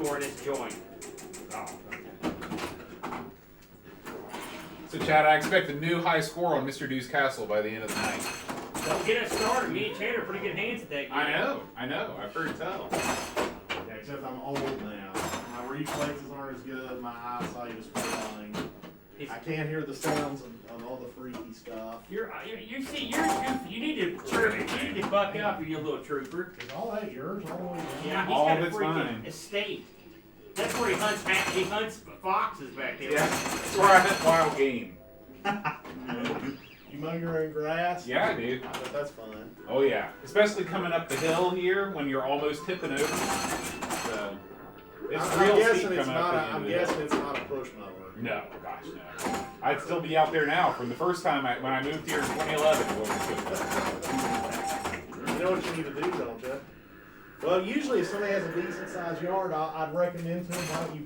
score in this joint. Oh, okay. So, Chad, I expect a new high score on Mr. Dew's Castle by the end of the night. Don't get us started. Me and Chad are pretty good hands at that game. I know. I've heard tell. Yeah, except I'm old now. My reflexes aren't as good. My eyesight is failing. I can't hear the sounds of all the freaky stuff. You see, you're goofy. You need to chirp. You need to buck up, you little trooper. Is all that yours all the way down? Yeah, he's All got of a it's freaking mine. estate. That's where he hunts foxes back there. Yeah, that's where I hunt wild game. You mow your own grass? Yeah, I do. I bet that's fun. Oh, yeah. Especially coming up the hill here when you're almost tipping over. So, it's I'm real guessing steep it's coming up not. the end of the hill. It's not a push mower. No, gosh, no. I'd still be out there now from the first time when I moved here in 2011. It wasn't good. You know what you need to do, don't you? Well, usually if somebody has a decent sized yard, I'd recommend to them, why don't you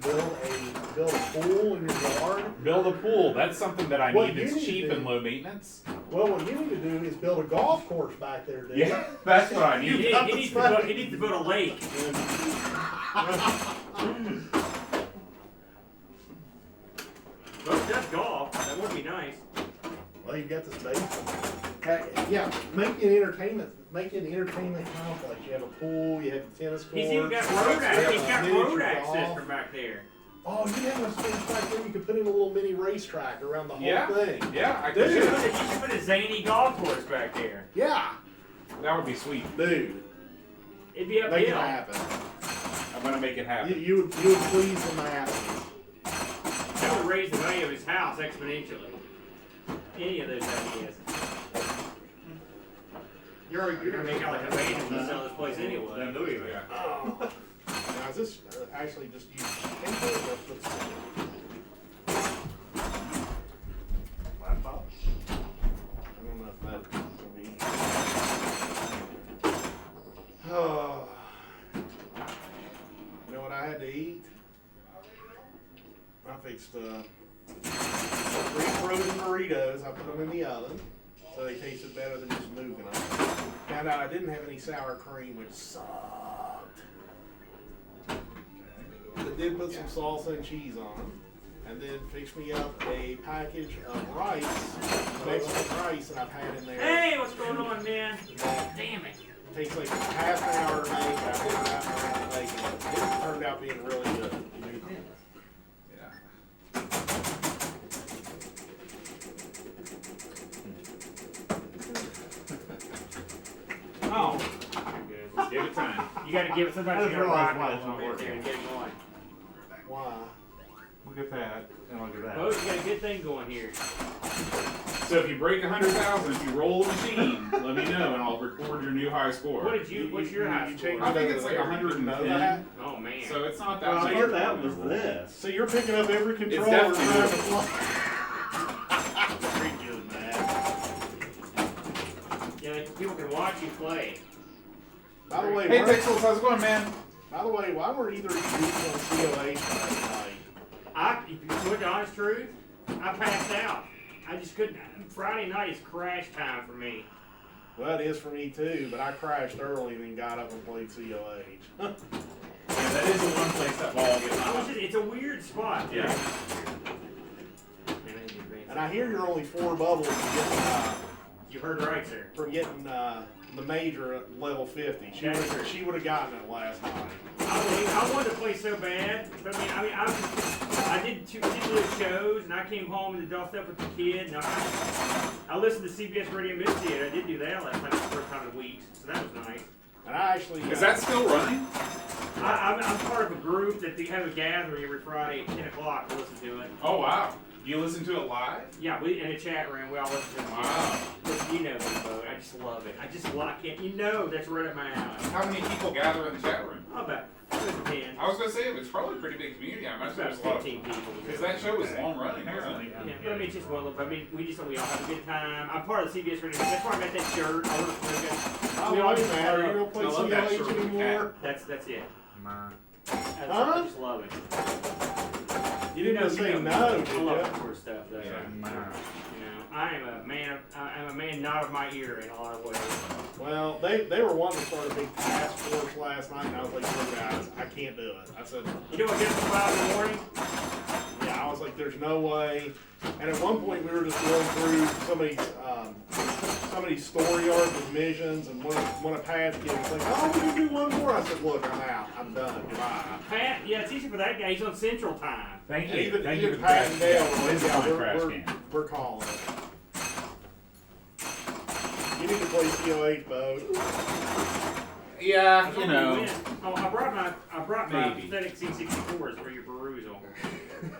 build a pool in your yard? Build a pool. That's something that I What need you that's need to cheap do- and low maintenance. Well, what you need to do is build a golf course back there, dude. Yeah, that's what I He need. needs to build a lake. Well, if that's golf. That would be nice. Well, you've got the space. Yeah, make it entertainment. Make it an entertainment complex. You have a pool. You have a tennis court. He's even got road access. He's got miniature road access golf. from back there. Oh, you have a space back there. You could put in a little mini racetrack around the whole Yeah, thing. yeah, I Dude. You could. should put a zany golf course back there. Yeah, That would be sweet. dude. It'd be Make it uphill. happen. I'm gonna make it happen. You would please the masses. That would raise the value of his house exponentially. Any of those ideas. You're gonna make out like a man when you sell this place anyway. Yeah. Oh. Now, is this actually just used paper or put laptop? I don't know if that will be. Oh. You know what I had to eat? I fixed 3 frozen burritos. I put them in the oven so they tasted better than just moving them. Found out I didn't have any sour cream, which sucked. But did put some salsa and cheese on them, and then fixed me up a package of rice, Mexican rice that I've had in there. Hey, what's going on, man? Damn it. It takes like half an hour to make. I put it half an hour to make it. It turned out being really good. Oh, let's give it time. You gotta give it, sometimes I you just gotta rock realized it a why little it's bit not there and get it going. Why? Look at that, and look at that. Well, you got a good thing going here. So if you break 100,000, if you roll the machine, let me know and I'll record your new high score. What's your high you score? changed I think it's like Know 110. that? Oh, man. So it's not that Well, I much. thought that was this. So you're picking up every controller. definitely trying to this. play. Very good, man. Yeah, people can watch you play. By the way, Hey Pixels, how's it going, man? why were either of you on COH last night? If you want the honest truth, I passed out. I just couldn't. Friday night is crash time for me. Well, it is for me too, but I crashed early and then got up and played COH. Yeah, that is the one place that ball gets hot. It's a weird spot. Yeah. And I hear you're only 4 bubbles from getting, You heard right, sir. the major at level 50. That's She would have gotten it last night. I wanted to play so bad, but I did two shows, and I came home and did all stuff with the kids. And I listened to CBS Radio Misty, and I did do that last night for the first time in weeks, so that was nice. And I actually Is that still running? I'm part of a group that they have a gathering every Friday at 10 o'clock to listen to it. Oh wow. You listen to it live? Yeah, we in a chat room, we all listen to it. Wow. You know me, Bo. I just love it. I just like it. You know that's right up my alley. How many people gather in the chat room? Oh, about 10. I was gonna say it was probably a pretty big community. I It's imagine about there's a lot of 15 people. because that show was long running, wasn't it? Yeah, but I mean, it's just one of them. I mean, we all have a good time. I'm part of the CBS Radio. That's why I got that shirt. I work for it. Oh, why matter? You don't play I love that COH shirt. anymore? That's it. I Huh? just love it. You didn't say no, did I love that you? sort of stuff, though. Yeah. You know, am a man. I'm a man not of my ear in a lot of ways. Well, they were wanting to start a big task force last night, and I was like, look guys, I can't do it. I said, You know what gets me out in the morning? yeah, I was like, there's no way. And at one point, we were just going through somebody's story arc with missions, and one of Pat's kids was like, oh, we can do one more. I said, look, I'm out. I'm done. Goodbye. Pat, yeah, it's easy for that guy. He's on Central Time. Thank And you. even Thank you for the Pat trash and Dale can. were This is like, my yeah, trash can. we're calling it. You need to play COH, Bo. Yeah, I you thought know. we win. Oh, I brought my Maybe. pathetic C64s for your perusal.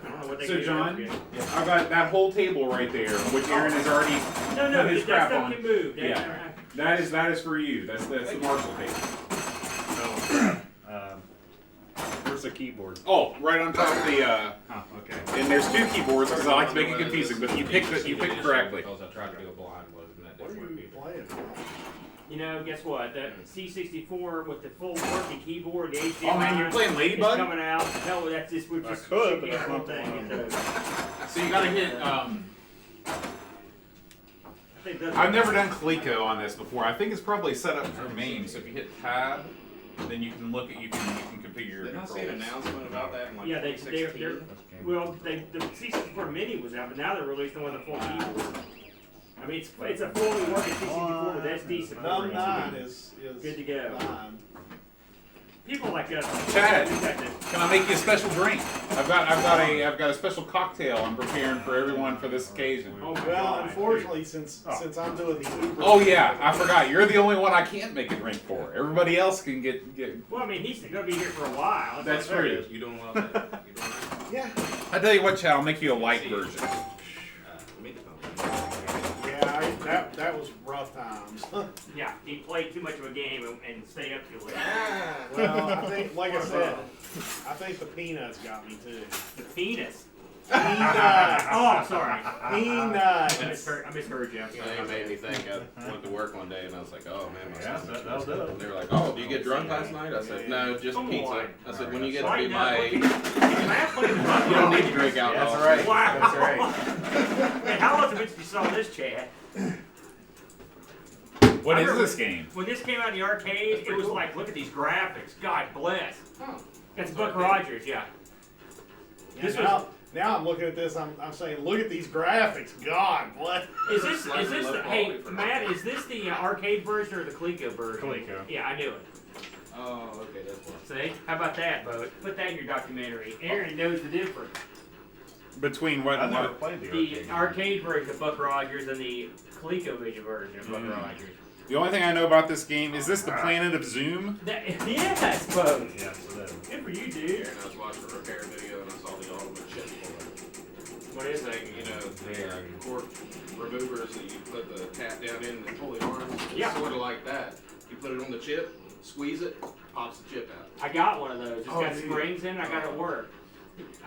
I don't know what they So gave John, us yet. I've got that whole table right there, which Aaron has already No, put his that crap stuff on. can move. Yeah. That is for you. That's the Marshall table. Where's the keyboard? Oh, right on top of the. Oh, okay. And there's two keyboards because I like to make it confusing, but you picked correctly. Because I tried to do a blind one, and that What are didn't work you either. playing? You know, guess what? The C64 with the full working keyboard, the HDMI. Oh man, you're playing is Ladybug? coming out. Hell, that's just we're I just could, but shaking that's the whole not the thing. one. So you gotta hit. I think that's I've never done Coleco on this before. I think it's probably set up for MAME. So if you hit Tab, then you can look at you can configure your Didn't I see an controls. announcement about that in like Yeah, they're 2016? well, the C64 Mini was out, but now they're releasing one with a full keyboard. I mean, it's a fully working C64 with SD support. Num 9 is Good to go. fine. People like us. Chad. we got to- Can I make you a special drink? I've got a special cocktail I'm preparing for everyone for this occasion. Oh my Well, God. unfortunately, since I'm doing the Uber. Oh yeah, I forgot. You're the only one I can't make a drink for. Everybody else can get. Well, I mean, he's gonna be here for a while. That's what I'm true. saying. You doing well there? You doing all right? Yeah. I tell you what, Chad, I'll make you a light version. Meet the phone. Yeah, that was rough times. Yeah, he played too much of a game and stayed up too late. Well, I think, like I said, I think the peanuts got me too. The penis. Peanuts. Oh, sorry. Peanuts. I misheard you. I'm You know, sorry. it made me think. I went to work one day and I was like, oh man, my Yeah, sister's that'll do it. And they were like, oh, do you get drunk last night? I said, no, just Come pizza. on. I said, when you get to Why be not? my age, you You don't need to drink alcohol. That's right. Wow. That's right. Man, how long since you saw this, Chad? What I is remember this game? When this came out in the arcade, it was like, look at these graphics. God bless. Oh, That's Buck Rogers, yeah. Yeah, now I'm looking at this. I'm saying, look at these graphics. God, what? Is this Slightly the low hey quality for Matt? now. Is this the arcade version or the Coleco version? Coleco. Yeah, I knew it. oh, okay, that's one. See, how about that, Bo? Put that in your documentary. Aaron knows the difference. Between what? I've never what? played the The arcade version of Buck Rogers and the ColecoVision version of Buck Rogers. The only thing I know about this game is this the Planet of Zoom? Yes, Bo. Yes, it is. Good for you, dude. And I was watching a repair video and I saw the ultimate chip puller. What is it? Saying, you know, the cord removers that you put the tap down in and pull the arms. It's Yeah. sort of like that. You put it on the chip, squeeze it, pops the chip out. I got one of those. It's Oh, got dude. springs in it. I got it work.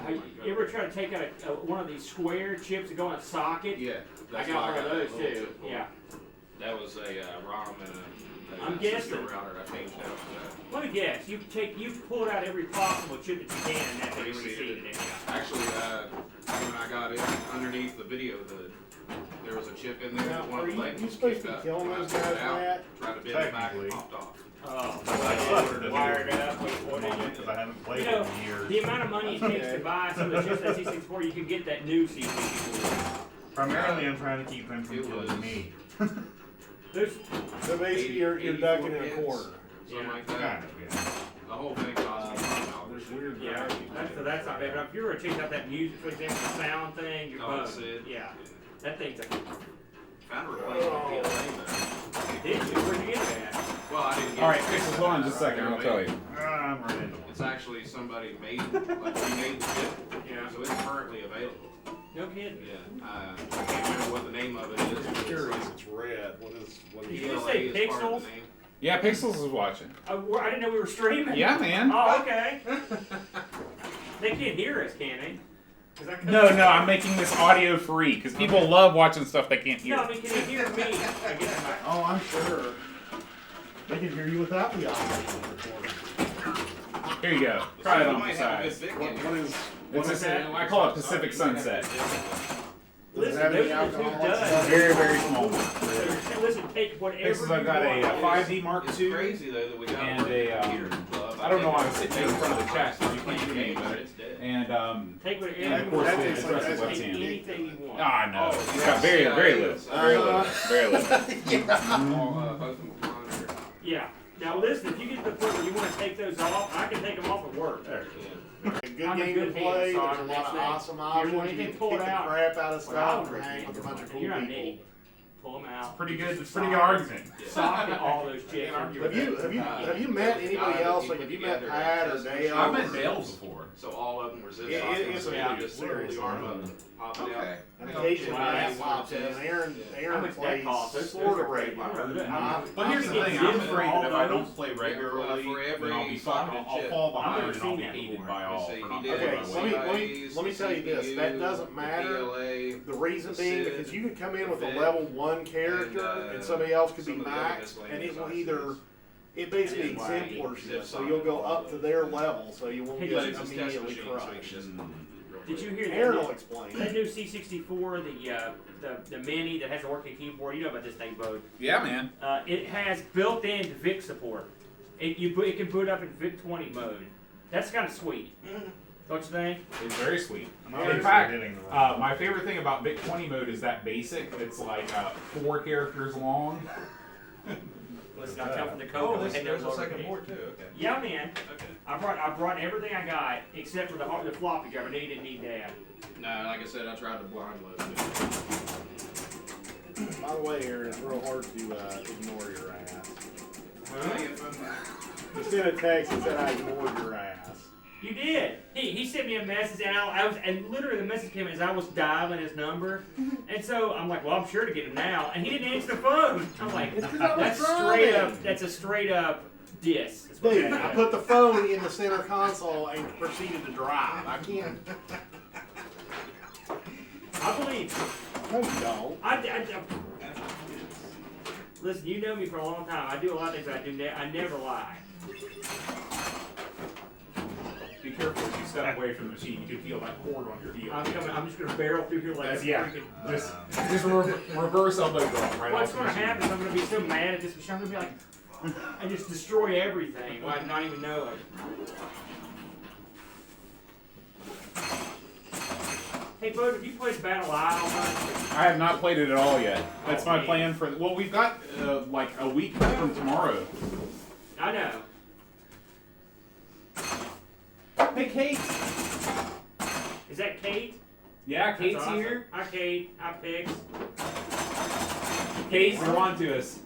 God. You ever try to take out one of these square chips and go in a socket? Yeah. I That's got why one of that those little too. chip puller. Yeah. That was a ROM and a I'm system guessing. router I changed out for Let me guess. You've pulled out every possible chip that you can, and that's how you received it. that. Actually, when I got in underneath the video hood, there was a chip in there. Now, that one are of the you legs supposed to kicked be up. killing When I those pulled it guys, out, Matt? tried to bend it back and Technically. popped off. Oh, Because wired up. What is it? I haven't played You know, it in years. the amount of money it takes to buy some of the chips that C64, you can get that new C64. Primarily, I'm trying to keep him from It killing was- me. There's, So basically, you're 84 ducking in a pins, corner. Something Yeah. like that. Kind of, yeah. The whole thing cost me There's $5. weird yeah, graphics. that's not bad. But if you were to check out that music, for example, the sound thing, you're Oh, boned. that's it. Yeah, that thing's a. Found a replacement PLA though. Did you? Where'd you get it at? Well, I didn't get All right, it. Pixels, hold on just a second. I'll tell you. I'm right into It's actually somebody made, like remade the chip, Yeah. so it's currently available. No kidding. Yeah, I can't remember what the name of it is. I'm but curious. it's It's red. What is? Did you PLA just say is part of Pixels? the name. Yeah, Pixels is watching. I didn't know we were streaming. Yeah, man. Oh, okay. They can't hear us, can they? 'Cause I couldn't- No, I'm making this audio free because people love watching stuff they can't hear. No, I mean, can they hear me? I guess I'm Oh, I'm sure. They can hear you without the audio recording. Here you go. Try it You on might for have a good size. big What game. is? It's is that? I call it Pacific You might have Sunset. a good big one. Listen, have any those are the two alcohol? duds. Very, very small. So, listen, take whatever This is, I've you got want. a 5D Mark It's II. crazy though that we got and a a, computer club. I don't know why I'm sitting here in front of the chat, so you Playing can't hear me, games, but it's dead. and Take whatever and of you course want. the that's address like- what's Take in. anything you want. Ah, no. Oh, It's got very, very little. Very little. Very little. Both of them monitor. Yeah. Now listen, if you get to the point where you want to take those off, I can take them off at work. A good I'm a game good to hand, play. so There's a I'm lot of next thing. awesome If you options. want You anything, can pull kick it the out. crap out of Well, I stuff would and hang recommend with a bunch of cool You're not people. naked. Pull them out. Pretty good. It's a pretty good argument. Socket all those chicks. Have you met anybody else? Like, have you met Pat or Dale? I've met Dale before. So all of them were zip It- sockets. it's a and big just literally series. arm up and pop it out. And occasionally Wow. that pops in. Aaron How much that plays cost? Those Florida are great. regular. But here's the thing, I'm afraid that if I don't play regularly, for every then I'll be socket I'll chip. fall I've behind never and I'll be seen that hated before. by all Say for he not did playing Okay, my so way. let me tell you this. That doesn't matter. The reason being because you can come in with a level 1 character and somebody else could be some of the other max, miscellaneous and it will items. either, it basically And exemplars you, zip so you'll go socket. up to their level, so you won't Hey, get But it's a test immediately machine, so crushed. it's just Did you hear Aaron that? will explain. That new C64, the mini that has a working keyboard. You know about this thing, Bo. Yeah, man. It has built-in VIC support. It can boot up in VIC 20 mode. That's kind of sweet. Don't you think? It's very sweet. I'm In always fact, forgetting the one. my favorite thing about VIC 20 mode is that basic. It's like 4 characters long. Listen, I come from the Oh, code. there's a second board too, okay. Yeah, man. Okay. I brought everything I got except for the floppy drive. I knew you didn't need that. No, like I said, I tried to blind load it. By the way, Aaron, it's real hard to ignore your ass. You sent a text and said I ignored your ass. You did. He sent me a message, and literally the message came as I was dialing his number, and so I'm like, well, I'm sure to get him now, and he didn't answer the phone. I'm like, It's 'cause I was that's straight driving. up. That's a straight up diss. That's what Dude, that I is. put the phone in the center console and proceeded to drive. I can't. I believe. No, you don't. Listen, you know me for a long time. I do a lot of things I do. I never lie. Be careful as you step away from the machine. You can feel that cord on your heel. I'm coming. I'm just gonna barrel through here like a Yeah. freaking. Just reverse elbow drop right What's off the gonna machine. happen is I'm gonna be so mad at this machine. I'm gonna be like, and just destroy everything while I not even know it. Hey, Bo, have you played Battle Isle much? I have not played it at all yet. That's Oh, my man. plan for. Well, we've got like a week from tomorrow. I know. Hey, Kate. Is that Kate? Yeah, That's Kate's awesome. here. Hi, Kate. Hi, Pigs. Kate, you're on to us.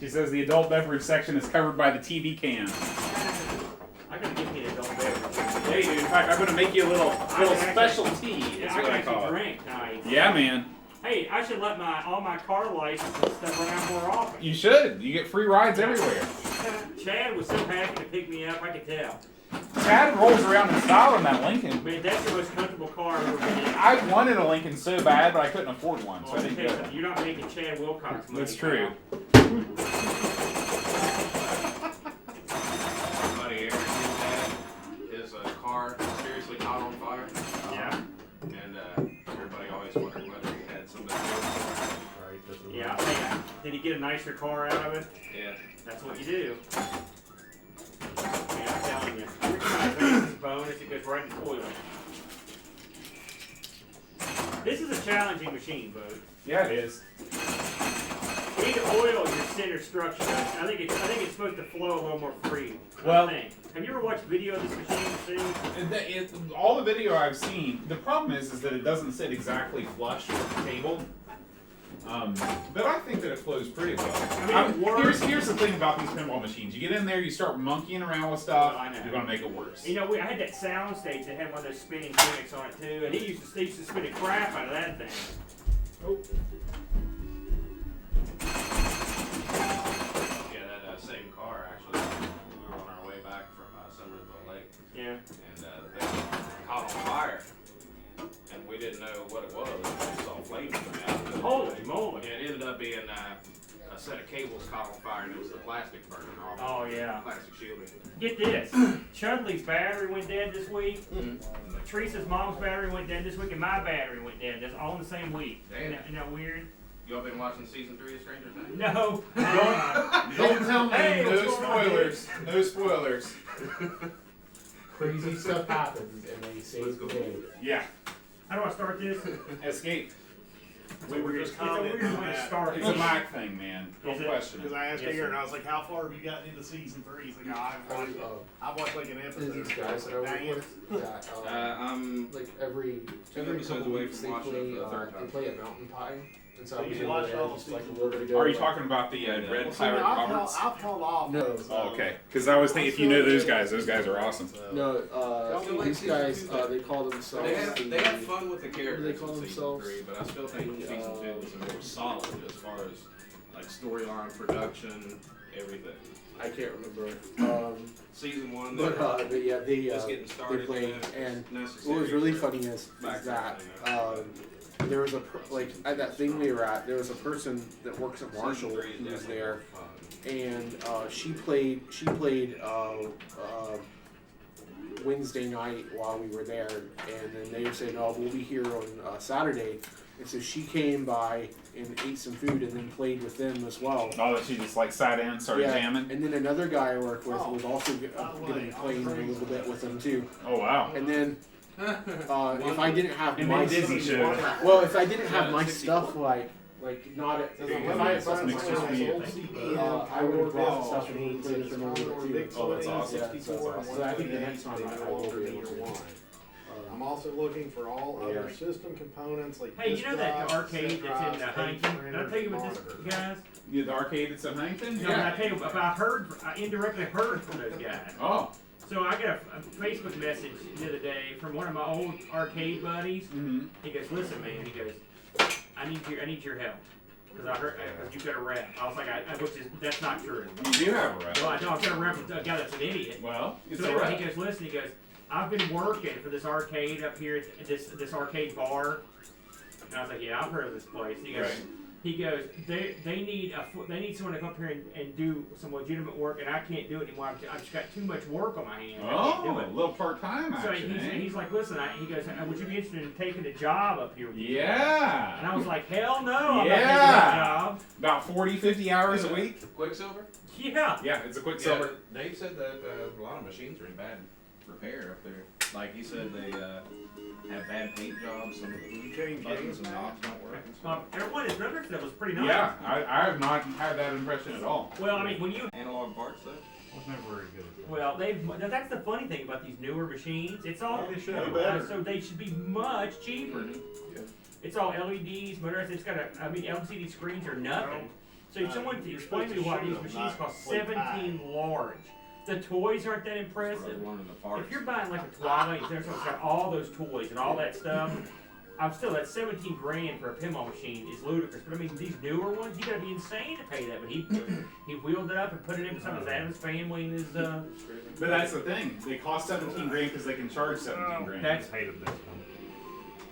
She says the adult beverage section is covered by the TV can. I gotta give me an adult beverage. Hey, dude. In fact, I'm gonna make you a little can actually- special tea. Yeah, Is I what can I call actually it. drink nice. Yeah, man. Hey, I should let all my car license and stuff run out more often. You should. You get free rides everywhere. Chad was so happy to pick me up, I could tell. Chad rolls around in style in that Lincoln. Man, that's the most comfortable car I've ever been in. I wanted a Lincoln so bad, but I couldn't afford one, so I Well, didn't okay, get so it. you're not making Chad Wilcox money. That's true. Buddy Aaron, his car seriously caught on fire. Yeah. And everybody always wondered whether he had somebody. Yeah. Hey, did he get a nicer car out of it? Yeah. That's what you do. Man, I'm telling you. Every time I drink this bonus, it goes right in the toilet. This is a challenging machine, Bud. Yeah, it is. You need to oil your center structure. I think it's supposed to flow a little more free. Well- I think. Have you ever watched video of this machine? All the video I've seen, the problem is that it doesn't sit exactly flush with the table. But I think that it flows pretty well. I mean, it works. Here's the thing about these pinball machines. You get in there, you start monkeying around with stuff, I know. you're going to make it worse. You know, I had that sound stage that had one of those spinning gimmicks on it too, and he used to spin the crap out of that thing. Oh. Yeah, that same car actually. We were on our way back from Somersville Lake, Yeah. and the thing caught on fire, and we didn't know what it was. We saw flames coming out of it. Holy moly. Yeah, it ended up being a set of cables caught on fire and it was the plastic burning off. Oh yeah. Plastic shielding. Get this. Chudley's battery went dead this week. Teresa's mom's battery went dead this week, and my battery went dead. That's all in the same week. Damn. Isn't that weird? Y'all been watching season 3 of Stranger Things? No. Don't tell me. Hey, No what's going on, spoilers. No spoilers. Crazy stuff happens and they save the day. Yeah. How do I start this? Escape. We were just It's a weird commenting on way to that. start. It's a Mac thing, man. Is Don't it? question Because it. I asked Yes, Aaron, sir. I was like, how far have you gotten into season 3? He's like, oh, I've watched like an episode. These guys that I Dang work it. with, that, I'm like every episodes couple away weeks from they watching play, it for the third they time. play a mountain pie. And so So I was you over watched there all just the like a seasons? little bit ago. Are you like- talking about the Red Well, see, Pirate I've Roberts? held off. No. Oh, okay. Because I was thinking, if you know those guys are awesome. No, Still like these season guys, 2, they call themselves they had fun with the do they characters call in season themselves? 3, but I still think The, season 2 was the more solid as far as like storyline, production, everything. I can't remember. Season 1, But yeah, they just getting started. they played, it and necessary what was really for- funny is back that then, there was like at that thing we were at, there was a person that works at Marshall Season 3 is who was definitely there, fun. and she played Wednesday night while we were there, and then they were saying, "Oh, we'll be here on Saturday," and so she came by and ate some food and then played with them as well. Oh, that she just like sat in, started jamming. And then another guy I work with Oh, was also going to be playing a little bit with them too. Oh wow. And then if I didn't have And my then Disney showed up. well, if I didn't have my 64. stuff like not at, Says if I'm I looking had for something some like old that, CDM, I would have brought Pinball stuff and machines, played and some it's over Commodore too. Big Oh, that's 20, awesome. 64, and So I think the 128, next time they I no will longer be need able a to. one. I'm also looking for all other system components like Hey, you disk know that drives, arcade set that's in drives, Huntington? tape Did I tell you printers, about this, monitors. guys? Yeah, the arcade at St. Huntington? No, but I tell you, but I indirectly heard from those guys. Oh. So I got a Facebook message the other day from one of my old arcade buddies. Mm-hmm. He goes, "Listen, man," he goes, I need your help. Because I heard, cause you've got a rep. I was like, that's not true. You do have a rep. Well, I know I've got a rep with a guy that's an idiot. Well, it's So a anyway, rep. he goes, listen, he goes, I've been working for this arcade up here, at this arcade bar. And I was like, yeah, I've heard of this place. He goes, Right. they need someone to come up here and do some legitimate work, and I can't do it anymore. I've just got too much work on my hands. I can't Oh, do a it. little part-time So action, eh? he's like, listen, he goes, would you be interested in taking a job up here? with me?" Yeah. And I was like, hell no, I'm not taking Yeah. that job. About 40, 50 hours a week? Quicksilver? Yeah. Yeah, it's a Quicksilver. Yeah, Dave said that a lot of machines are in bad repair up there. Like he said, they have bad paint jobs. Some of the Change buttons and games. knobs don't work. And stuff. Everyone is remember that was pretty nice. Yeah, I have not had that impression at all. Well, I mean, when you Analog parts though. I was never very good at that. well, that's the funny thing about these newer machines. It's all They should. Way better. so they should be much cheaper. It's all LEDs, motorized. It's got LCD screens are nothing. So if someone to explain to me why these machines cost 17 large. The toys aren't that impressive. Learning the parts. If you're buying like a Twilight, there's got all those toys and all that stuff. I'm still at 17 grand for a pinball machine is ludicrous. But I mean, these newer ones, you gotta be insane to pay that. But he wheeled it up and put it in for some of his Adam's family and his. But that's the thing. They cost 17 grand because they can charge 17 grand. That's- I hated this one.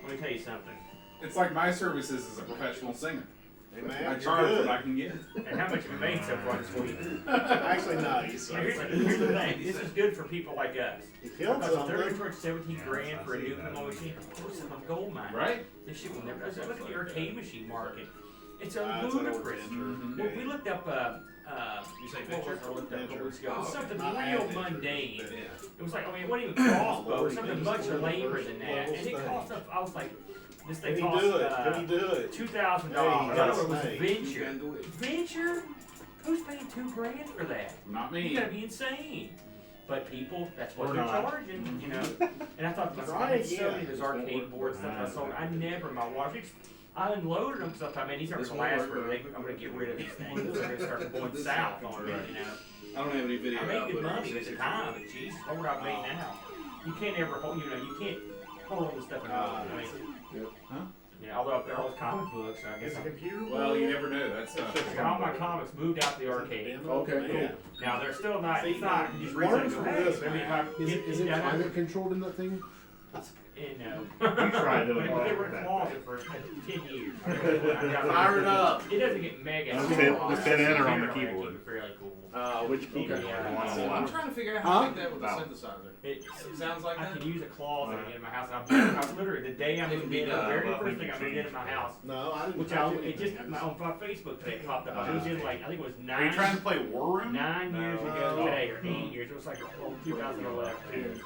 Let me tell you something. It's like my services as a professional singer. Hey I man, you're charge good. what I can get. And how much have you made so far this week? Actually, nice. Now, here's the thing. This is good for people like us. You killed Because if they're going to something. charge 17 grand for a new pinball machine, of course it's a gold mine. Right? This shit will never. Look at the arcade machine market. It's That's an old ludicrous. venture. Mhm. Well, we looked up. You say What was venture? it I looked up a couple weeks ago? It was Oh, something not real adventure, mundane. but Yeah. It was like, I mean, it wasn't even crossbow. It was something much labor than that. And it cost us, I was like, this Can thing he cost do it? Can he do it? $2,000. Hey, I know it was that's Venture. can do it. Venture? Who's paying $2 grand for that? Not You me. gotta be insane. But people, that's what Or they're not. charging, you know. And I thought, Try I had so again. many of those arcade boards stuff I sold. I never, my watch, I unloaded them because I thought, man, these aren't This gonna won't last work, forever. I'm gonna get rid of these things. They're gonna start going south on me, you know. I don't have any video. I made good output. money at the time, but geez, what would I make now? You can't ever hold, you can't hold all this stuff in Huh? Yeah, although they're all comic books, I guess Is the I'm. computer? Well, you never know. That's I got all my comics moved out to the arcade. Okay, Now they're still not. See, It's not. You just read learn it and go, from hey, this, maybe man. if I Is get it down there- climate controlled in that thing? You tried doing but they it. were in a closet for 10 years. Fire it up. It doesn't get mega. Just small. hit enter on the It's keyboard. fairly cool. Which keyboard? Yeah. I'm trying to figure out how to make that with a Huh? synthesizer. It Sounds like I that. can use a closet in my house. I was literally the day I moved in, the very first thing I moved into my house. No, I didn't. Which it just on my Facebook today it popped up. I moved in like I think it was Are you trying to 9 play War Room? 9 years ago No. today or 8 years. It was like 2011.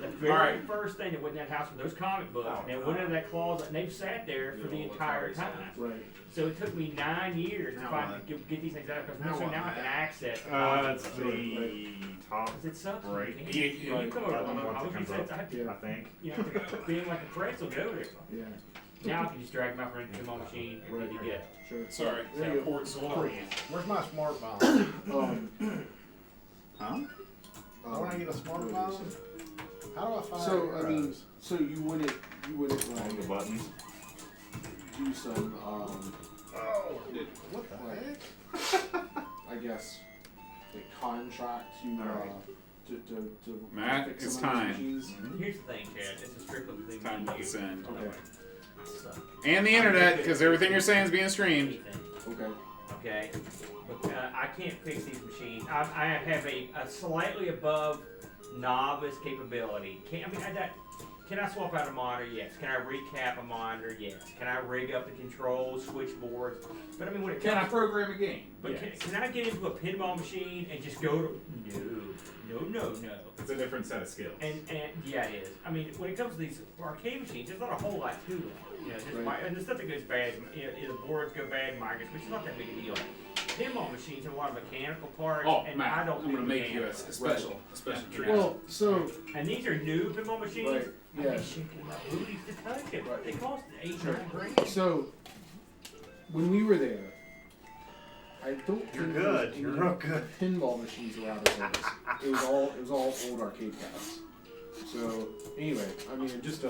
The very Alright. first thing that went in that house were those comic books. And it went into that closet and they've sat there for the entire time. Right. So it took me 9 years to Now find what? get these things out because Now so what? now I can access. It's the top Because it sucks. right. You come over. I was Comes saying up, I have to, I think. being like a pretzel go there. Yeah. Now I can just drag them out from the pinball machine and Right. you get. Sure. Sorry, There you go. port soil. Where's my smartphone? Huh? I want to get a smartphone. How do I find So I mean, arrows? so you wouldn't On the like buttons. do some Oh, what the heck? I guess like contract to Matt, fix it's some of these time. machines? Here's the thing, Chad. This is strictly between me Time and to you. send. Okay. I suck. And the internet, because everything you're saying is being streamed. Anything. Okay. Okay, but I can't fix these machines. I have a slightly above novice capability. Can I swap out a monitor? Yes. Can I recap a monitor? Yes. Can I rig up the controls, switchboards? But I mean, when it Can I comes, program a game? but Yes. can I get into a pinball machine and just go to no. It's a different set of skills. And yeah, it is. I mean, when it comes to these arcade machines, there's not a whole lot to them. You know, just Right. and the stuff that goes bad, the boards go bad, micros, which is not that big a deal. Pinball machines have a lot of mechanical parts, Oh, and Matt, I don't I'm do gonna make you a mechanical. special treat. Well, so And these are new pinball machines. right, I yeah. mean, shit, booties to touch it. Right. They cost $8-9 So when we were there, I don't think You're there was good. You're any real good. pinball machines were out of service. It was all old arcade casts. So anyway, I mean just I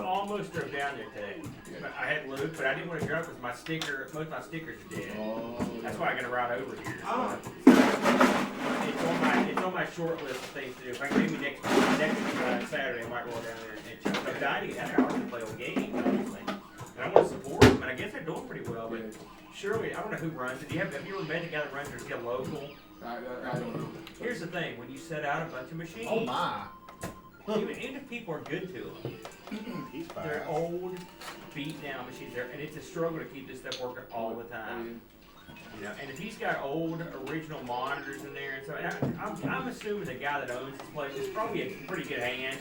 almost drove down there today. Yeah. But I had Luke, but I didn't want to drive because most of my stickers are dead. Oh, That's why I got to ride over here. Ah. It's on my short list of things to do. If I can maybe next Saturday, I might roll down there and check. But I need that hour to play on games, obviously. And I want to support them, and I guess they're doing pretty well. But surely, I don't know who runs it. Have you ever met the guy that runs it? Is he a local? I don't know. Here's the thing: when you set out a bunch of machines, Oh my. even if people are good to them, He's they're fast. old, beat down machines. And it's a struggle to keep this stuff working all the time. You know, and if he's got old original monitors in there, and so I'm assuming the guy that owns this place is probably a pretty good hand.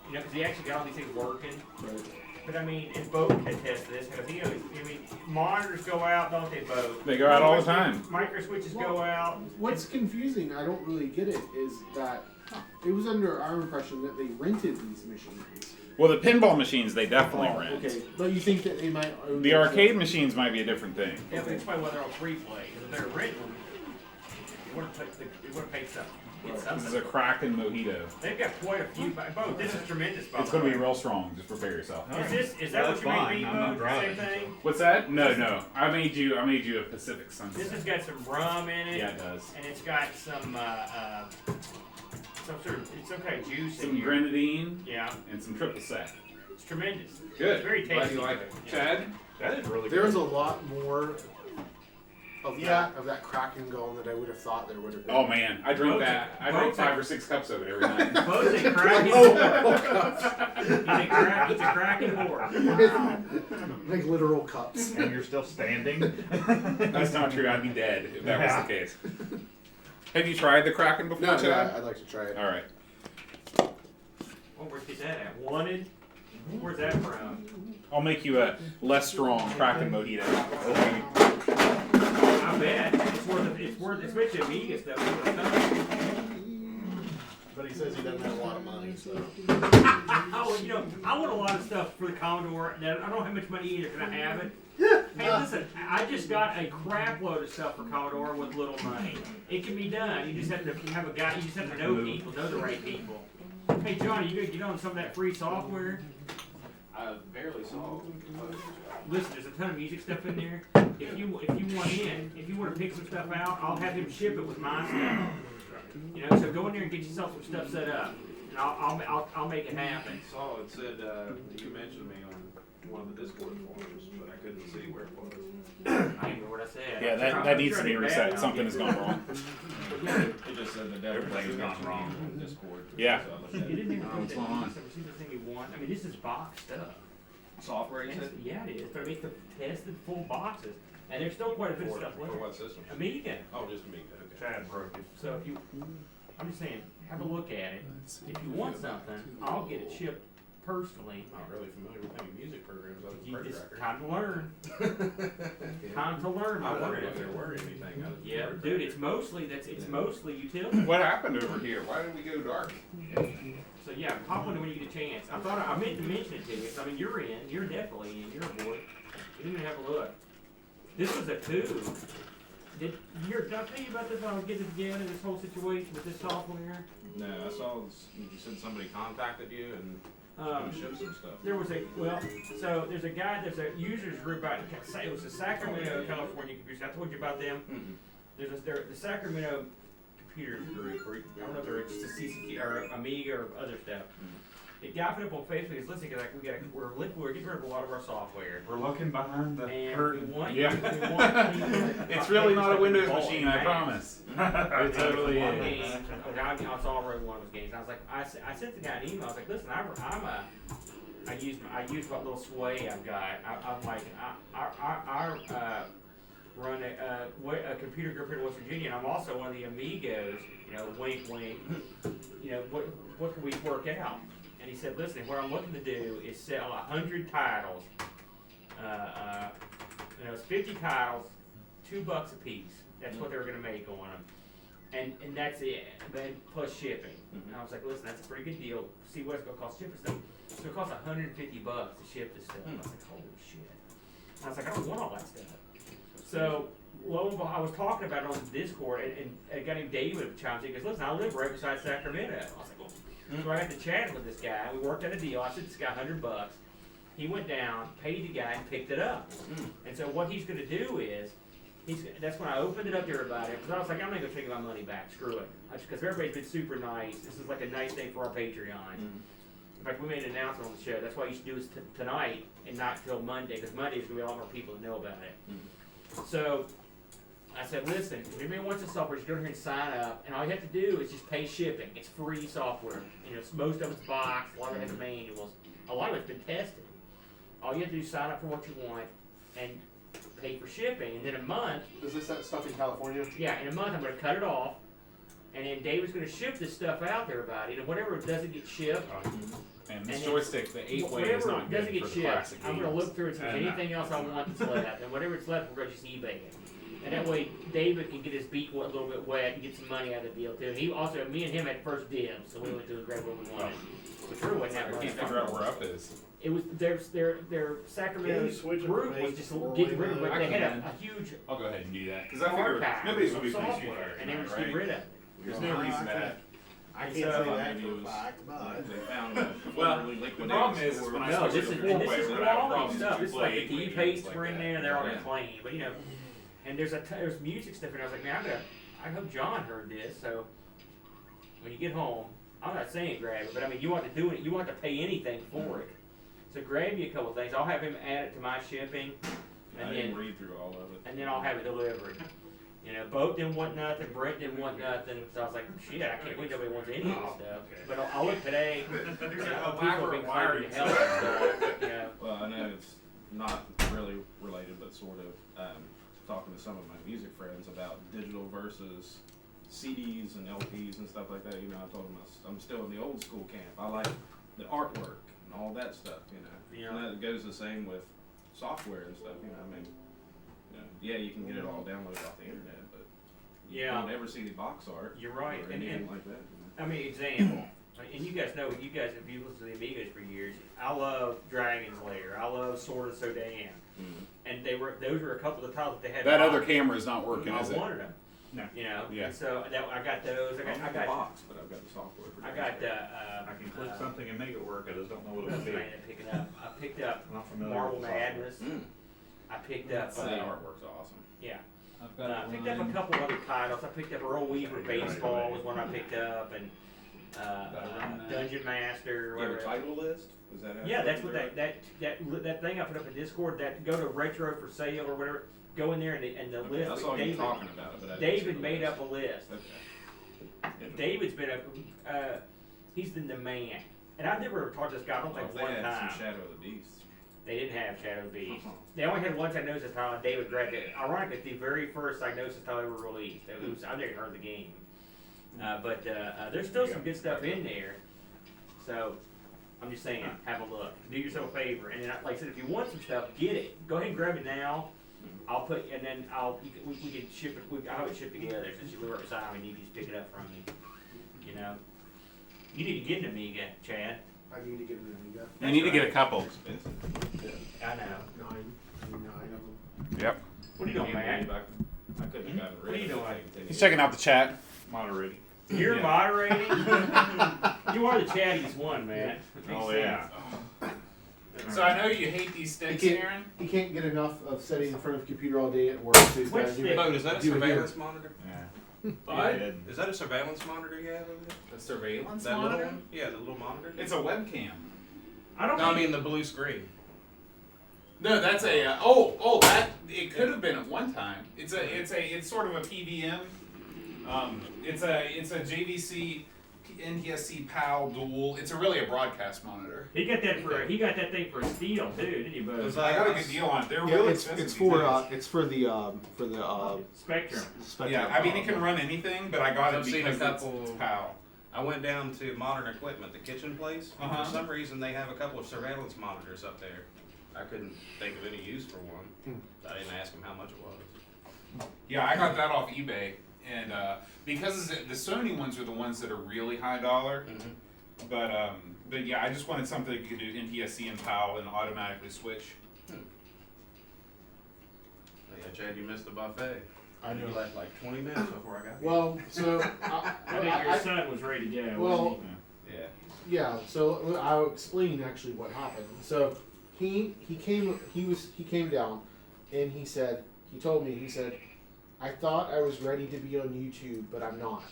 You know, because he actually got all these things working. Right. But I mean, and Bo can attest to this because he knows. I mean, monitors go out, don't they, Bo? They go out all the time. Micro switches go out. What's confusing, I don't really get it, is that it was under our impression that they rented these machines. Well, the pinball machines, they definitely Oh, rent. okay, but you think that they might own The those arcade up? machines might be a different thing. Yeah, but it's probably whether they're on free play. Because if they're renting them, you want to pay something. Get This something. is a Kraken mojito. They've got quite a few. Bo, this is tremendous. By It's the going to way. be real strong. Just prepare yourself. Is that what you made me, Bo? Same thing. What's that? No. I made you a Pacific Sunset. This has got some rum in it. Yeah, it does. And it's got some sort of juice Some in here. grenadine Yeah, and some triple sec. it's tremendous. Good. It's very Glad tasty. you like it. Yeah. Chad? That is really There good. was a lot more of Yeah. that Kraken going that I would have thought there would have been. Oh man, I drink that. I drink Both 5 or 6 cups of it every night. Bo's a cracking whore. He's a cracking whore. Like literal cups. And you're still standing. That's not true. I'd be dead if that was the case. Have you tried the Kraken before, No, Chad? I'd like to try it. All right. Oh, where's that at? Wanted? Where's that from? I'll make you a less strong Kraken mojito. I bet. It's worth especially Amiga stuff. It's worth a ton. But he says he doesn't have a lot of money, so. Oh, you know, I want a lot of stuff for the Commodore. That I don't have much money either. Can I have it? Hey, listen, I just got a crap load of stuff for Commodore with little money. It can be done. You just have to have a guy. You just have to know people, know the right people. Hey, Johnny, you gonna get on some of that free software? I barely saw. Listen, there's a ton of music stuff in there. If you want to pick some stuff out, I'll have him ship it with my stuff. You know, so go in there and get yourself some stuff set up. I'll make it happen. I saw it said, you mentioned me on one of the Discord forums, but I couldn't see where it was. I don't remember what I said. Yeah, that needs to be reset. Something has gone wrong. It just said the devil Everything's gone wrong. on Discord. Yeah. So I looked You at it. didn't even what's put going on? see the thing you want. I mean, this is box stuff. Software, you said? Yeah, it is. But I mean, it's the tested full boxes, and there's still quite a bit of stuff For left. what system? Amiga. Oh, just Amiga, okay. Chad broke it. So if you, I'm just saying, have a look at it. If you want something, I'll get it shipped personally. I'm not really familiar with any music programs other than You Pretty just Record. time to learn. Time to learn. I my wondered friend. if there were anything other than Yeah, Pretty dude, Record. it's mostly utility. What happened over here? Why did we go dark? So yeah, hop on it when you get a chance. I meant to mention it to you. 'Cause, I mean, you're in. You're definitely in. You're aboard. You didn't even have a look. This was a coup. Did I tell you about this when I was getting together? This whole situation with this software. No, I saw, you said somebody contacted you and shipped some stuff. There was there's a guy. There's a users group out. It was the Sacramento, California computers. I told you about them. Mm-hmm. There's the Sacramento computers group. Or, I don't know if they're just a CCT or Amiga or other stuff. The guy put up on Facebook is listening. Like we're getting rid of a lot of our software. We're looking behind the And curtain. we want Yeah. we want people It's really not a Windows Pinball machine, I games. promise. It totally One is. game, I saw where one was games. I was like, I sent the guy an email. I was like, listen, I use what little sway I've got. I'm like, I run a computer group in West Virginia, and I'm also one of the Amigos. You know, wink, wink. You know, what can we work out? And he said, listen, what I'm looking to do is sell 100 titles. It's 50 titles, $2 a piece. That's what they were gonna make on them. And that's it, then plus shipping. And I was like, listen, that's a pretty good deal. See what it's gonna cost shipping stuff. So it costs $150 to ship this stuff. I was like, holy shit. And I was like, I don't want all that stuff. So lo and behold, I was talking about it on Discord, and a guy named David chimes in. He goes, listen, I live right beside Sacramento. I was like, well. So I got to chat with this guy. We worked out a deal. I sent this guy $100. He went down, paid the guy, and picked it up. And so what he's going to do is, that's when I opened it up to everybody, because I was like, I'm not going to take my money back. Screw it. Because everybody's been super nice. This is like a nice thing for our Patreon. In fact, we made an announcement on the show. That's why you should do this tonight and not till Monday, because Monday is going to be a lot more people to know about it. So I said, listen, if anybody wants the software, just go here and sign up, and all you have to do is just pay shipping. It's free software. You know, most of it's boxed, a lot of it has manuals, a lot of it's been tested. All you have to do is sign up for what you want and pay for shipping, and then a month. Is this that stuff in California? Yeah, in a month I'm going to cut it off, and then David's going to ship this stuff out to everybody, and whatever doesn't get shipped. And this And joystick, the 8-way is Whatever not good doesn't get for the shipped, classic I'm going to games. look through it and see if there's anything else I want that's left, and whatever it's left, we're going to just eBay it. And that way, David can get his beak a little bit wet and get some money out of the deal too. And he also, me and him had first dibs, so we went to grab what we wanted. Which really wasn't that I much. can't figure out where up is. It was their Sacramento Can you switch it group to was make just or getting rid of it. leave They had it? a huge I'll go ahead and do that. Because I figure archive nobody's of going to be playing Street software, Fighter and they were tonight, just getting right? rid of it. There's no reason to have. I can't So, say that maybe for it a was- fact, but. They found a Well, formerly the liquidated problem is store. when I No, switch this to is the and this four-way, is we're gonna have quality problems stuff. to This is play like the 8-way D games pastes like were in that. there. They're all Yeah. gonna claim, but you know. And there's music stuff, and I was like, man, I hope John heard this. So when you get home, I'm not saying grab it, but I mean, you want to do it. You want to pay anything for it. So grab you a couple things. I'll have him add it to my shipping, I and didn't then read through all of it. I'll have it delivered. You know, Boat didn't want nothing, Brent didn't want nothing, so I was like, shit, I can't believe nobody wants any of this stuff. But I'll look today, you know, people have been fired to hell and stuff, you know. Well, I know it's not really related, but sort of, talking to some of my music friends about digital versus CDs and LPs and stuff like that. You know, I told them I'm still in the old school camp. I like the artwork and all that stuff, you know. Yeah. And that goes the same with software and stuff, you know. I mean, you know, yeah, you can get it all downloaded off the internet, but you Yeah. don't ever see the box art. You're right, Or and anything like that. You know? I mean, example, and you guys know, if you listened to the Amigos for years, I love Dragon's Lair, I love Sword of Sodan, and those were a couple of the titles that they had. That other boxed. camera is not working, I is it? wanted them. No. You know, Yeah. and so I got those. I got the box, but I've got the software for I got I can click something and make it work. I just don't know what it What's would the be. name I picked up? I picked up I'm not familiar Marble with the software. Madness. Mm. I picked up. The artwork's awesome. Yeah. I've I got picked up a couple other titles. I picked up Earl Weaver Baseball was one I picked up, and Dungeon Master, or You have a whatever. title list? Is that how Yeah, you that's do what it? that thing I put up in Discord. That go to retro for sale or whatever. Go in there and the Okay, list. that's all David, you're talking about it, but I didn't see David the made list. up a list. Okay. David's been a he's been the man. And I've never talked to this guy. I don't Well, think if one they had time. some Shadow of the Beast. They didn't have Shadow Beast. They only had one diagnosis title, and David grabbed it. Ironically, the very first diagnosis title ever released. I've never heard of the game. But there's still some good stuff in there. So, I'm just saying, have a look. Do yourself a favor. And then, like I said, if you want some stuff, get it. Go ahead and grab it now. I'll put, and then we can ship it, I'll have it shipped together. Since you live right beside me, you can just pick it up from me. You know? You need to get an Amiga, Chad. I need to get an Amiga. You need to get a couple. Expensive. I know. Nine of them. Yep. What are you doing, Can't man? believe I couldn't have gotten What are rid you of doing? it. He's checking out the chat. Moderating. You're Yeah. moderating? You are the chattiest one, man. Oh yeah. So I know you hate these sticks, You can't- Aaron. He can't get enough of sitting in front of the computer all day at work, so he's Which got to do stick? it. Bo, is that a Do it here. surveillance monitor? Yeah. What? Is that a surveillance monitor you have over there? A surveillance That monitor? little one? Yeah, the little monitor. It's a webcam. I don't No, I think- mean the blue screen. No, that's a that it could have been at one time. It's sort of a PVM. It's a JVC NTSC PAL dual. It's really a broadcast monitor. He got that thing for a steal too, didn't he, Buzz? It's I got a good deal on it. They're Yeah, really it's expensive. for these days. for the Spectrum. Spectrum. Yeah, I mean it can run anything, but I got it I've seen a because couple- it's PAL. I went down to Modern Equipment, the kitchen place. Uh-huh. For some reason, they have a couple of surveillance monitors up there. I couldn't think of any use for one. I didn't ask him how much it was. Yeah, I got that off eBay, and because the Sony ones are the ones that are really high dollar. But yeah, I just wanted something that could do NTSC and PAL and automatically switch. Oh, yeah, Chad, you missed the buffet. I know. You left like 20 minutes before I got here. Well, so I think your son was ready to go. well, wasn't Yeah. yeah. So I'll explain actually what happened. So he came down, and he told me I thought I was ready to be on YouTube, but I'm not.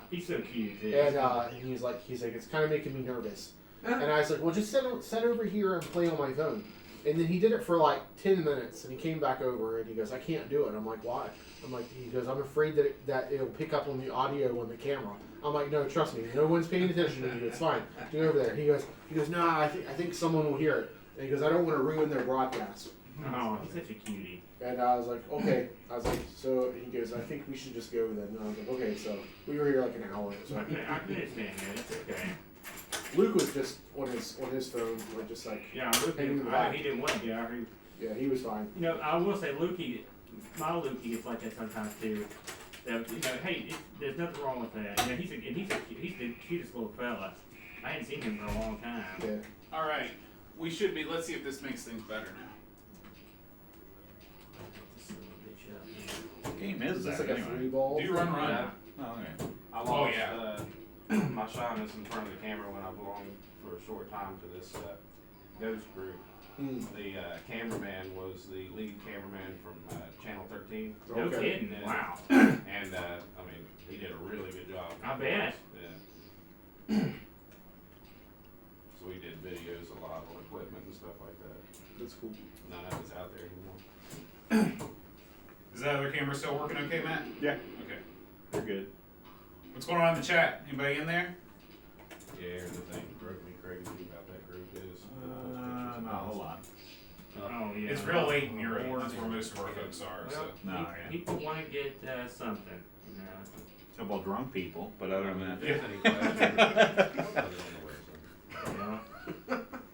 he? He's so cute too. And he's like, it's kind of making me nervous. And I was like, well, just sit over here and play on my phone. And then he did it for like 10 minutes, and he came back over, and he goes, I can't do it. I'm like, why? He goes, I'm afraid that it'll pick up on the audio on the camera. I'm like, no, trust me, no one's paying attention to you. It's fine. Do it over there. He goes, no, I think someone will hear it. And he goes, I don't want to ruin their broadcast. Oh, he's such a cutie. And I was like, okay. I was like, so he goes, I think we should just go then. And I was like, okay. So we were here like an hour. So I can understand, man. It's okay. Luke was just on his phone, like just like Yeah, Luke, Hang in the I back. know he didn't want to go. yeah, he was fine. You know, I will say, my Lukey is like that sometimes too. That, you know, hey, there's nothing wrong with that. You know, he's the cutest little fella. I hadn't seen him for a long time. Yeah. All right, we should be. Let's see if this makes things better now. Son of a bitch up, man. What game is Is this that like a anyway? free ball? Do you run? Yeah. Oh, okay. I Oh, lost yeah. my shyness in front of the camera when I belonged for a short time to this ghost group. Mm. The cameraman was the lead cameraman from Channel 13. No Okay. kidding. Yeah. Wow. And I mean, he did a really good job. I bet. Yeah. So we did videos a lot on equipment and stuff like that. That's cool. None of it's out there anymore. Is that other camera still working okay, Matt? Yeah. Okay. You're good. What's going on in the chat? Anybody in there? Yeah, the thing that drove me crazy about that group is Not a whole lot. Oh yeah. It's real late in Europe. That's where most of our folks are. So. Well, No, yeah. people want to get something. You know. A couple drunk people, but other than that,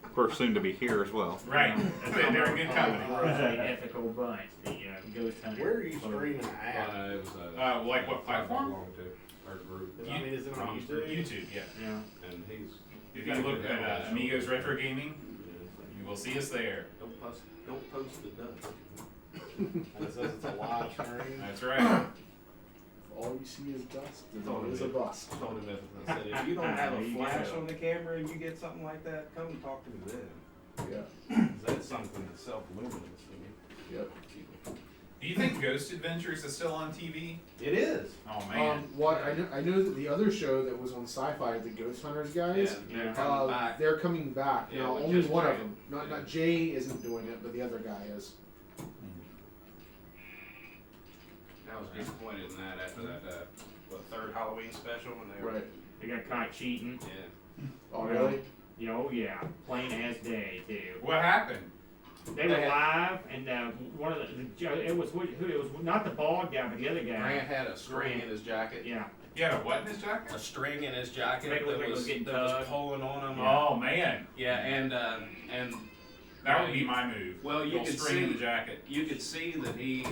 of course, soon to be here as well. Right. They're in good company. We're an ethical bunch. The ghost hunter. Where are you streaming at? It was Like what platform? belonged to our group. I mean, is it on YouTube? YouTube, yeah. Yeah. And he's. If you look at Amigos Retro Gaming, you will see us there. Don't post the dust. And it says it's a live stream. That's right. All you see is dust. And Told it is him a bust. Told him that I said, if you don't have There a you flash go. on the camera and you get something like that, come and talk to me then. Yeah. 'Cause that's something that's self-luminous to me. Yep. Do you think Ghost Adventures is still on TV? It is. Oh man. What I know that the other show that was on Sci-Fi, the Ghost Hunters guys, Yeah. they're coming back. Yeah, Now with only just one of Jay. them. Not Jay isn't doing it, but the other guy is. I was disappointed in that after that third Halloween special when they were. Right. They got caught cheating. Yeah. Oh really? Oh yeah, plain as day too. What happened? They were live, and one of it was not the bald guy, but the other guy. Grant had a string in his jacket. Yeah. He had a what in his jacket? A string in his jacket Make it look like it was getting that was tugged. pulling on him. Oh man. Yeah, and That would be my move. Well, you Little could string in see- the jacket. you could see that he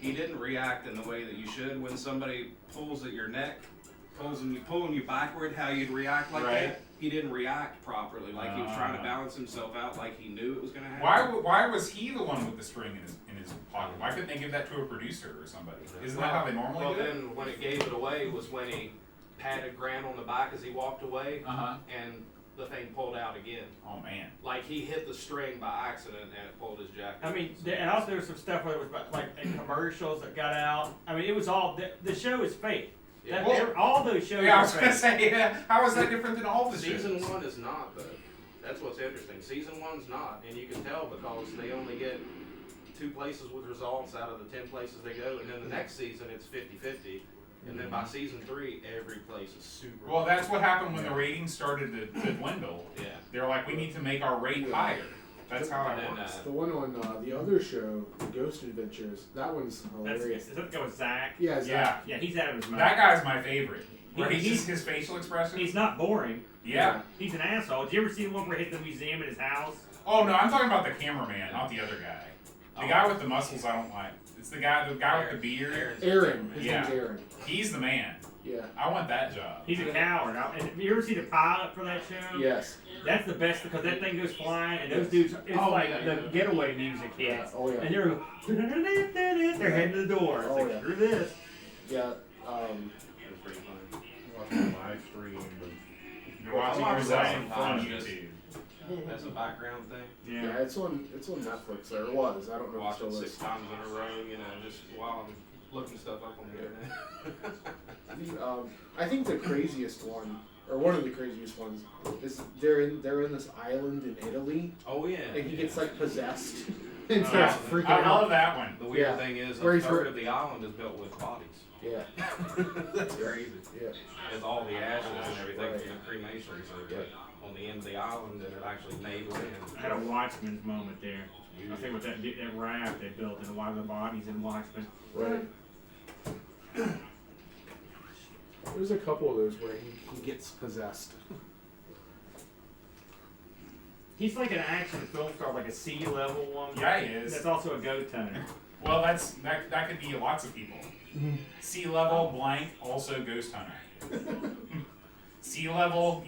didn't react in the way that you should when somebody pulls at your neck, pulling you backward, how you'd react like Right. that. He didn't react properly, like he was trying to balance himself out, like he knew it was gonna happen. Why was he the one with the string in his pocket? Why couldn't they give that to a producer or somebody? Isn't that how they normally Well, do it? then when it gave it away was when he patted Grant on the back as he walked away, Uh-huh. and the thing pulled out again. Oh man. Like he hit the string by accident and it pulled his jacket. I mean, and also there was some stuff where it was like in commercials that got out. I mean, it was all the show is fake. Yeah. All those shows. Yeah, I are was gonna fake. say, yeah. How is that different than all the Season shows? 1 is not though. That's what's interesting. Season 1's not, and you can tell because they only get 2 places with results out of the 10 places they go, and then the next season it's 50-50, and then by season 3 every place is super. Well, that's what happened when the ratings started to dwindle. Yeah. They're like, we need to make our rate higher. That's how And it then, works. The one on the other show, the Ghost Adventures, that one's That's hilarious. is that the guy with Zach? Yeah, Zach. Yeah. Yeah, he's out of his mind. That guy's my favorite. Where He's- he's just his facial expression. He's not boring. Yeah. He's an asshole. Did you ever see the one where he hit the museum in his house? Oh no, I'm talking about the cameraman, not the other guy. The guy with the muscles I don't like. It's the guy with the beard. Aaron. His Yeah. name's Aaron. He's the man. Yeah. I want that job. He's a coward. And have you ever see the pilot for that show? Yes. That's the best because that thing goes flying and those dudes, it's like the getaway music hits. Oh yeah. And they're heading to the door. It's Oh, like, yeah. screw this. Yeah. It's pretty funny. Watching the live stream. You're watching I watch yourself that on sometimes. YouTube. That's a background thing. Yeah. It's on Netflix or it was. I don't know if it Watch still it is. 6 times in a row, just while I'm looking stuff up on the internet. I think the craziest one, or one of the craziest ones, is they're in this island in Italy, Oh yeah. and he yeah. gets like possessed and Oh, starts yeah. freaking I out. love that one. The weird Yeah. thing is, Where a he's third hurt. of the island is built with bodies. Yeah, That's crazy. yeah, It's all the ashes and everything Right. from the cremation. So but on the end of the island, and it actually made land. I had a Watchmen's moment there. I think with that raft they built and a lot of the bodies in Watchmen. right. There's a couple of those where he gets possessed. He's like an action film star, like a C-level one. Yeah, he is. That's also a ghost hunter. Well, that could be lots of people. Sea level blank, also ghost hunter. Sea level,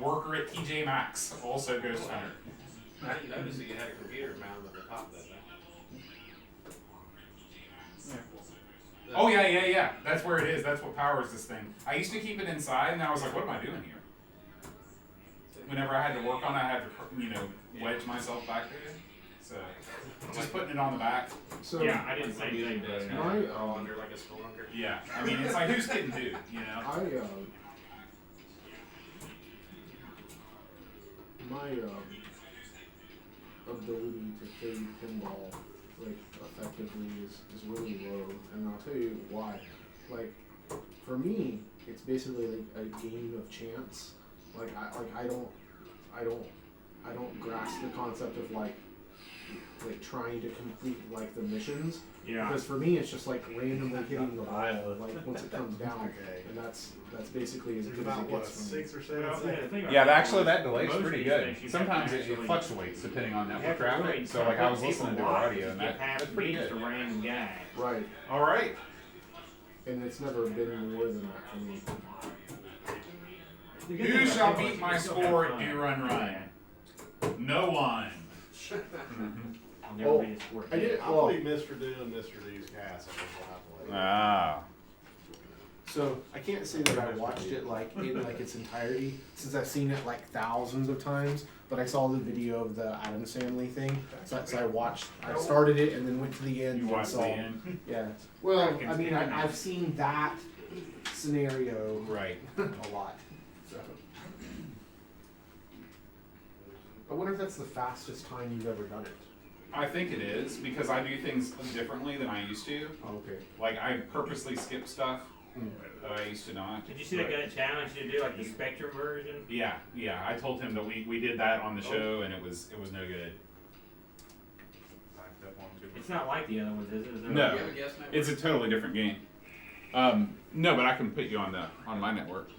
worker at TJ Maxx, also ghost hunter. I didn't notice that you had a computer mounted at the top of that thing. Oh yeah. That's where it is. That's what powers this thing. I used to keep it inside, and I was like, what am I doing here? Whenever I had to work on it, I had to, wedge myself back there. So, just putting it on the back. So Yeah, I didn't say anything. But, my all under like a spelunker. Yeah, I mean, it's like, who's kidding who, my ability to play pinball like effectively is really low, and I'll tell you why. Like for me, it's basically like a game of chance. Like I don't grasp the concept of like trying to complete like the missions. yeah. Because for me, it's just like randomly hitting the ball, Island. like once it comes down, Okay. and that's basically as There's good as about it what, gets from 6 or 7 Well, seconds? the thing Yeah, about actually that most delay's of pretty these good. things you have Sometimes to it actually- fluctuates depending on you network have to really traffic. So like I was people listening to the watch, audio, and you have that's to pretty be just good. a random guy. right, All right. and it's never been more than that for me. The good Who thing about shall pinball beat is my you still have score at fun. Do Run Run? No one. I'll never Oh, be a sport. I did. I'll Well, play Mr. Do and Mr. Do's cast. I think I'll have to play. Ah. So I can't say that I watched it like in like its entirety, since I've seen it like thousands of times. But I saw the video of the Addams Family thing, so I watched. I started it and then went to the end. You and watched saw, the end? Yeah. Well, I mean, I've seen that scenario Right. a lot. So. I wonder if that's the fastest time you've ever done it. I think it is, because I do things differently than I used to. Oh, okay. Like, I purposely skip stuff that I used to not. Did you see that guy that challenged you to do like the Spectrum version? Yeah, yeah. I told him that we did that on the show, and it was no good. It's not like the other ones, is it? Is there No, like- it's a totally different game. No, but I can put you on my network.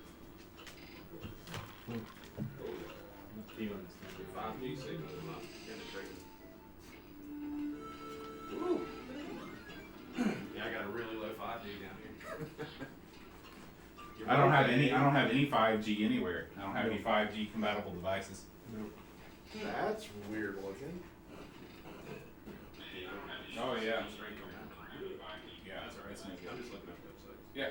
Yeah, I got a really low 5G down here. I don't have any 5G anywhere. I don't have any 5G compatible devices. That's weird looking. Oh yeah. Yeah, that's right. It's no good. I'm just looking up websites. Yeah.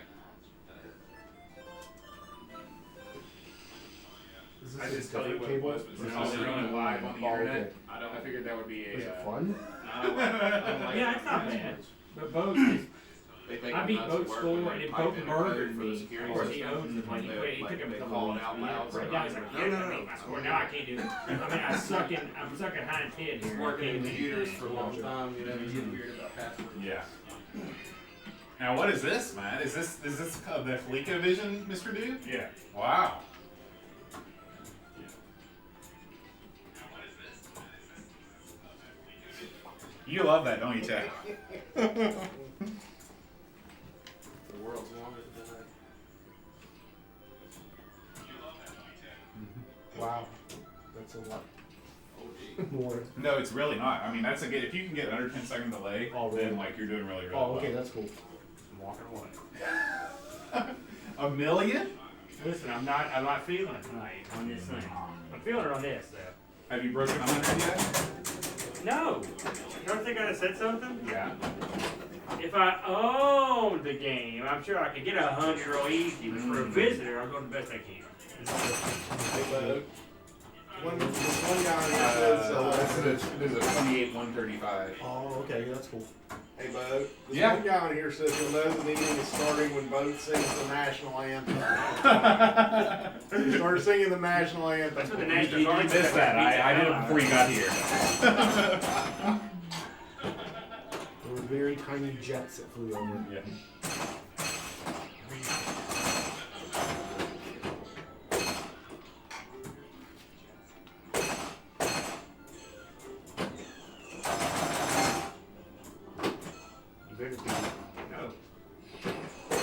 Is I this just a tell you different what it cable? was, but it's also running live on the Oh, internet. okay. I figured that would be Is it fun? Yeah, it's not bad. But Boat is, I beat Boat's score and then Boat murdered me. Of course, he owns the plane. He took him to the call it out loud. right now. He's like, yeah, I beat my score. Now I can't do it. I mean, I'm sucking Heinz head here. Working in computers for a long time, you know, you get weird about passwords. Yeah. Now what is this, man? Is this the ColecoVision, Mr. Dude? Yeah. Wow. You love that, don't you, Chad? The world's longest internet. Wow. That's a lot Oh, gee. more. No, it's really not. I mean, that's a good. If you can get under 10-second delay, Oh, really? then like you're doing really, really Oh, okay, well. that's cool. I'm walking away. $1 million? Listen, I'm not feeling it tonight on this thing. I'm feeling it on this though. Have you broken 100 yet? No. You don't think I'd have said something? Yeah. If I owned the game, I'm sure I could get 100 real easy. But for a visitor, I'm going the best I can. One guy here says, There's a 28-135. Oh, okay, that's cool. hey, Bo. This Yeah. one guy on here says you'll know the meeting is starting when Bo sings the national anthem. Start singing the national anthem. That's what the You national missed that. I did it before you got here. There were very tiny jets that flew over. Yeah.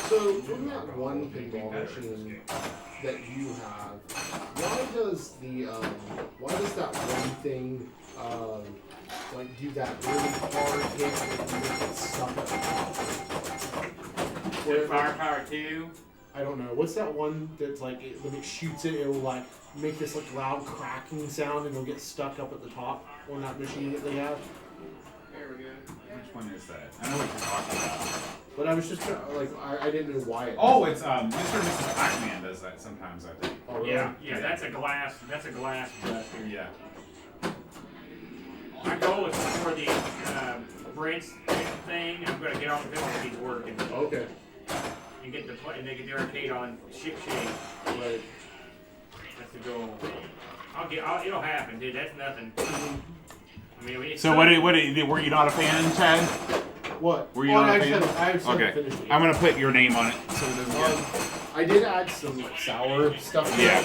So, from that one pinball machine that you have, why does that one thing, like do that really hard hit and make it stuck at the top? With Firepower 2. I don't know. What's that one that's like, when it shoots it, it'll like make this like loud cracking sound and it'll get stuck up at the top on that machine that they have? There we go. Which one is that? I know what you're talking about. But I was just like, I didn't know why it. Oh, it's Mr. and Mrs. Pac-Man does that sometimes, I think. Oh, really? Yeah, that's a glass buster. Yeah. My goal is for the Brent's thing. I'm going to get all the films he's working Okay. and get and they get the arcade on ship shape. Right. That's the goal. It'll happen, dude. That's nothing. I mean, it's So were you not a fan, Chad? What? Were you Oh, not a I fan? just haven't Okay. finished it. I'm gonna put your name on it so it doesn't get. I did add some like sour stuff. Yeah.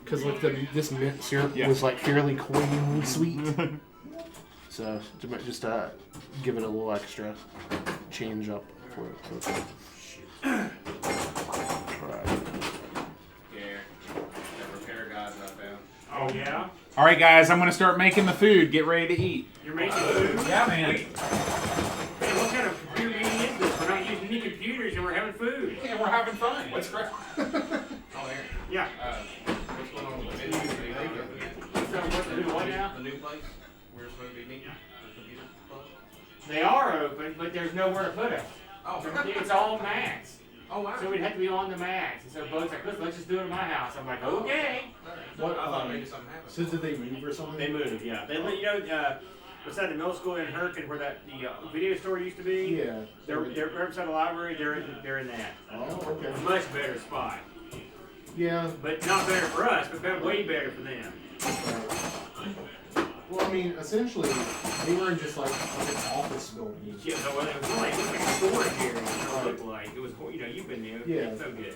Because like this mint syrup Yeah. was like fairly clean sweet. So just give it a little extra change up for it. So. Right. Yeah. That repair guys I found. Oh, yeah? All right, guys, I'm gonna start making the food. Get ready to eat. You're making food? Yeah, man. Hey, what kind of computer meeting is this? We're not using any computers and we're having food. And we're having fun. What's crap? Oh, there. Yeah. What's going on with the video? So what's the new one now? The new place? We're supposed to be meeting? The computer place? They are open, but there's nowhere to put us. Oh, It's all Macs. Oh wow. So we'd have to be on the max. And so Bo's like, let's just do it at my house. I'm like, okay. What, I thought maybe something happened. So did they move or something? They moved, yeah. They, you know, beside the middle school in Herkin where the video store used to be. Yeah. They're right beside the library. They're in that. Oh, okay. A much better spot. Yeah. But not better for us, but way better for them. Right. Well, I mean, essentially, they were in just like an office building. Yeah, so it was like a storage area. It looked like it was. You know, you've been there. Yeah. It's so good.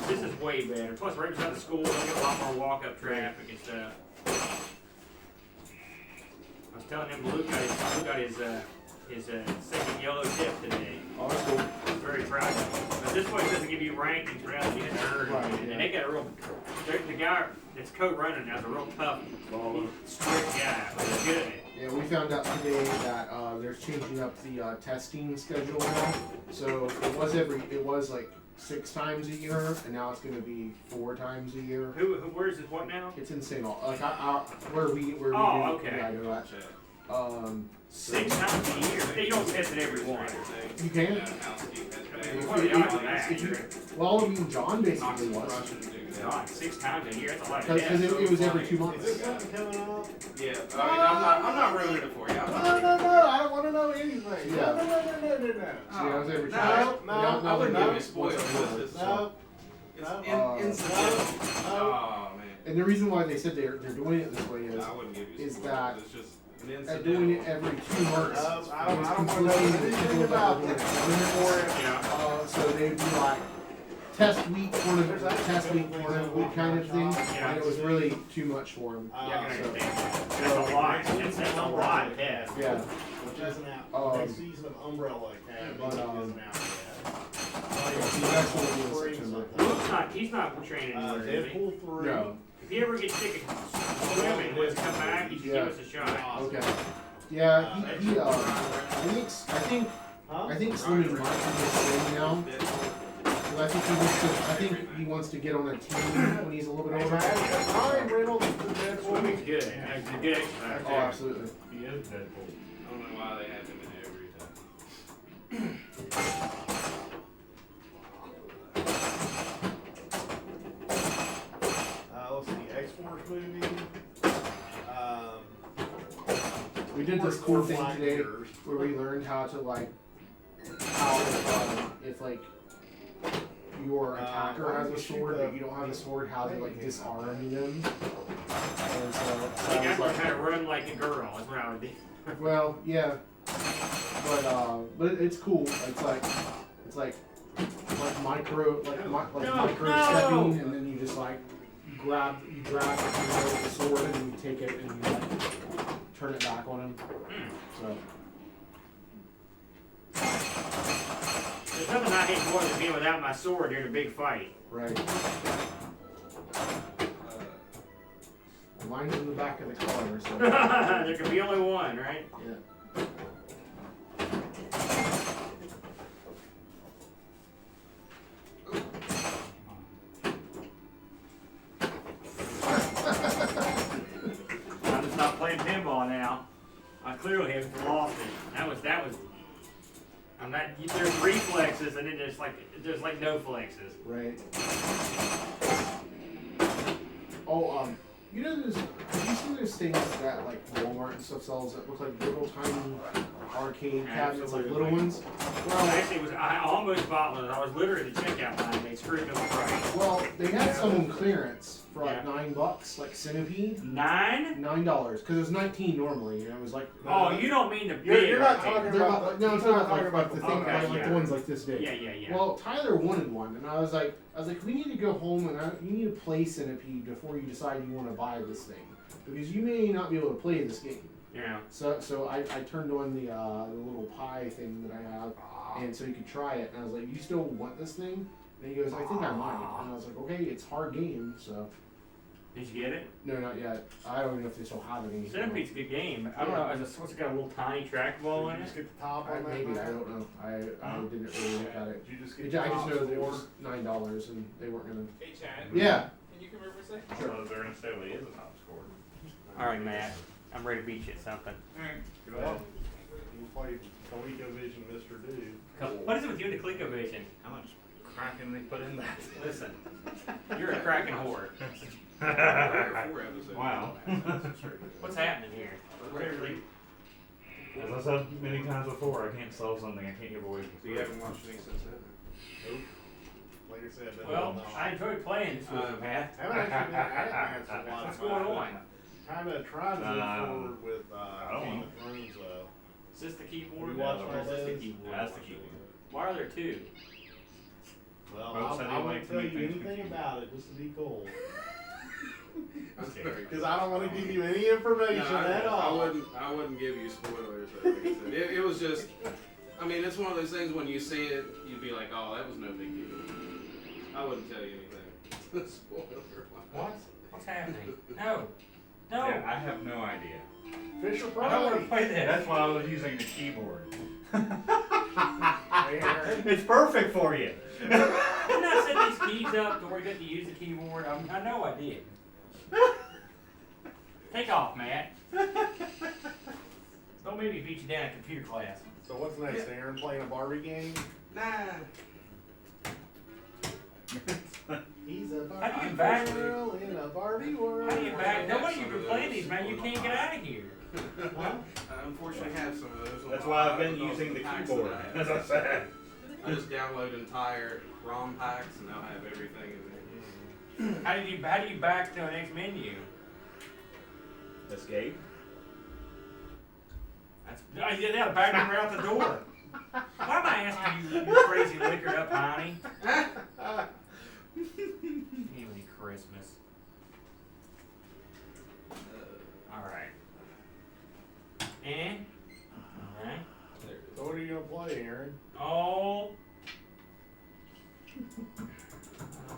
This is way better. Plus, right beside the school, they get a lot more walk-up traffic and stuff. I was telling him Luke got his second yellow tip today. Oh, that's cool. I'm very proud of him. But this place doesn't give you rankings for how to get hurt. Right, And yeah. they got a real. The guy that's co-running now is a real tough, strict guy. But he's good at it. Yeah, we found out today that they're changing up the testing schedule now. So it was like 6 times a year, and now it's going to be 4 times a year. Where's it? What now? It's insane. Like where we Oh, okay. Yeah, I know that. 6 times a year. But they don't test it every one. You can. What are the odds of that? Well, I mean, John basically was. God, 6 times a year. That's a lot of Because tests. it was every 2 Is months. this something coming up? Yeah. I mean, I'm not ruining it for you. I'm not No, I don't want to know anything. Yeah. No. See, I was every No, time. no, I wouldn't no, give you spoilers. It's No, incidental. Oh man. And the reason why they said they're doing it this way is I wouldn't give you is spoilers. that It's just an at incidental. doing it every 2 months. I don't it's want to know conflicting with anything people that about are doing it this. for it. Yeah. So they'd be like test week tournament week kind of thing, and it was really too much for them. Yeah, I can So, understand that. That's a lot. That's a lot of tests. yeah. Which isn't out. Next season of Umbrella Academy But, isn't out See, that's what it is, yet. September. He's not training anywhere, is he? Deadpool 3. No. If he ever gets sick of swimming, wants to come back, he should give us a shot. Okay. Yeah, he I think swimming might be his thing now. 'Cause I think he wants to get on a team when he's a little bit older. Ryan Reynolds is Deadpool. Swimming's good. It's a good exercise. Oh, absolutely. He is Deadpool. I don't know why they have him in every time. Let's see, X-Force movie. We did this cool thing today where we learned how to if like your attacker has a sword but you don't have a sword, how to disarm them. And so I think I learned how to run like a girl. That's what I would do. well, yeah, but it's cool. It's like micro stepping, and then you just grab the sword and you take it and you turn it back on him. So. There's nothing I hate more than being without my sword during a big fight. Right. Mine's in the back of the car, so. There can be only one, right? Yeah. I'm just not playing pinball now. I clearly have lost it. That was. I'm not. There's reflexes, and then there's like no flexes. Right. Oh, you know have you seen those things that Walmart and stuff sells that look like little tiny arcade cabinets, like little ones? Well, actually, I almost bought one. I was literally at the checkout line. They screwed me on the price. Well, they had some on clearance for $9, like Centipede. $9? $9, because it was 19 normally, and it was like. Oh, you don't mean the big. You're not arcade. talking about. No, I'm talking about the thing, Okay, like the ones like this big. Yeah. Well, Tyler wanted one, and I was like, we need to go home and you need to play Centipede before you decide you want to buy this thing, because you may not be able to play this game. Yeah. So I turned on the little pie thing that I have, and so you could try it, and I was like, you still want this thing? And he goes, I think I might. And I was like, okay, it's a hard game, so. Did you get it? No, not yet. I don't even know if they still have it anymore. Centipede's a good game. I don't know. What's it got a little tiny trackball in it? Just get the top on that. Maybe, I don't know. I didn't really look at it. Did you just I get just the know top that it score? was $9 and they weren't gonna. Hey Chad. Yeah. Can you come over for a second? Sure. There necessarily is a top score. All right, Matt. I'm ready to beat you at something. Go ahead. You played ColecoVision Mr. Dude. What is it with you and the ColecoVision? How much cracking they put in that. Listen, you're a cracking whore. 4 episodes. Wow. What's happening here? Literally. As I said many times before, I can't sell something I can't give away. So you haven't watched any since then? Like I said, but Well, I enjoy playing this with you, Matt. I haven't actually been at it for a while. What's going on? Kind of trying to move forward with don't Game know. of Thrones. Is this the keyboard? We watched or all is this the those. keyboard? That's the keyboard. Why are there two? Well, Folks, I I do won't like to tell make you things anything confusing. about it just to be cool. Okay. Because I don't want to give you any information at all. I wouldn't give you spoilers. Like I said. It was just, I mean, it's one of those things when you see it, you'd be like, oh, that was no big deal. I wouldn't tell you anything. Spoiler. What? What's happening? No. No. Yeah, I have no idea. Fisher I don't want to Price. play this. That's why I was using the keyboard. It's perfect for you. Didn't I set these keys up to where you get to use the keyboard? I know I did. Take off, Matt. Don't make me beat you down in computer class. So what's next, Aaron? Playing a Barbie game? Nah. He's a How do Barbie you back? girl in a Barbie world. How do you back? Nobody you've been playing these, man. You can't get out of here. Huh? I unfortunately have some of those. That's why I've been using the Packs keyboard, that I as have. I said. I just download entire ROM packs and I'll have everything in there. How do you back to the next menu? Escape. I did that back her out the door. Why am I asking you, you crazy liquored up honey? Even Christmas. Alright. And? Alright. So what are you gonna play, Aaron? Oh.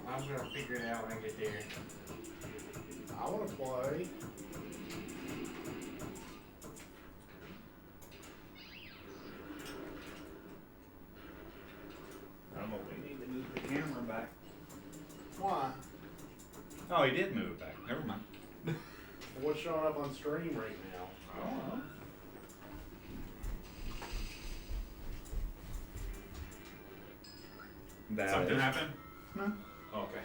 I'm gonna figure it out when I get there. I wanna play. I don't know. We need to move the camera back. Why? Oh, he did move it back. Never mind. What's showing up on stream right now? Oh. That Something is- happened? No. Oh, okay.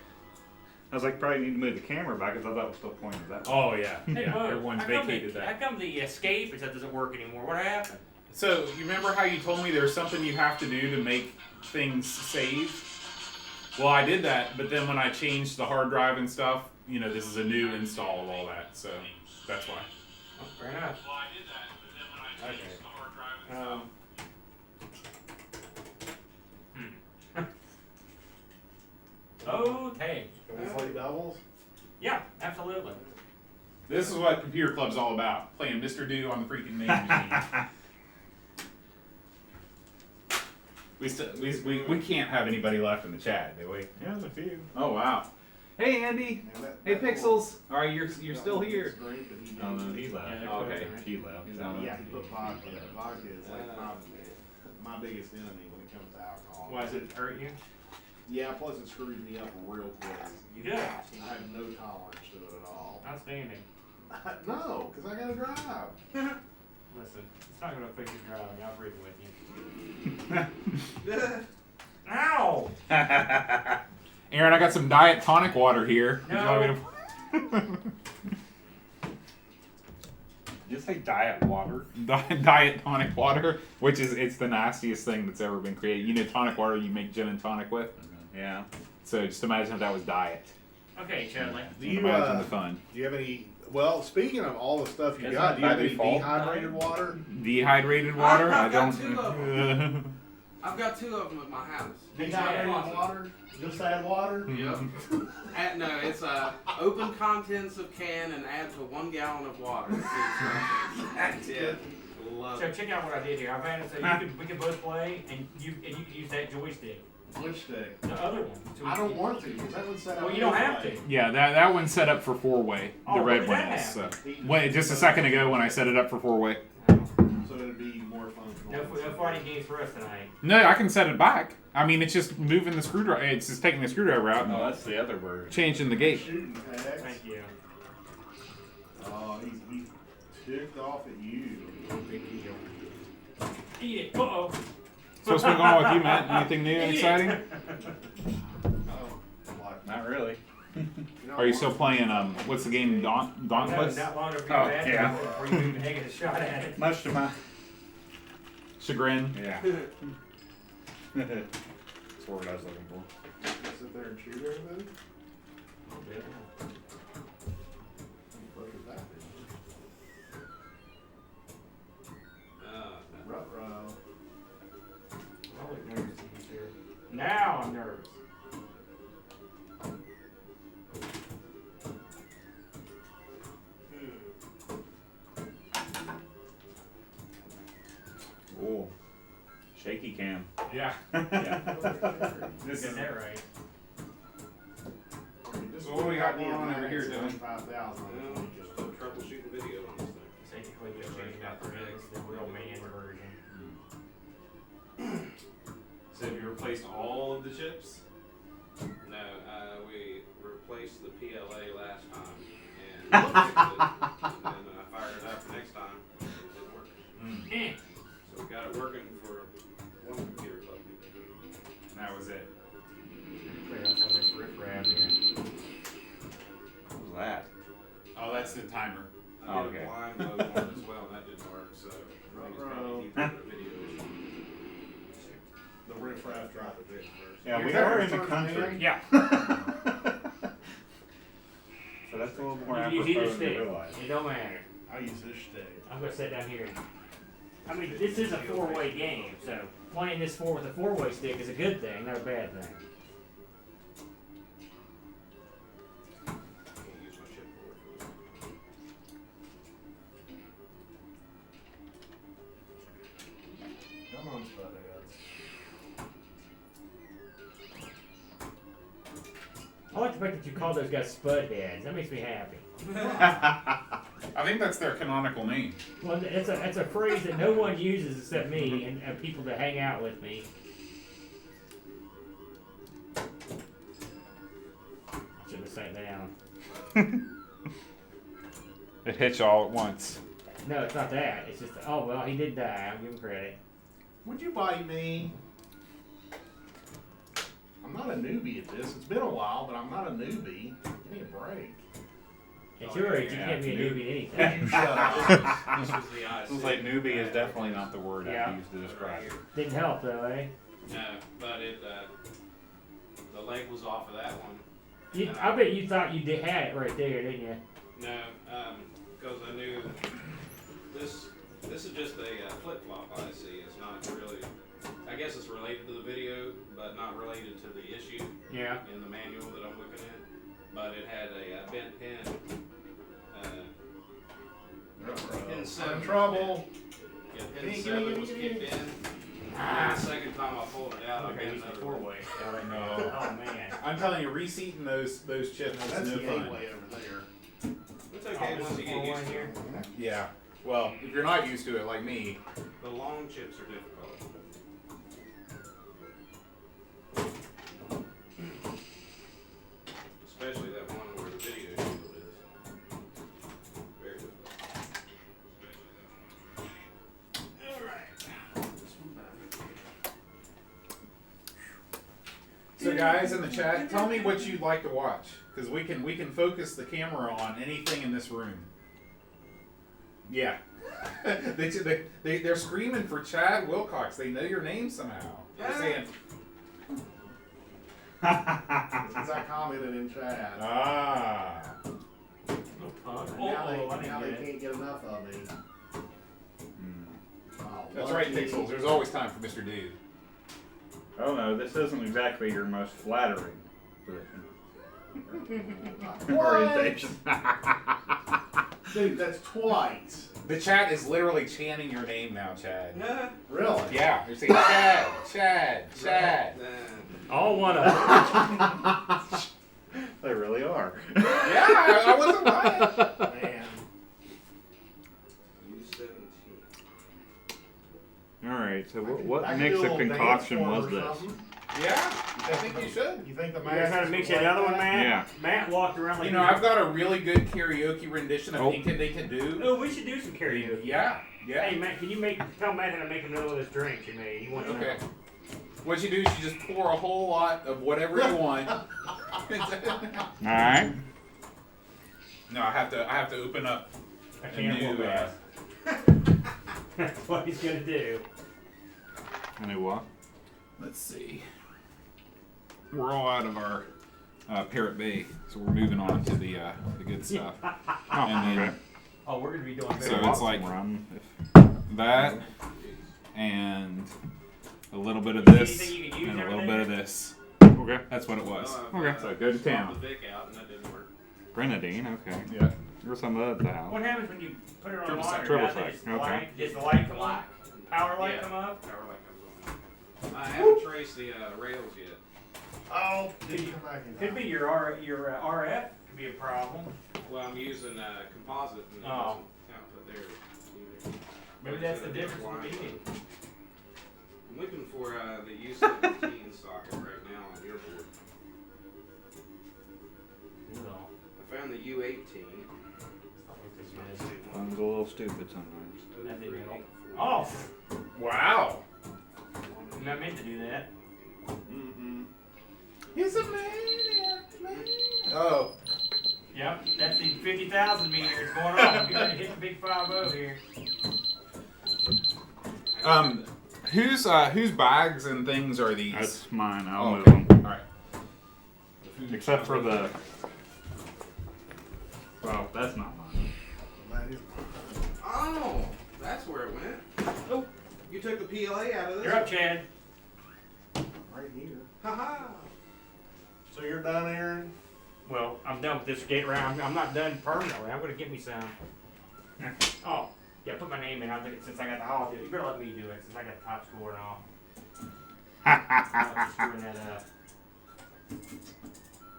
I was like, probably need to move the camera back because I thought it was still pointing that way. Oh yeah. Hey, Yeah. Bud, Everyone's how come vacated How that. come the escape is that doesn't work anymore? What happened? So you remember how you told me there's something you have to do to make things save? Well, I did that, but then when I changed the hard drive and stuff, you know, this is a new install of all that, so that's why. Oh, fair enough. Well, I did that, but then when I changed Okay. the hard drive Okay. Can we play doubles? Yeah, absolutely. This is what Computer Club's all about, playing Mr. Do on the freaking main machine. We can't have anybody left in the chat, do we? Yeah, there's a few. Oh wow. Hey Andy. And that- Hey that Pixels. All right, you're little- still here. It's great, but he Oh, no, didn't- he left. Yeah, Okay. He left. Yeah, he put vodka. Vodka is like my biggest enemy when it comes to alcohol. Why does it hurt you? Yeah, plus it screws me up real quick. You do. I have no tolerance to it at all. Outstanding. No, because I gotta drive. Listen, it's not going to affect your driving. I'll breathe with you. Ow! Aaron, I got some diet tonic water here. Would you No. want me to- Did you say diet water? Diet tonic water, which is it's the nastiest thing that's ever been created. You know, tonic water you make gin and tonic with. Yeah. So just imagine if that was diet. Okay, Chudley. Do you, Imagine the fun. Do you have any? Well, speaking of all the stuff you Isn't got, that do you have by any default? dehydrated water? Dehydrated water? I I've got don't. two of I've got 2 of them at my house. Dehydrated water? Just add water? Yep. No, it's open contents of can and add to 1 gallon of water. That's it. Love So it. check out what I did here. I've added so we can both play, and you can use that joystick. Which stick? The other one. So I don't want to, because that one's set up. Well, you don't have to. Yeah, that one's set up for 4-way. Oh, The what red did one that is. So. have? Wait, just a second ago when I set it up for 4-way. So it'd be more functional. No fighting games for us tonight. No, I can set it back. I mean, it's just moving the screwdriver. It's just taking the screwdriver out and Oh, that's the other version. changing the gate. Shooting tags. Thank you. Oh, he's ticked off at you. No big deal. Eat it. Uh-oh. So what's been going on with you, Matt? Anything new and Eat it. exciting? Are you still playing, what's the game, No, Dauntless? not long enough for Oh, your bad yeah. before you even taking a shot at it. Much to my Chagrin? yeah. That's the word I was looking for. Sit there and chew everything? Look at that. Ruh-roh. I look nervous to be here. Now I'm nervous. Oh, shaky cam. Yeah. This Is that right? So what do we got going on over here, Dylan? 5,000. Just a troubleshooting video on this thing. Technically, just changing out the rigs, the real man version. So have you replaced all of the chips? No, we replaced the PLA last time and fixed it, and then I fired it up the next time and it didn't work. Eh. So we got it working for one computer club. And that was it. Clear out some of this riffraff here. What was that? Oh, that's the timer. I Oh, did okay. a blind mode on it as well and that didn't work, so I think it's probably deeper in the video. The riffraff tried to fix first. Yeah, we Is that are your in the first country. hand? Yeah. So that's a little more You apropos use either than stick. you realize. It don't matter. I use this stick. I'm gonna sit down here. I mean, this is a four-way game, so playing this with a four-way stick is a good thing, not a bad thing. Can't use my chipboard for this. Come on, Spudheads. I like the fact that you call those guys spud heads. That makes me happy. I think that's their canonical name. Well, it's a phrase that no one uses except me and people that hang out with me. Should have sat down. It hits you all at once. No, it's not that. It's just, oh, well, he did die. I'll give him credit. Would you bite me? I'm not a newbie at this. It's been a while, but I'm not a newbie. Give me a break. At your age, you can't be a newbie at anything. You shut up. This was the IC. Sounds like newbie is definitely not the word Yeah. I use to describe it. Didn't help, though, eh? No, but it, the leg was off of that one. I bet you thought you had it right there, didn't you? No, because I knew this is just a flip-flop IC. It's not really, I guess it's related to the video, but not related to the issue Yeah. in the manual that I'm looking at. But it had a bent pin. Pin 7 I'm in was trouble. bent. Yeah, pin 7 was kicked in. And the second time I pulled it out, I Okay, got use the another four-way. No. Oh, man. I'm telling you, reseating those chips That's is no the fun. 8-way over there. It's okay Oh, once you get used to here. it. Yeah. Well, if you're not used to it like me, The long chips are difficult. Especially that one where the video shield is. Very difficult. so guys in the chat, tell me what you'd like to watch, because we can focus the camera on anything in this room. Yeah. They're screaming for Chad Wilcox. They know your name somehow. They're saying, Since I commented in chat. ah. And now I they didn't get it. can't get enough of me. Oh, That's right, lucky. Pixels. There's always time for Mr. Dude. Oh no, this isn't exactly your most flattering position. Orientation. Dude, that's twice. The chat is literally chanting your name now, Chad. Really? Yeah, they're saying Chad, Chad, Chad. All one of them. They really are. Yeah, I wasn't lying. Man. U17. Alright, so I what can mix do a of little dance concoction for 'em was or this? something. Yeah, I think you should. You think the You guys know how to mix that other one, Matt? Yeah. Matt walked around like You know, I've got a really good karaoke rendition of Oh. Inca They Can Do. Oh, we should do some karaoke. Yeah, Hey, yeah. Matt, can you tell Matt how to make another one of those drinks you made? He wants to know. Okay. What you do is you just pour a whole lot of whatever you want. Alright. No, I have to open up I a can't new. hold that. That's what he's gonna do. A new what? Let's see. We're all out of our Parrot Bay, so we're moving on to the good stuff. And then, Oh, we're gonna be doing so very it's like Run. that, and a little bit of this, Anything you can use and a over little there? bit of this. Okay. That's what it was. Okay. So go to town. The Vic out and that didn't work. Grenadine. Okay. Yeah. There's some of that at the house. What happens when you put it on Triple water? triple Does sec, the okay. light, does the light come up? Power light Yeah. come up? Power light comes on. I haven't traced the rails yet. Oh, did you come back in Could time? be your RF could be a problem. Well, I'm using composite and it Oh. doesn't output there either. Maybe that's the difference in the meeting. I'm looking for the U17 socket right now on your board. I found the U18. Phone's a little stupid sometimes. That didn't help. Oh, Wow. I'm not meant to do that. Mm-mm. He's a man. Oh. Yep, that's the 50,000 meters going on. We're gonna hit the big 5-0 here. Whose bags and things are these? That's mine. I'll Oh, move them. All right. Except for the. Well, that's not mine. That is Oh, that's where it went. Oh, you took the PLA out of this. You're up, Chad. right here. Haha. So you're done, Aaron? Well, I'm done with this gate round. I'm not done permanently. I'm gonna get me some. Oh, yeah, put my name in. I'll do it since I got the holiday. You better let me do it since I got the top score and all. I'm just screwing that up.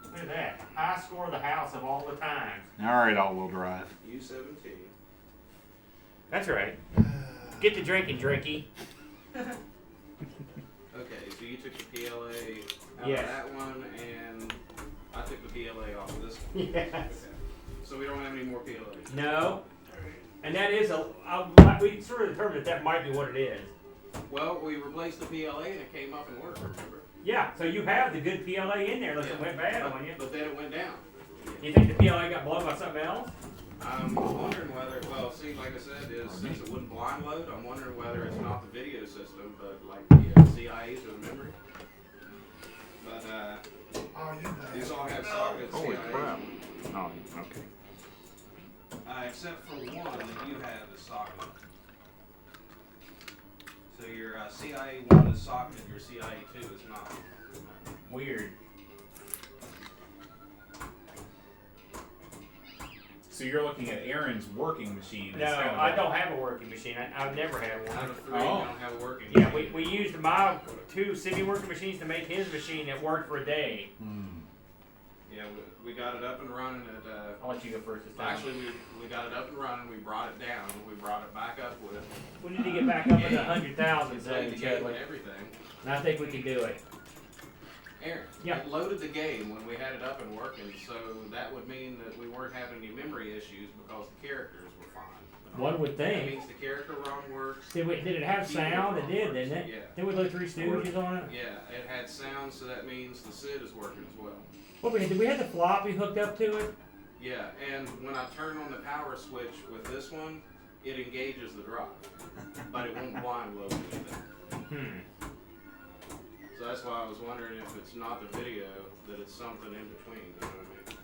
Look at that. High score of the house of all the times. All right, all-wheel drive. U17. That's right. Get the drinking, drinky. Okay, so you took the PLA out Yes. of that one, and I took the PLA off of this one. Yes. Okay. So we don't have any more PLAs. No. And that is we sort of determined that might be what it is. Well, we replaced the PLA and it came up and worked, remember? Yeah, so you have the good PLA in there unless it Yeah. went bad on you. But then it went down. You think the PLA got blown by something else? I'm wondering whether, well, see, like I said, since it wouldn't blind load, I'm wondering whether it's not the video system, but like the CIAs or the memory. But Oh, you done. these all have sockets. Holy CIAs. crap. Oh, okay. Except for one that you have is socketed. So your CIA1 is socketed, your CIA2 is not. Weird. So you're looking at Aaron's working machine. No, instead of I that. don't have a working machine. I've never had Out one. of three, Oh. you don't have a working. Yeah, machine. we used my 2 city working machines to make his machine that worked for a day. Yeah, we got it up and running at. I'll let you go first this time. Actually, we got it up and running. We brought it down. We brought it back up with. We need to get back up in the 100,000 It played zone, the game and Chadley. everything. And I think we can do it. Aaron, Yeah. it loaded the game when we had it up and working, so that would mean that we weren't having any memory issues because the characters were fine. One would That think. means the character ROM works. Did it have sound? It did, didn't it? Yeah. Did we load 3 Stooges on it? Yeah, it had sound, so that means the SID is working as well. What did we have the floppy hooked up to it? Yeah, and when I turn on the power switch with this one, it engages the drive, but it won't blind load anything. So that's why I was wondering if it's not the video, that it's something in between, you know what I mean?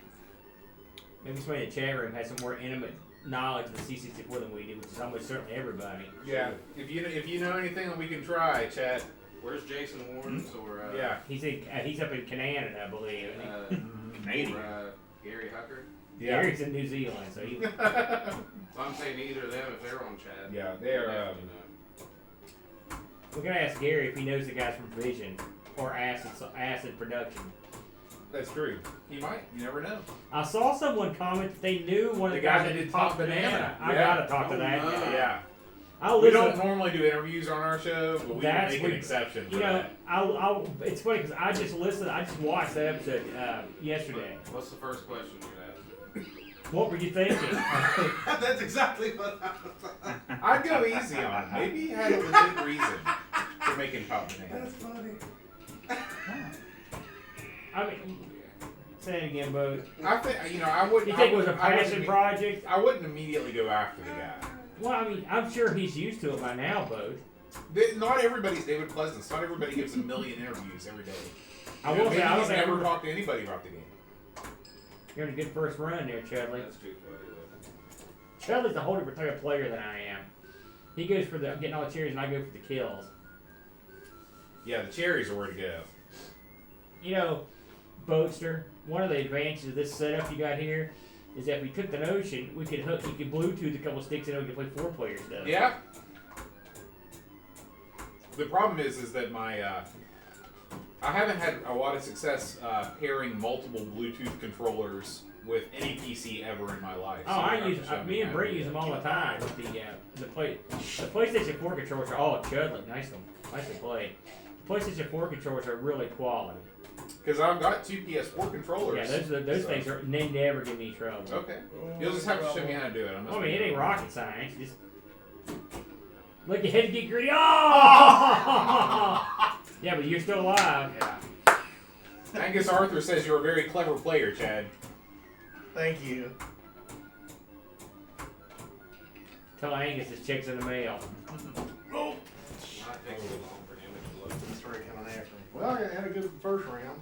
Maybe somebody in the chat room has some more intimate knowledge of the C64 than we do, which is almost certainly everybody. Yeah. If you know anything that we can try, chat. Where's Jason Warren's or Yeah. He's up in Canada, I believe. Isn't he? Canadian. or Gary Hucker? Yeah. Gary's in New Zealand, so he. So I'm saying either of them if they're on chat. Yeah, they're, you know. We're gonna ask Gary if he knows the guys from Vision or Acid Production. That's true. He might. You never know. I saw someone comment that they knew one of the guys that did Top Banana. I Yeah. gotta talk to that Oh, guy. Yeah. I'll We listen. don't normally do interviews on our show, but we can That's make an what- exception for You know, that. it's funny because I just watched that episode yesterday. What's the first question you asked? What were you thinking? That's exactly what I was I'd go easy on him. Maybe he had a legit reason for making Pop Banana. That's funny. I mean, Say it again, Bo. I think I wouldn't. You think it was a I wouldn't passion imme- project? I wouldn't immediately go after the guy. Well, I mean, I'm sure he's used to it by now, Bo. Not everybody's David Pleasance. Not everybody gives a million interviews every day. I will say, I He's don't think never talked to anybody about the game. you're in a good first run there, Chudley. That's too funny. Chudley's a whole different type of player than I am. He goes for the getting all the cherries, and I go for the kills. Yeah, the cherries are where to go. You know, Boatster, one of the advantages of this setup you got here is that if we took the Notion, we could hook, you could Bluetooth a couple sticks in it, we could play 4 players though. Yeah. The problem is that my I haven't had a lot of success pairing multiple Bluetooth controllers with any PC ever in my life. Oh, So I you have use, to show me and how to Brett do use that. them all the time with the PlayStation 4 controllers are all Chudley. Nice to play. PlayStation 4 controllers are really quality. Because I've got 2 PS4 controllers. Yeah, those so- things they never give me trouble. Okay. You'll just have to show me how to do it. I mean, it ain't rocket science. Just look ahead and get greedy. Oh! Yeah, but you're still alive. Yeah. Angus Arthur says you're a very clever player, Chad. Thank you. Tell Angus his check's in the mail. Might take too long for him to load. This three coming after me. Well, I had a good first round.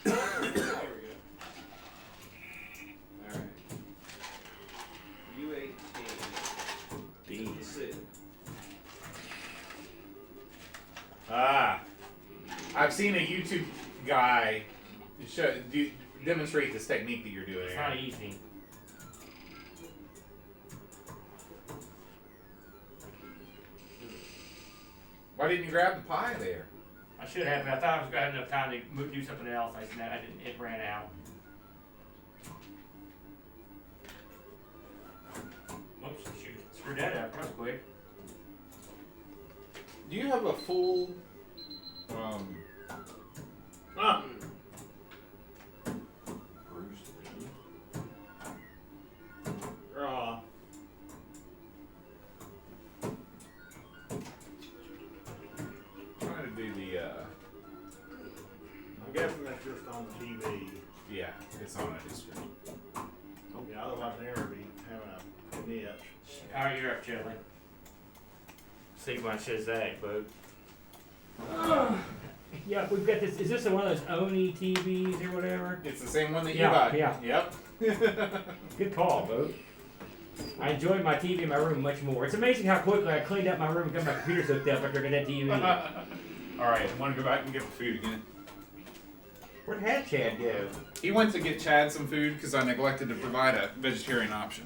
There we go. Alright. U18. Sit. I've seen a YouTube guy demonstrate this technique that you're doing. It's Aaron. not easy. Why didn't you grab the pie there? I should have, but I thought I was going to have enough time to do something else. I didn't. It ran out. Oops, shoot. Screw that up. That was quick. Do you have a full trying to do the I'm guessing that's just on the TV. yeah, it's on a screen. Yeah, otherwise Aaron would be having a niche. Alright, you're up, Chudley. See what says that, but. Yeah, we've got this. Is this one of those Oni TVs or whatever? It's the same one that you Yeah, got. yeah. Yep. Good call, Bo. I enjoyed my TV in my room much more. It's amazing how quickly I cleaned up my room and got my computer hooked up after I got that TV. Alright, want to go back and get the food again? Where'd Hat Chad go? He went to get Chad some food because I neglected to provide a vegetarian option.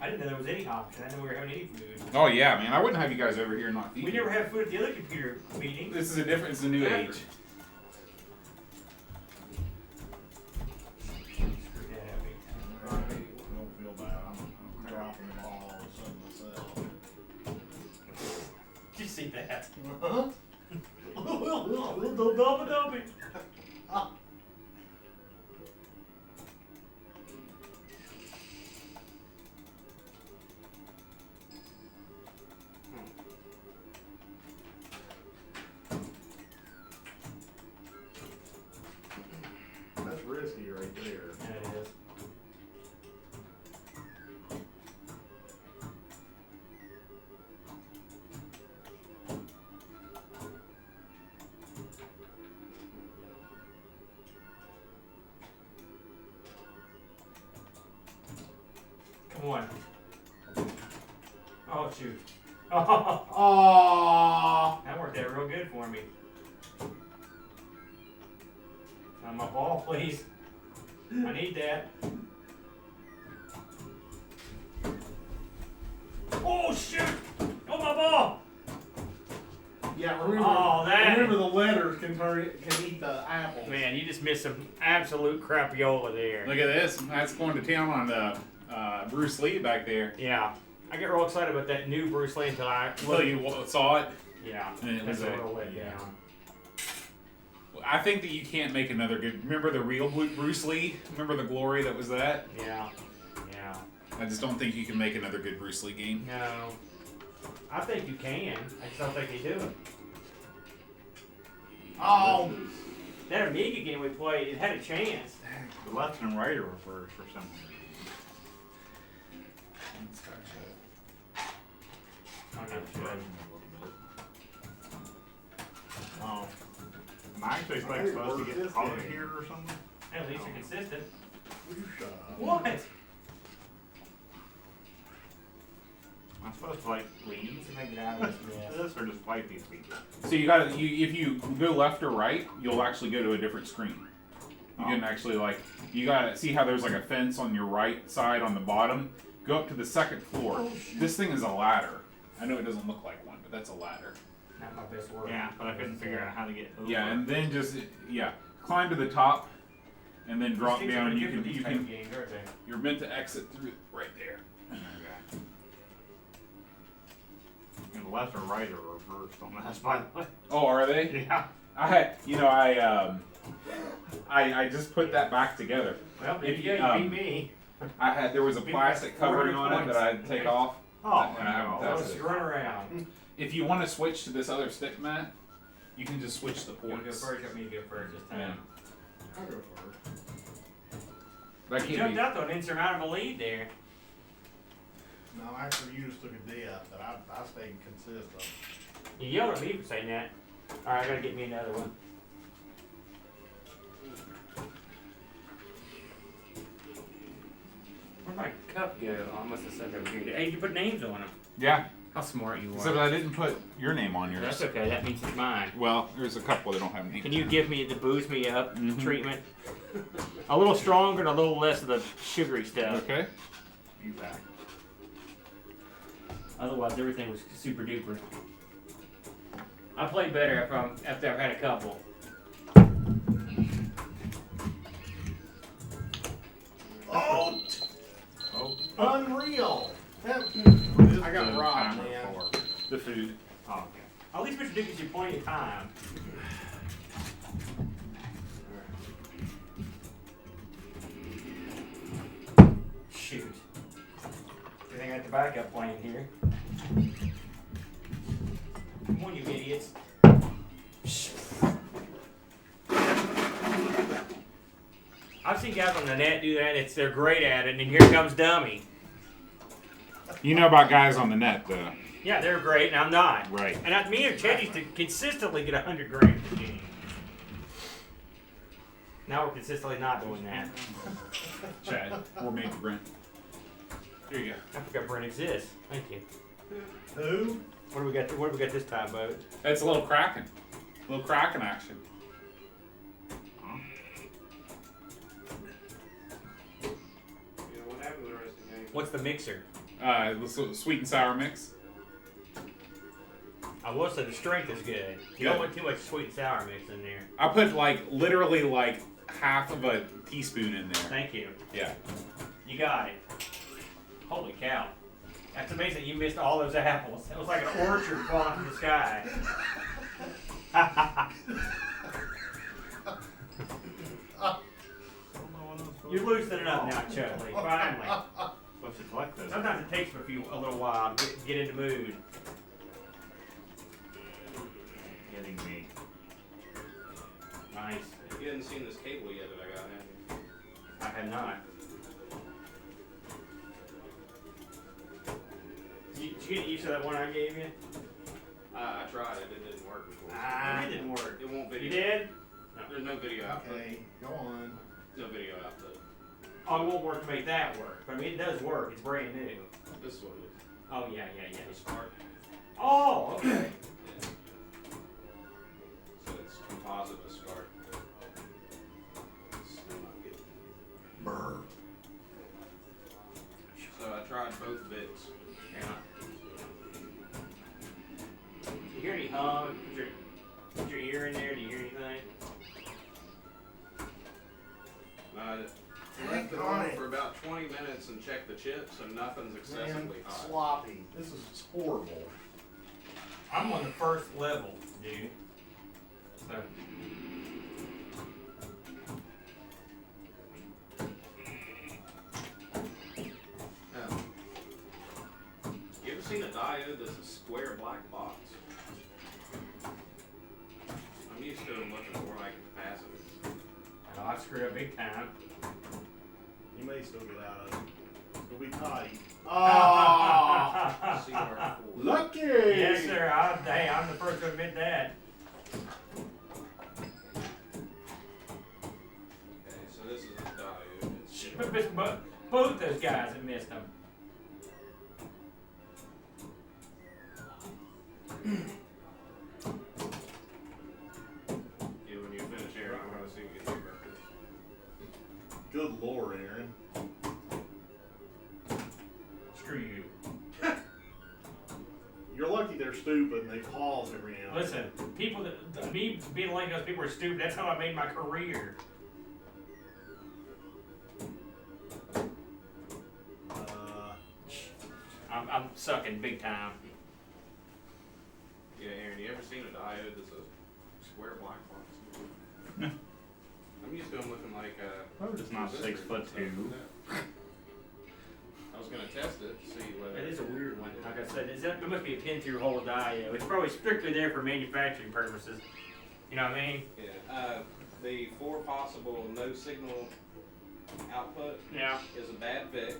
I didn't know there was any option. I didn't know we were having any food. Oh yeah, man. I wouldn't have you guys over here not eating. We never had food at the other computer meeting. This is a different. It's a new age. Don't feel bad. I'm dropping the ball all of a sudden myself. Did you see that? Uh-huh. Dobby. That's risky right there. Yeah, it is. Come on. Oh, shoot. Oh, Aww. that worked out real good for me. On my ball, please. I need that. Oh, shoot! Oh, my ball! Yeah, remember, Oh, that- remember the letters can eat the apples. Man, you just missed some absolute crapiola there. Look at this. That's going to town on the Bruce Lee back there. Yeah. I get real excited about that new Bruce Lee until I Well, you saw it. Yeah. And it That's was a a- little let yeah. down. I think that you can't make another good. Remember the real Bruce Lee? Remember the glory that was that? Yeah. Yeah. I just don't think you can make another good Bruce Lee game. No. I think you can. I just don't think they do it. Oh, That Amiga game we played, it had a chance. The left and right are reversed for some reason. Let's catch it. I'm not Frozen sure. a little bit. Oh. Am I actually supposed to get this color game. here or something? At least you're consistent. you shut up. What? I'm supposed to like lean to make it out of this or just fight these people? So you got to if you go left or right, you'll actually go to a different screen. You can actually like you got to see how there's like a fence on your right side on the bottom. Go up to the second floor. This thing is a ladder. I know it doesn't look like one, but that's a ladder. Not my best work. Yeah, but I couldn't figure out how to get over. Yeah, and then just climb to the top, and then drop These down. are You different can these type of games, aren't they? you're meant to exit through right there. Okay. And the left or right are reversed on that, by the way. Oh, are they? Yeah. I had I just put that back together. Well, there If you you, go. You beat me. There was a plastic covering on it that I had to take off. Oh, and I haven't no. tested Let's it. run around. If you want to switch to this other stick mat, you can just switch the You wanna go ports. first? Let me go first this Yeah. time. I'll go first. That You can't jumped be. out to an insurmountable lead there. No, actually, you just took a dip, but I stayed consistent. You yelled at me for saying that. Alright, I gotta get me another one. Where'd my cup go? Oh, I must have stuck over here. Hey, you put names on them. Yeah, How smart you except are. I didn't put your name on yours. That's okay, that means it's mine. Well, there's a couple that don't have names. Can you give me the boost me up Mhm. treatment? A little stronger and a little less of the sugary stuff. Okay. You back. Otherwise, everything was super duper. I played better after I've had a couple. Oh, Oh, unreal! That, I got robbed, timer man. for The food. Oh, okay. At least Mr. Duke gives you plenty of time. Shoot. I think I got the backup plan here. Come on, you idiots. I've seen guys on the net do that. They're great at it, and then here comes Dummy. You know about guys on the net, though. Yeah, they're great, and I'm not. Right. And me and Chad used to consistently get 100 grand a game. Now we're consistently not doing that. Chad. Or maybe Brent. Here you go. I forgot Brent exists. Thank you. Who? What do we got? What do we got this time, Bo? It's a little Kraken. A little Kraken action. Yeah, what happened to the rest of the game? What's the mixer? This little sweet and sour mix. I will say the strength is good. You don't want too much sweet and sour mix in there. I put literally half of a teaspoon in there. Thank you. Yeah. You got it. Holy cow. That's amazing you missed all those apples. It was like an orchard falling from the sky. You're loosening up now, Chuckley. Finally. Supposed to collect those. Sometimes it takes a little while to get in the mood. Getting me. Nice. You haven't seen this cable yet that I got, have you? I have not. Did you get used to that one I gave you? I tried it. It didn't work before. It didn't work. It won't video. You did? There's no video output. Okay, go on. No video output. Oh, it won't work to make that work. But I mean, it does work. It's brand new. This is what it is. Oh, yeah. The start. Oh, okay. Yeah. So it's composite to start. Still not getting it. Brr. So I tried both bits. Yeah. You hear any hum? Put your ear in there. Do you hear anything? I left it on for about 20 minutes and checked the chips, and nothing's Man, excessively hot. sloppy. This is horrible. I'm on the first level, dude. So. You ever seen a diode that's a square black box. I'm used to them looking more like capacitors. Oh, I screwed up big time. You may still get out of it. It'll be tight. Oh, CR4. lucky. Yes, sir. Hey, I'm the first to admit that. Okay, so this is a diode. It's But both those guys have missed them. yeah, when you finish here, I'm gonna see what you think about this. Good lord, Aaron. Screw you. You're lucky they're stupid and they pause every now and then. Listen, people that me being like those people are stupid. That's how I made my career. I'm sucking big time. Yeah, Aaron, you ever seen a diode that's a square black box? I'm used to them looking like Probably just not resistors 6'2". and stuff like that. I was gonna test it to see whether It is a weird one. Like I said, it must be a pin through hole diode. It's probably strictly there for manufacturing purposes. You know what I mean? Yeah. The 4 possible no signal output Yeah. is a bad VIC,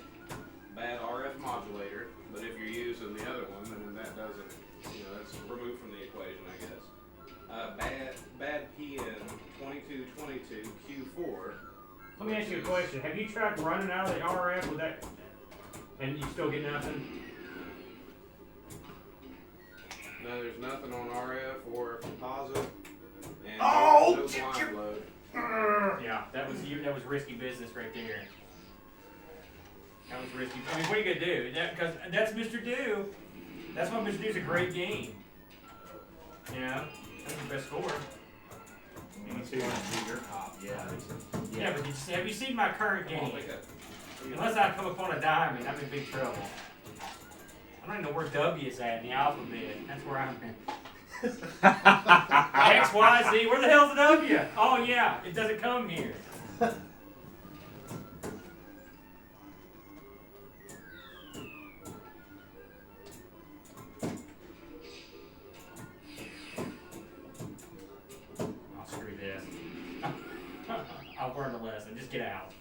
bad RF modulator, but if you're using the other one, then that doesn't, that's removed from the equation, I guess. Bad PN 2222 Q4. Let me ask you a question. Have you tried running out of the RF with that, and you still get nothing? No, there's nothing on RF or composite, and Oh, no blind load. Yeah, that was risky business right there. That was risky. I mean, what are you gonna do? Because that's Mr. Do. That's why Mr. Do's a great game. You know, that's the best score. You want to see your cop? Yeah. Yeah, but have you seen my current Come on, game? wake up. Unless I come upon a diamond, I'm in big trouble. I don't even know where W is at in the alphabet. That's where I'm at. X, Y, Z. Where the hell's the W? Oh yeah, it doesn't come here. I'll screw this. I'll learn the lesson. Just get out.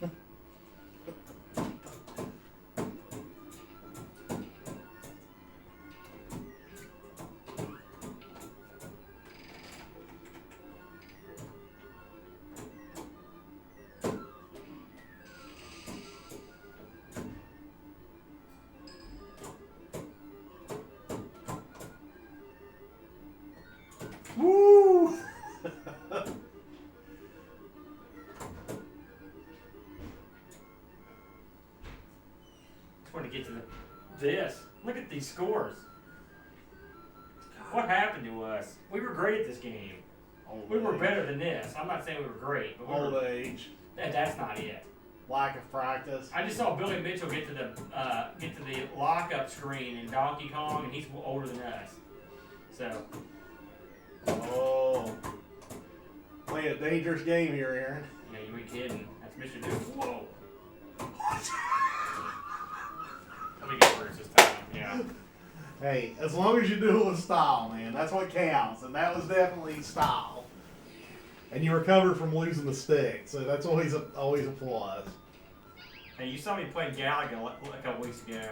Woo! Just want to get to this. Look at these scores. What happened to us? We were great at this game. Old We were age. better than this. I'm not saying we were great, but we Old were, age, that's not it. lack of practice. I just saw Billy Mitchell get to the lockup screen in Donkey Kong, and he's older than us. So Oh, playing a dangerous game here, Aaron. yeah, you ain't kidding. That's Mr. Dude. Whoa. Let me get first this time. Yeah. Hey, as long as you do it with style, man, that's what counts, and that was definitely style. And you recovered from losing the stick, so that's always a plus. Hey, you saw me playing Galaga a couple weeks ago.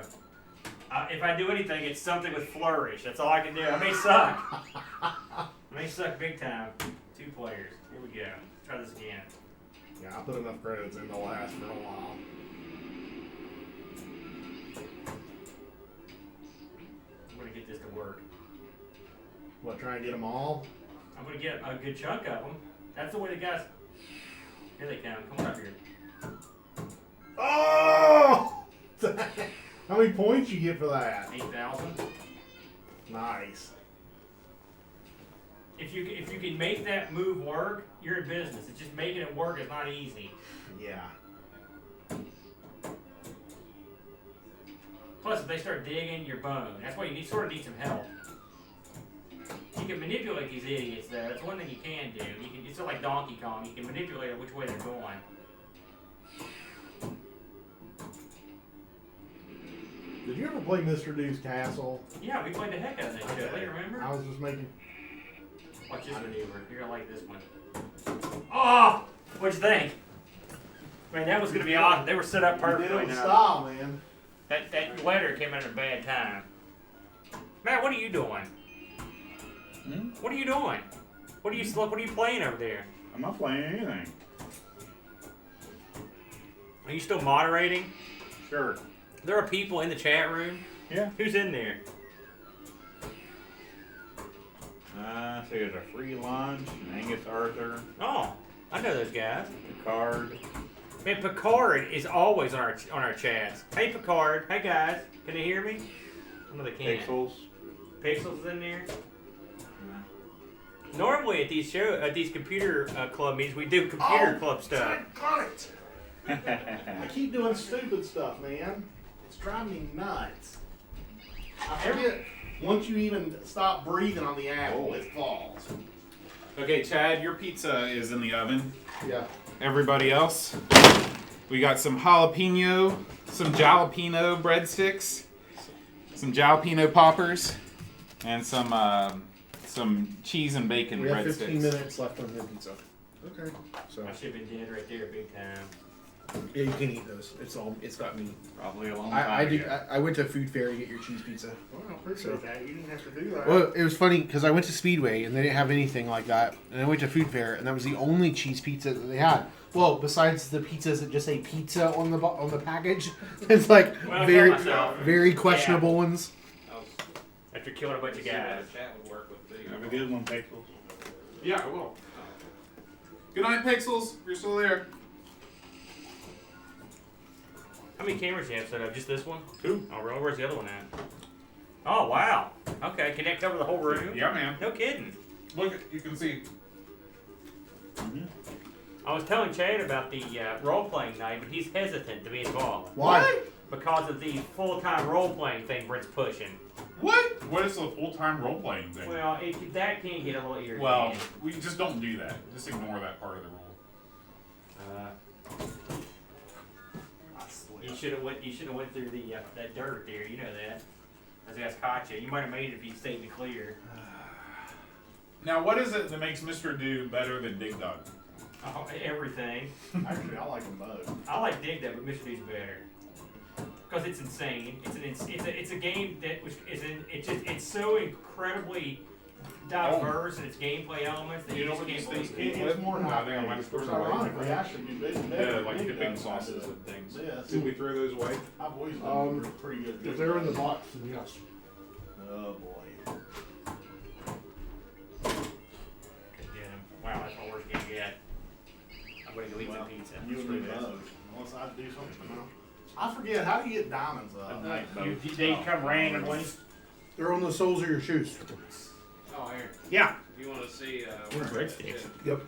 If I do anything, it's something with flourish. That's all I can do. I may suck. I may suck big time. 2 players. Here we go. Try this again. Yeah, I put enough credits in to last for a while. I'm gonna get this to work. What, try and get them all? I'm gonna get a good chunk of them. That's the way the guys. Here they come. Come on up here. Oh! How many points you get for that? 8,000. Nice. If you can make that move work, you're in business. It's just making it work is not easy. Yeah. Plus, if they start digging your bone, that's why you sort of need some help. You can manipulate these idiots, though. That's one thing you can do. It's sort of like Donkey Kong. You can manipulate it which way they're going. Did you ever ever play Mr. Dew's Castle? Yeah, we played the heck out of that show. You remember? I was just making. Watch this maneuver. You're gonna like this one. Oh! What'd you think? Man, that was gonna be awesome. They were set up You did it perfectly. with now. style, man. That letter came at a bad time. Matt, what are you doing? What are you doing? What are you playing over there? I'm not playing anything. Are you still moderating? Sure. There are people in the chat room. Yeah. Who's in there? So there's a free lunch, Angus Arthur, Oh, I know those guys. Picard. Man, Picard is always on our chats. Hey, Picard. Hey, guys. Can they hear me? I know they can't. Pixels. Pixels in there. Normally at these computer club meetings, we do computer club stuff. Got it. I keep doing stupid stuff, man. It's driving me nuts. I forget. Once you even stop breathing on the apple, it falls. Okay, Chad, your pizza is in the oven. Yeah. Everybody else, we got some jalapeno breadsticks, some jalapeno poppers, and some cheese and bacon We have 15 breadsticks. minutes left on your pizza. Okay. So I should have been dead right there, big time. yeah, you can eat those. It's got me. Probably a long I time ago. I went to Food Fair to get your cheese pizza. Well, I appreciate that. You didn't have to do that. Well, it was funny because I went to Speedway and they didn't have anything like that, and I went to Food Fair and that was the only cheese pizza that they had. Well, besides the pizzas that just say pizza on the package, it's like Well, I very told myself, very questionable ones. after killing a bunch of guys. Chat would work with the. Have a good one, Pixels. Yeah, I will. Good night, Pixels. You're still there. How many cameras do you have set up? Just this one? 2. Oh, really? Where's the other one at? Oh, wow. Okay, can that cover the whole room? Yeah, man. No kidding. Look, you can see. I was telling Chad about the role-playing night, but he's hesitant to be involved. Why? Because of the full-time role-playing thing Brent's pushing. What? What is a full-time role-playing thing? Well, that can get a little irritating. Well, we just don't do that. Just ignore that part of the rule. You should have went through the that dirt there. You know that. As that's caught you. You might have made it if you stayed in the clear. Now, what is it that makes Mr. Do better than Dig Dug? Oh, everything. Actually, I like them both. I like Dig That, but Mr. D's better. Because it's insane. It's a game that it's so incredibly diverse in its gameplay elements that you just can't believe it. It's more No, I think I than might have scored ironically, I should be big. Yeah, like dipping sauces and things. Yes. Did we throw those away? I've always done pretty good. If they're in the box, then yes. Oh boy. Wow, that's my worst game yet. I'm going to go eat some pizza. You and Screw me this. both. Unless I do something else. I forget, how do you get diamonds up? They come randomly. They're on the soles of your shoes. Oh, here. Yeah. You want to see Where's breadsticks? Yep.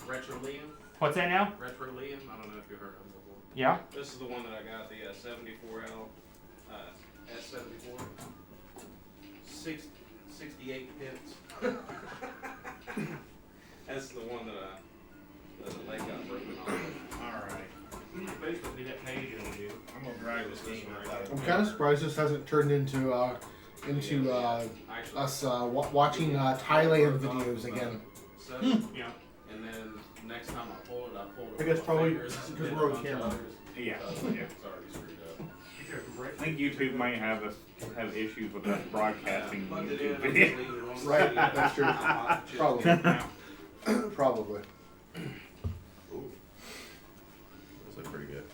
Retro Liam? What's that now? Retro Liam? I don't know if you heard of him before. Yeah. This is the one that I got, the 74L S74. 68 pence. That's the one that the leg got broken off. Alright. Facebook did that page on you. I'm gonna drag this game right I'm kind of surprised this hasn't turned into Actually, us watching Thailand videos again. So, Yeah. and then next time I pull it. I guess probably fingers and because did we're a on bunch of camera. others. Yeah. It's already screwed up. I think YouTube might have issues with us broadcasting Plugged it YouTube in, videos. leave it on Right, the that's true. Probably. Probably. Those look pretty good.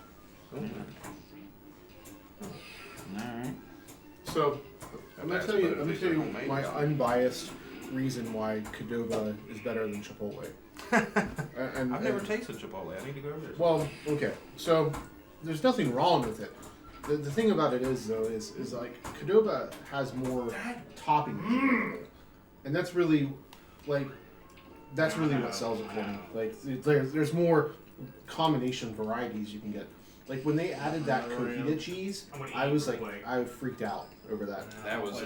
Alright. So, I'm gonna tell you my unbiased reason why Qdoba is better than Chipotle. And, I've never tasted Chipotle. I need to go over there. Well, okay. So, there's nothing wrong with it. The thing about it is though is like Qdoba has more toppings, and that's really like what sells it for me. Like there's more combination varieties you can get. Like when they added that cojita cheese, I was like I freaked out over that. That was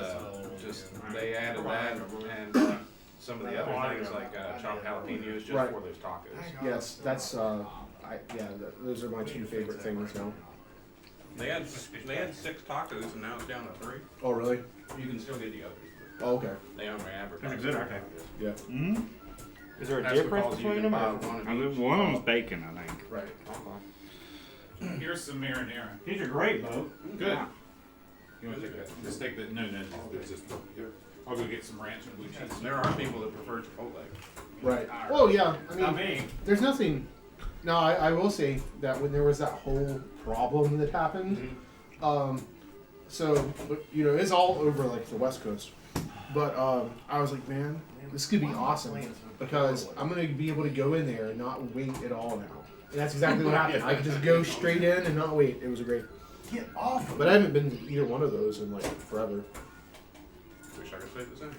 just they added that and some of the other things like chopped jalapenos just Right. for those tacos. Yes, that's those are my two favorite things now. They had 6 tacos and now it's down to 3. Oh, really? You can still get the others. Oh, okay. They only advertise. They're good, aren't they? Yeah. Mm-hmm. Is there a That's difference because you between can them? buy Or? one of I mean, each. one of them's bacon, I think. Right. Here's some marinara. These are great, Bo. Good. Yeah. You want to take that? Just take the, no, just I'll go get some ranch and blue cheese. There are people that prefer Chipotle. Right. Well, yeah. I Not mean, me. there's nothing. No, I will say that when there was that whole problem that happened, so you know, it's all over like the West Coast. But I was like, man, this could be awesome because I'm gonna be able to go in there and not wait at all now. And that's exactly what happened. I could just go straight in and not wait. It was great. Get off of But I haven't been to either one of those in like forever. Wish I could say the same.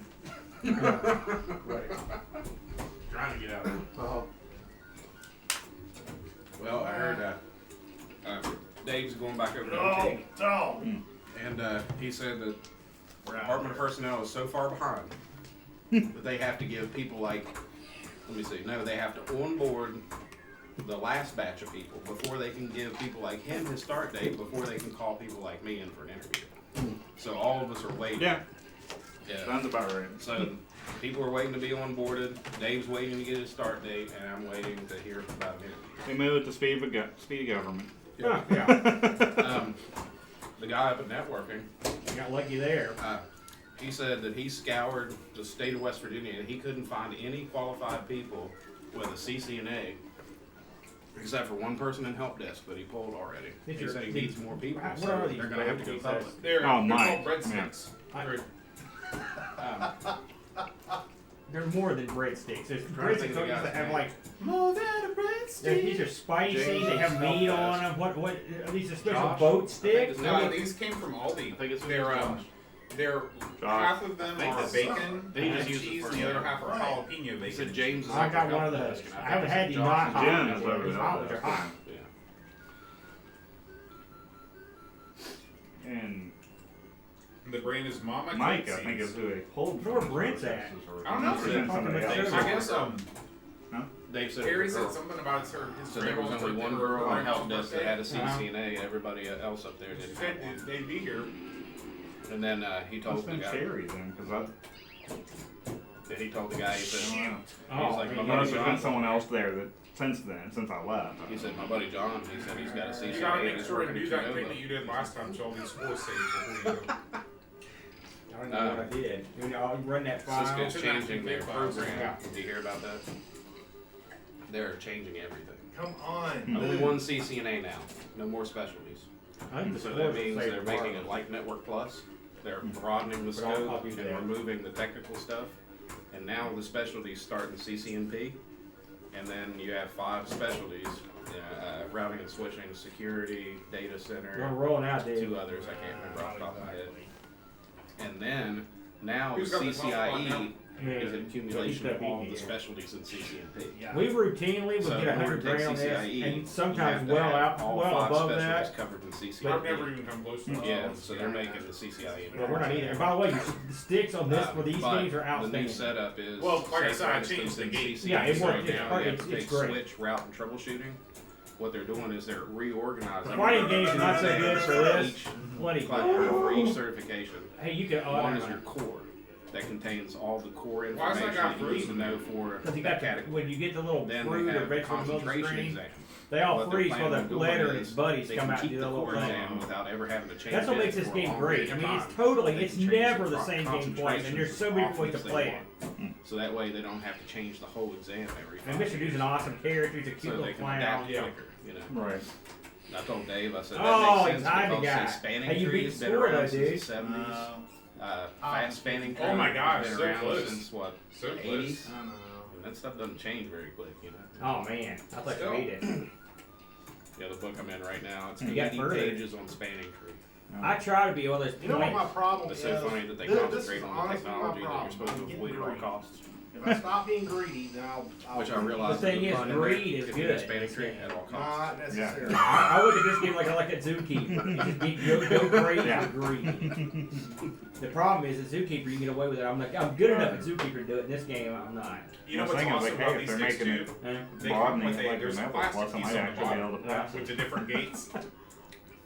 Right. Trying to get out of it. Well, I heard Dave's going back over to Oh, OT, no. and he said that Department of Personnel is so far behind that they have to give people like, let me see, no, they have to onboard the last batch of people before they can give people like him his start date, before they can call people like me in for an interview. So all of us are waiting. Yeah, Yeah. sounds about right. So people are waiting to be onboarded. Dave's waiting to get his start date, and I'm waiting to hear about him. They move at the speed of government. Huh, yeah. The guy up at networking, You got lucky there. he said that he scoured the state of West Virginia and he couldn't find any qualified people with a CCNA except for one person in help desk, but he pulled already. He said he needs more people, What so are these they're going to have to go boats, he public. says? They're Oh, called Mike. breadsticks. They're more than breadsticks. There's Trying to think breadsticks of the that guy's have name. like, More than a breadstick. these are spicy. James They have is meat help on desk. them. What are these? A special Josh? boat I think stick? his No, name- these came from Aldi. I think it's They're half of them think are that's- bacon they and just use it cheese, for and the other dinner. half are jalapeno bacon. He said James is I up got at one of help those. desk, and I haven't had these Josh not is hot. Jen is before. over These there. hot ones are hot. Yeah. And The brand is Mama Mike, I Tootsie's. think, is who they pulled Where from. Brent's at? I don't know. Represent somebody I else. I guess Dave said Harry it was a said girl. something about his So there was only one girl on help desk that had a birthday. CCNA. Everybody else up there She didn't. said have one. they'd be here. And then he Must told have the been guy. Cherry then, because He told the guy. He said. Oh, He's like, man. my I buddy must have been John. someone else there that since I left. He said my buddy John. He said he's got a CCNA. You gotta and make he's sure working and at do that thing Genova. that you did last time, so all these scores saved before you go. I don't know what I did. You know, I'll run that file. Cisco's Shouldn't have changing to their think about it. program. Yeah. Did you hear about that? They're changing everything. Come on. Only one CCNA now. No more specialties. I think the So scores that will means say they're tomorrow. making it like Network Plus. They're broadening the But I'll scope copy and that. removing the technical stuff. And now the specialties start in CCNP. And then you have 5 specialties. Routing and switching, security, data We're center, rolling out, Dave. 2 others I can't remember off the top of my head. And then, now Who's got the top one now? CCIE Yeah. is an accumulation of all the Yeah. specialties in CCNP. We routinely So would get in order 100 to grand take on this, CCIE, and you have sometimes to well have out, all well 5 above specialties that. covered in CCIE. I've never even come close to that. Yeah, so they're making the CCIE. But we're not either. And by the way, the sticks on this for these But games are the new outstanding. setup is, Well, like I say, said, I for changed instance, the in gate. CCIE Yeah, it right works. now, you have to It's take great. switch, route, and troubleshooting. What they're doing is they're reorganizing. The fighting games are not so good for this. Each Plenty. for each certification. Hey, you can. Oh, One is your core that contains all the core Why is that information guy that you need to frozen? know for Because you that got the, category. when you get the little Then fruit they or have vegetable on the concentration screen, exam. they all What they're freeze while planning the on doing letter and is his buddies they come can out and keep do the the little core thing. exam without ever having to change That's what it makes this for a game long great. period I of mean, time. it's totally, They it's can change never the the same game twice, and concentrations there's so as many often ways to as they play want. it. So that way they don't have to change the whole exam every And time. Mr. Dude's an awesome character. He's a cute So they little can clown. adapt Yeah. quicker, you know. Right. And I told Dave, I said, Oh, that makes he's sense hiding because guy. say spanning Hey, you tree beat has been score, around though, since the dude. 70s. Fast spanning tree Oh my gosh, has so been around close. since what, So 80s? close. And that stuff doesn't change very quick, you know. Oh man, I thought you beat it. Yeah, the book I'm in right now, it's You got 80 further. pages on spanning tree. I try to be all those You know what my points. problem It's is? so funny that they This concentrate is on the honestly my technology that you're problem. supposed to I'm getting avoid at all greedy. costs. If I stop being greedy, then I'll Which I realize The thing is is, fun in greed there is if you good do spanning in this tree game. at all costs. not necessarily. I look at this game like I like that Zookeeper. You just go crazy Yeah. with greed. The problem is, at Zookeeper, you can get away with it. I'm like, I'm good enough at Zookeeper to do it. In this game, I'm not. You know I was what's thinking, awesome like, about hey, these if they're sticks making too? Eh? They come broadening with it like there's the a Network plastic Plus, I piece might on the actually be able to bottom pass with it. the different gates.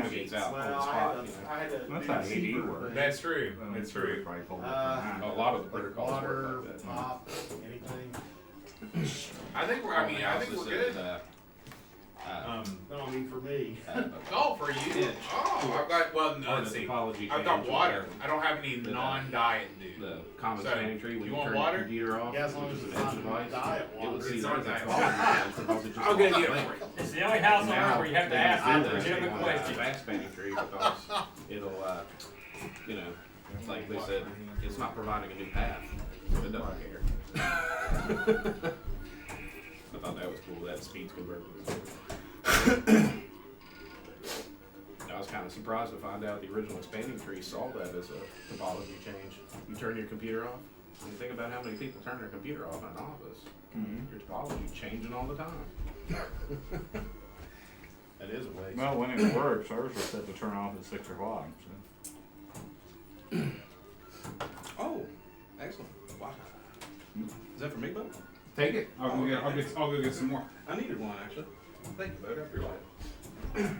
propagates out on the Well, spot. I had to That's do how the AD secret works. thing. That's true. That's true. Probably fold it Uh, for A lot of the Like protocols water, work like that. pop, anything. I think we're. I mean, I think we're good. Um, Um, I don't be for me. Oh, for you? Yeah. Oh, I've got, well, no, Or let's the see. topology I've got change water. or I don't have any the- non-diet, dude. the common So, spanning tree when you you want turn water? your computer off. Yeah, as long which as is it's an not edge my device, diet it would water. see It's that our as a diet topology because it's just I'll go a get it link. for you. It's the only house on earth where you have to ask a the legitimate question. fast spanning tree because it'll, you know, like they said, it's not providing a new path, so it doesn't care. I thought that was cool. That speed's converted. I was kind of surprised to find out the original expanding tree saw that as a topology change. You turn your computer off. When you think about how many people turn their computer off in an office, your topology changing all the time. That is a waste. Well, when it works, ours was set to turn off at 6 o'clock. So. Oh, excellent. Wow. Is that for me, Bo? Take it. I'll go get some more. I needed one, actually. Thank you, Bo. I appreciate it.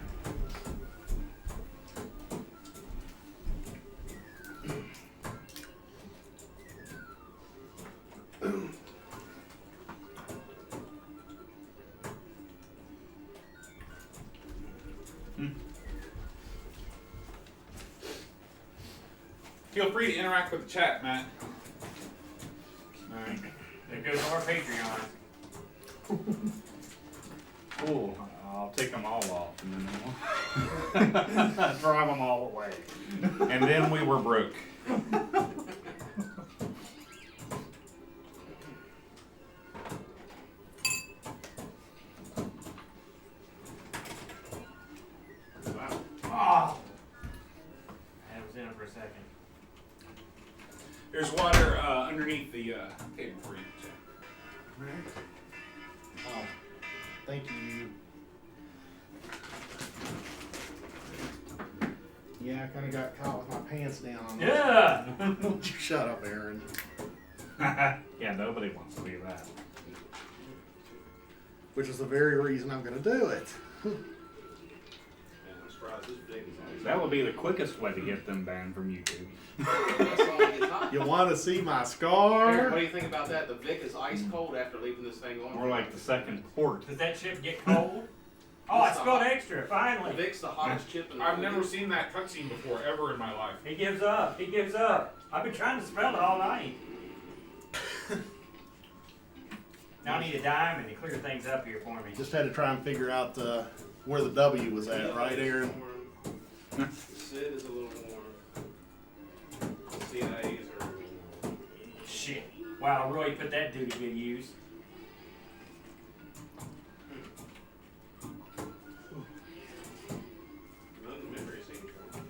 Feel free to interact with the chat, Matt. Alright. There goes our Patreon. Cool. I'll take them all off and then drive them all away. And then we were broke. Oh! I was in it for a second. There's water underneath the table for you. Oh, thank you. Yeah, I kind of got caught with my pants down on this. Yeah! Shut up, Aaron. Yeah, nobody wants to be that. Which is the very reason I'm going to do it. Yeah, I'm surprised this big is always That would be the quickest way to get them banned from YouTube. That's all it gets hot. You want to see my Aaron, scar? what do you think about that? The Vic is ice cold after leaving this thing on. Or like the second port. Does that chip get cold? Oh, I spilled extra, The finally. Vic's the hottest chip in the I've whole never game. seen that cutscene before, ever in my life. He gives up. He gives up. I've been trying to spell it all night. Now I need a diamond to clear things up here for me. Just had to try and figure out where the W was at, right, Aaron? The Sid is a little warm. The CIAs are a little warm. Shit. Wow, Roy put that dude to good use. None of the memory seems warm.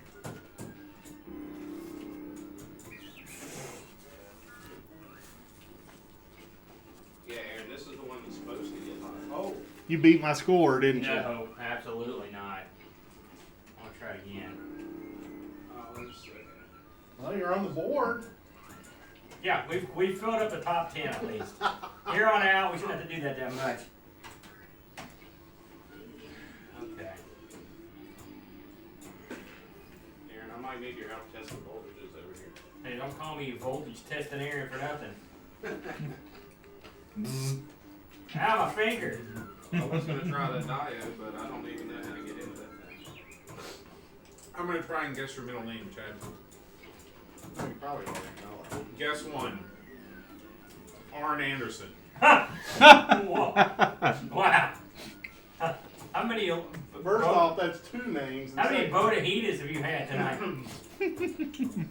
Yeah, Aaron, this is the one that's supposed to get hot. Oh, You beat my score, didn't you? No, absolutely not. I'll try again. let's see. Well, you're on the board. Yeah, we've filled up the top 10 at least. Here on out, we shouldn't have to do that much. Okay. Aaron, I might need your help testing voltages over here. Hey, don't call me voltage testing Aaron for nothing. Ow, my finger. I was going to try that diode, but I don't even know how to get into that thing. I'm gonna try and guess your middle name, Chad. You probably already know it. Guess one. Arn Anderson. Whoa. Wow. How many? First off, that's two names. and How many second- Bodahitas have you had tonight?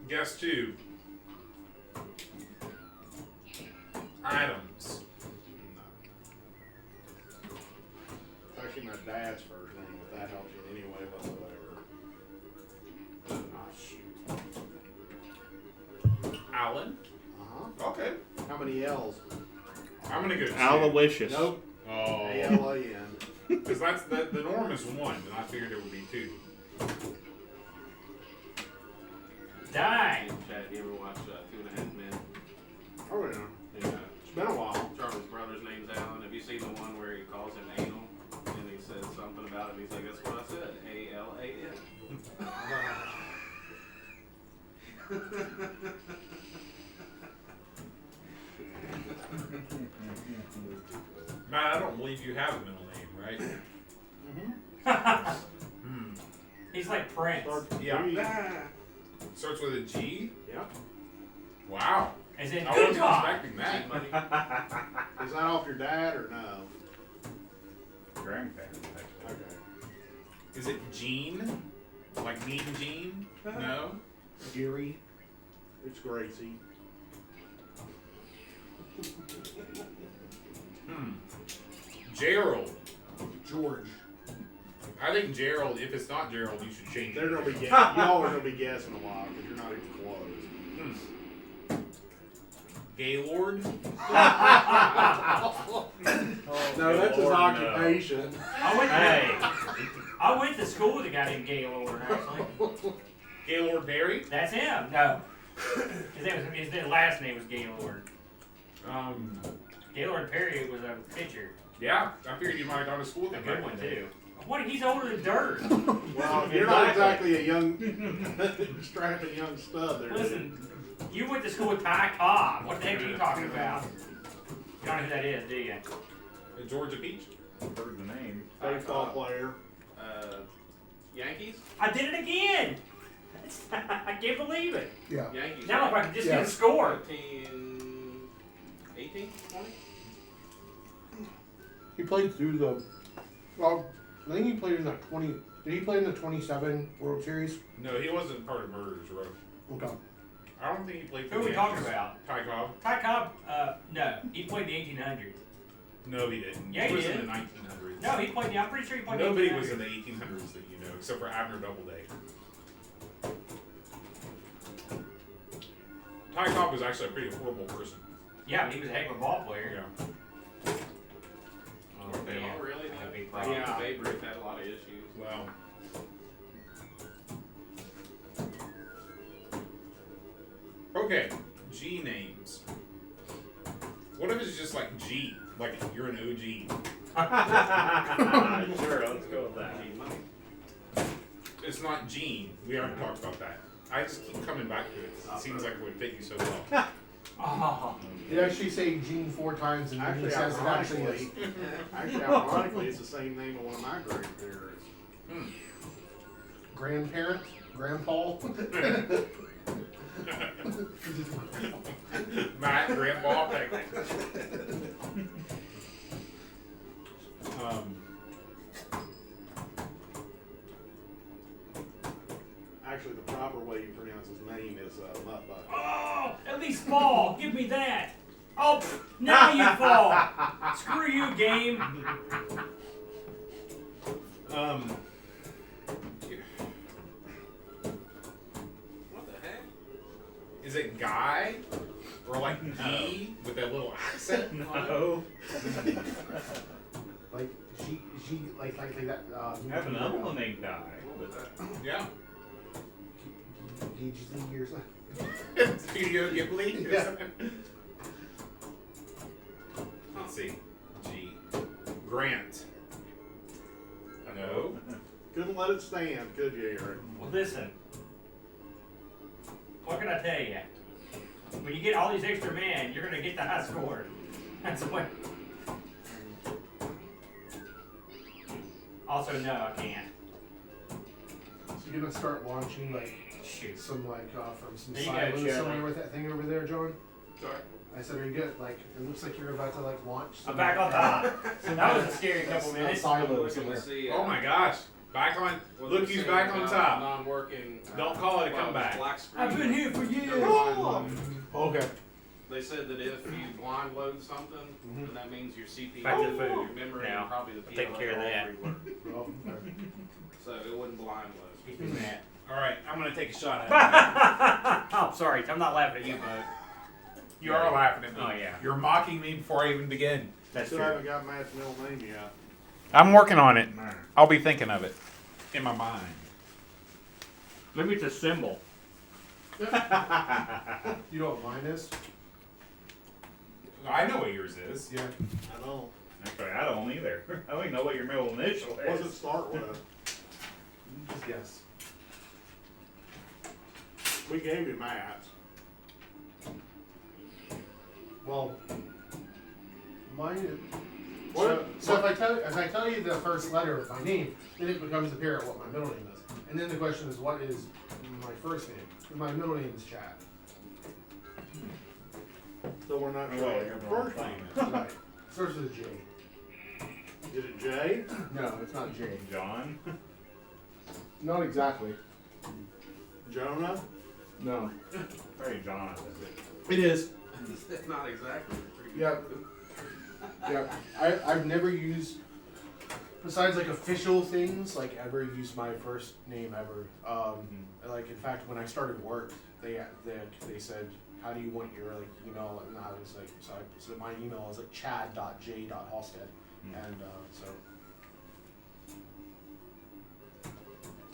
Guess two. Adams. It's actually my dad's first name, if that helps you in any way whatsoever. Oh, shoot. Alan? Okay. How many L's? I'm gonna go two. Aloysius. Nope. Oh. A-L-A-N. Because that's the norm is one, and I figured it would be two. Die. Chad, you ever watch 2.5 Men? Oh, yeah. And, It's been a while. Charlie's brother's name's Alan. Have you seen the one where he calls him anal? And he says something about it. He's like, that's what I said. A-L-A-N. Matt, I don't believe you have a middle name, right? right? He's like Prince. Yeah. Starts with a G. Yep. Wow. As in, I good wasn't God. expecting that. Is that off your dad or no? Grandparents, actually. Okay. Is it Gene? Like Mean Gene? No. Gary. It's Gracie. Gerald. George. I think Gerald. If it's not Gerald, you should change They're it. gonna be y'all are gonna be guessing a lot because you're not even close. Gaylord. No, that's his occupation. I went to school with a guy named Gaylord, actually. Gaylord Barry. That's him. No. His last name was Gaylord. Gaylord Perry was a pitcher. Yeah, I figured you might have gone to school with A him. good back one, in the day. too. What? He's older than dirt. Well, you're not exactly a young, strapping young stud there. Listen, you went to school with Ty Cobb. What the heck are you talking about? You don't know who that is, do you? Georgia Peach. Heard the name. Baseball player. Yankees? I did it again! I can't believe it. Yeah. Yankees. Now if I could just Yeah. get a score. 19, 18, 20? He played through the. Well, I think he played in the 20. Did he play in the 27 World Series? No, he wasn't part of Murderers Row. Okay. I don't think he played for Who are we the talking Yankees. about? Ty Cobb? Ty Cobb, no. He played the 1800s. No, he didn't. Yeah, he was he in did. the 1900s. No, he played I'm pretty sure he played Nobody the 1800s. was in the 1800s that you know, except for Abner Doubleday. Ty Cobb was actually a pretty horrible person. Yeah, but he was a heck of a ball player. Yeah. Oh, They man. all really Had a have. big problem. Yeah. Babe Ruth had a lot of issues. Well. Okay, G names. What if it's just like G? Like you're an OG. Sure, let's go with that. Need money. It's not Gene. We already talked about that. I just keep coming back to it. It seems like it would fit you so well. Oh. They actually say Gene 4 times, and then he Actually, says it actually is. ironically, it's the same name of one of my grandparents. Grandparent? Grandpa? Matt, Grandpa. Actually, the proper way you pronounce his name is Muttbucket. Oh, at least fall. Give me that. Oh, pff, now you fall. Screw you, game. What the heck? Is it Guy? Or like G with that little accent? No. Like, she like that. I have another one named Guy. Yeah. Gigi or something. Studio Ghibli? Yeah. Let's see. G. Grant. No. Couldn't let it stand, could you, Eric? Well, listen. What can I tell you? When you get all these extra men, you're gonna get the high score. That's what. Also, no, I can't. So you're gonna start launching like Shoot. some from some There you go, silos Shirley. somewhere with that thing over there, John. Sorry. I said, are you good? Like, it looks like you're about to launch. I'm back on top. That was a scary couple Some minutes. silos Looking somewhere. to see. Oh my gosh. Back on. Look who's back on top. Non-working. Don't call it a comeback. Black screen. I've been here for years. Okay. They said that if you blind load something, then that means your CPU, Back to the food your memory, now. and probably the I'll take PLA care of all that. everywhere. Oh, okay. So it wouldn't blind load. Keep me mad. Alright, I'm gonna take a shot at it. Oh, sorry. I'm not laughing at you, bud. You are laughing at me. Oh, yeah. You're mocking me before I even begin. That's Still true. haven't got Matt's middle name yet. I'm working on it. I'll be thinking of it. In my mind. Maybe it's a symbol. You know what mine is? I know what yours is. Yeah. I know. Actually, I don't either. I don't even know what your middle initial What does it is. start with? Just guess. We gave you Matt's. Well, mine is. What? So So if I tell you the first letter of my name, then it becomes apparent what my middle name is. And then the question is, what is my first name? My middle name is Chad. So we're not Oh, sure wait, what your first name is. Right. Starts with a J. Is it Jay? No, it's not J. John? Not exactly. Jonah? No. Very John. It is. Not exactly. Yep. Yep. I've never used, besides like official things, like ever used my first name ever. Like in fact, when I started work, they said, how do you want your like email? And I was like, so my email is like chad.j.halstead, and so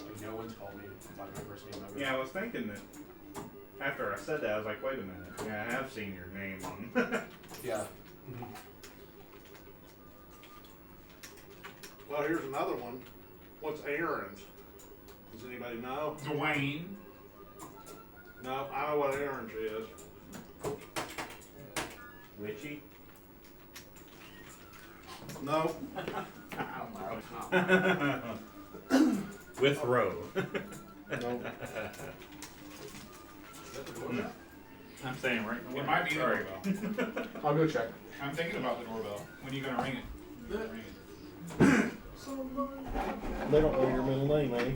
like no one's called me by my first name ever. Yeah, I was thinking that after I said that, I was like, wait a minute. Yeah, I have seen your name on. Yeah. Well, here's another one. What's Aaron's? Does anybody know? Dwayne. No, I know what Aaron's is. Witchy? No. With Roe. No. I'm saying right. It might be the Sorry. doorbell. I'll go check. I'm thinking about the doorbell. When are you gonna ring it? They don't know your middle name, eh?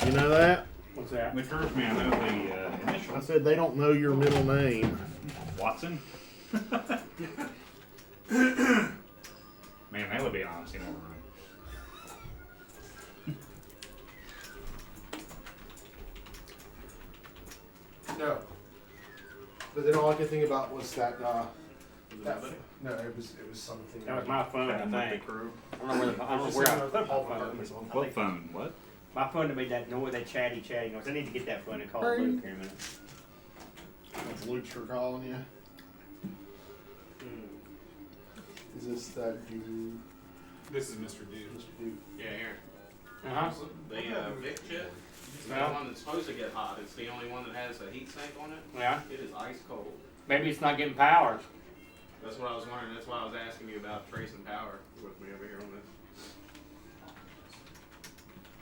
You know that? What's that? Which hurts me, I know the I initials. said they don't know your middle name. Watson? Man, that would be an honesty overrun. No. But then all I could think about was that. Was it That anybody? no, it was something. That was my phone, I think. Crew. I don't know where I put my phone. What phone? What? My phone to be that noise, that chatty noise. I need to get that phone and call Luke here in a minute. That's Luke's for calling you. Is this that dude? This is Mr. Dude. Mr. Dude? Yeah, here. Uh-huh. The Vic chip, it's Yeah. the one that's supposed to get hot. It's the only one that has a heat sink on it. Yeah. It is ice cold. Maybe it's not getting power. That's what I was wondering. That's why I was asking you about tracing power with me over here on this.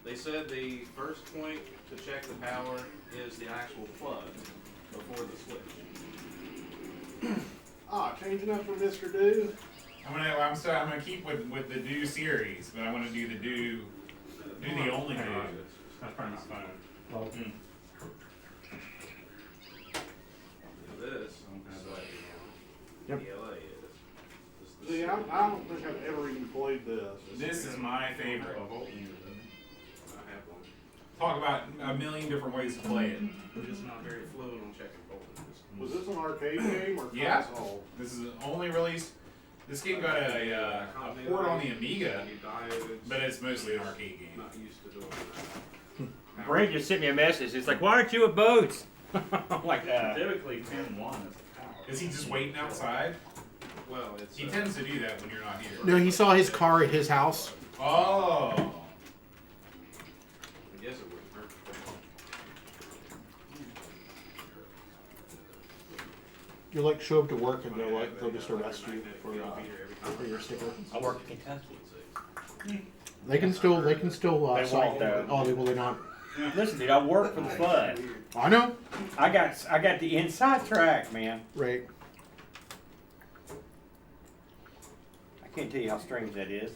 They said the first point to check the power is the actual plug before the switch. Ah, changing up for Mr. Dude. I'm gonna keep with the Do series, but I want to do the Do the only Do. That's probably my phone. Well, This is like Yep. PLA is. See, I don't think I've ever even played this. This is my favorite. I have one. Talk about a million different ways to play it. I'm just not very fluent on checking voltages. Was this an arcade game or Yeah. console? This is only released. This game got a port on the Amiga, Any diodes, but it's mostly an arcade game. not used to doing that. Brent just sent me a message. It's like, why aren't you at boats? I'm like, Typically 10-1 is the power. Is he just waiting outside? Well, it's. He tends to do that when you're not here. no, he saw his car at his house. Oh. I guess it wouldn't hurt. You like show up to work and they'll just arrest you for your sticker. I work in Kentucky. They can still They cite won't, you. though. Oh, will they not? Listen, dude, I work for the fun. I know. I got the inside track, man. Right. I can't tell you how strange that is.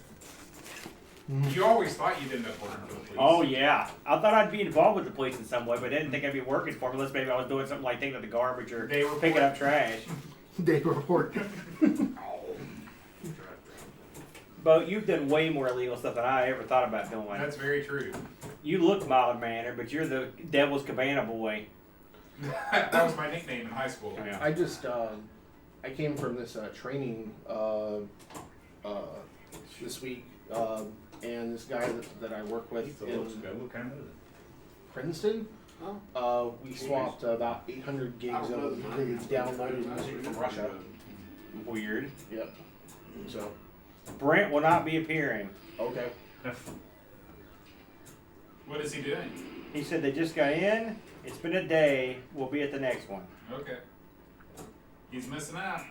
You always thought you'd end up working for the police. Oh yeah, I thought I'd be involved with the police in some way, but I didn't think I'd be working for them unless maybe I was doing something like taking out the garbage or They were picking up trash. They report. But you've done way more illegal stuff than I ever thought about doing. That's very true. You look mild mannered, but you're the Devil's Cabana boy. That was my nickname in high school. Yeah. I just I came from this training this week, and this guy that I work with in What kind is it? Princeton. We swapped about 800 gigs of downloaded music from Russia. Weird. Yep. So Brent will not be appearing. okay. What is he doing? He said they just got in. It's been a day. We'll be at the next one. Okay. He's missing out.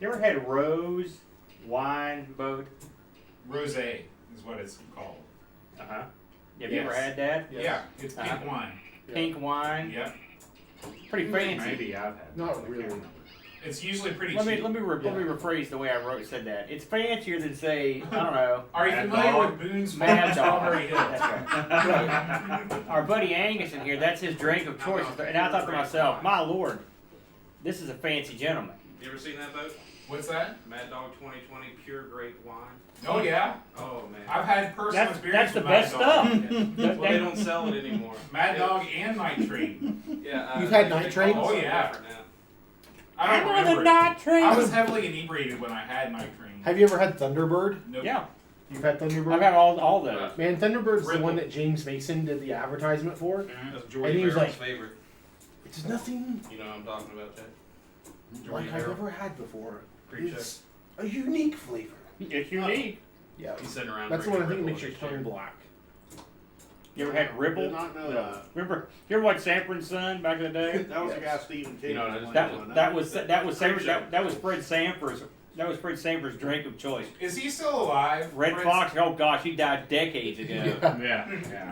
You ever had rose wine boat? Rosé is what it's called. Uh huh. Have you ever Yes. had that? Yeah, it's pink wine. Pink wine. Yep. Pretty fancy. Maybe I've had. Not really. It's usually pretty Let me cheap. let me rephrase the way I said that. It's fancier than say I don't know. Are you Mad familiar Dog? with Boone's Mad Farm Dog. Strawberry Hill? That's right. Our buddy Angus in here, that's his drink of choice. And I thought to myself, my lord, this is a fancy gentleman. You ever seen that boat? What's that? Mad Dog 2020 pure grape wine. Oh yeah, Oh man. I've had personal That's experience the with best Mad Dog. stuff. Well, they don't sell it anymore. Mad Dog and Nitrate. Yeah. You've had they nitrate? call it Oh, something yeah. different now. I don't remember. nitrate. I was heavily inebriated when I had Nitrate. Have you ever had Thunderbird? Nope. Yeah, You've had Thunderbird? I've had all those. Man, Thunderbird's the Ripple. one that James Mason did the advertisement for. That's And Jordy he was Barrel's like- favorite. It's nothing You know what I'm talking about, Chad? like I've ever had before. Pre-check. It's a unique flavor. It's unique. Yeah. He's sitting around. That's the one I drinking think makes your Ripple in tongue his black. You ever had Ripple? Did not know that. Remember? You ever watched Sanford and Son back in the day? That was the guy Stephen King. You know, was That playing. that was that was Fred Sanford's drink of choice. Is he still alive? Red Fred- Fox. Oh gosh, he died decades ago. Yeah.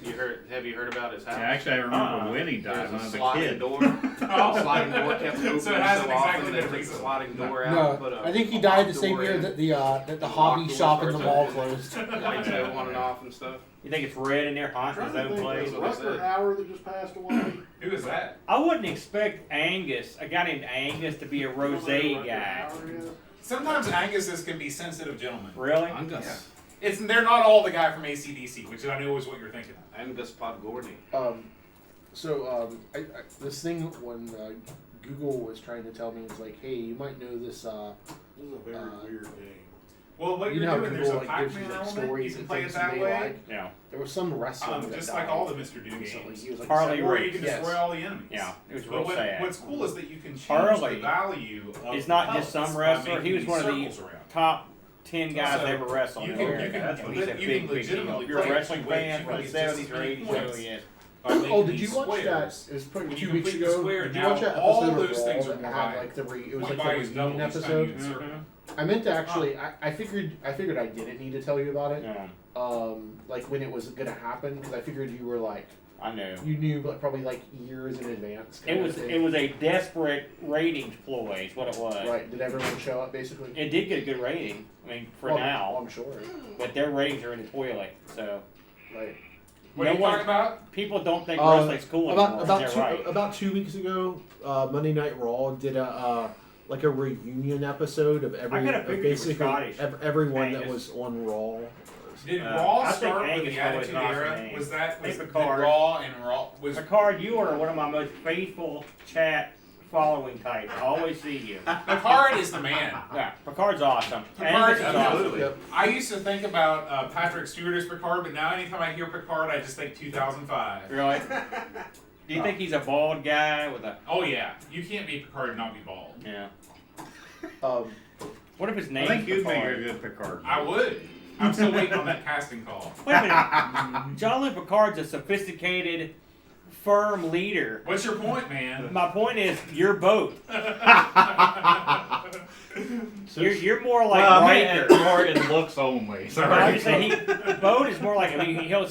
You heard? Have you heard about his house? Yeah, actually, I remember when he died There's when I a was a sliding kid. door. Oh. Sliding door kept opening So it hasn't so exactly often been they took the recent. sliding door out. and put No, a I think he died the same door year in. that the hobby Locked shop doors in the first, mall and closed. Lights go on and off and stuff. You think it's red in there, haunting his own place? What is Rutger that? Hauer that just passed away. Who is that? I wouldn't expect Angus, a guy named Angus, to be a rosé guy. Sometimes Angus's can be sensitive gentlemen. Really? Angus. They're not all the guy from AC/DC, which I know is what you're thinking of. Angus Podgorny. This thing when Google was trying to tell me, it's like, hey, you might know this. This is a very weird game. Well, what You you're know how doing, there's Google a like gives you Pac-Man like element. You stories can and play it things that they way. like. Yeah. There was some wrestler that Just died like all the Mr. Do recently. games. He was like Harley Or Race. you can Yes. destroy all the enemies. Yeah, it was But real sad. what's cool is that you can change Harley the value of It's the not just pellets some by wrestler. making He was these one of the circles around. top 10 guys So, to ever wrestle. you in can- America. you can- That's when he's a you big, can big deal. legitimately If you're a play wrestling it. fan You from can the get just 70s or as many 80s, points. oh yes. By making Oh, did these you watch squares. that? It was probably When 2 you weeks complete the ago. square, Did you now watch that all episode those of things Raw are that more had valuable. like it was Point like by the is reunion double each time episode? you insert. I meant to actually. I figured I didn't need to tell you about it. Yeah, Like when it was gonna happen, because I figured you were like I know. you knew like probably like years in advance. kind It of was thing. it was a desperate ratings ploy, is what it was. Right? Did everyone show up basically? It did get a good rating. I mean, for Well, now, I'm sure. but their ratings are in the toilet. So Right. What No are you one- talking about? people don't think wrestling's cool anymore. They're right. about 2 weeks ago, Monday Night Raw did a like a reunion episode of I kinda figured you were Scottish, everyone that Angus. was on Raw. Did I Raw think start with Angus the always Attitude lost Era? the name. Was that I think did Picard. Raw and Raw was Picard, you are one of my most faithful chat following types. I always see you. Picard is the man. Yeah, Picard's awesome. Picard Angus is is awesome. absolutely. Yep. I used to think about Patrick Stewart as Picard, but now anytime I hear Picard, I just think 2005. Really? Do you think he's a bald guy with a? Oh yeah, you can't be Picard and not be bald. Yeah. Um, What if his I name? think you'd make a Picard? good Picard. I would. I'm still waiting on that casting call. Wait a minute. John Picard's a sophisticated, firm leader. What's your point, man? My point is, you're both. You're more like well, Riker. more in looks only. I Sorry. would say Bode is more like. I mean, he'll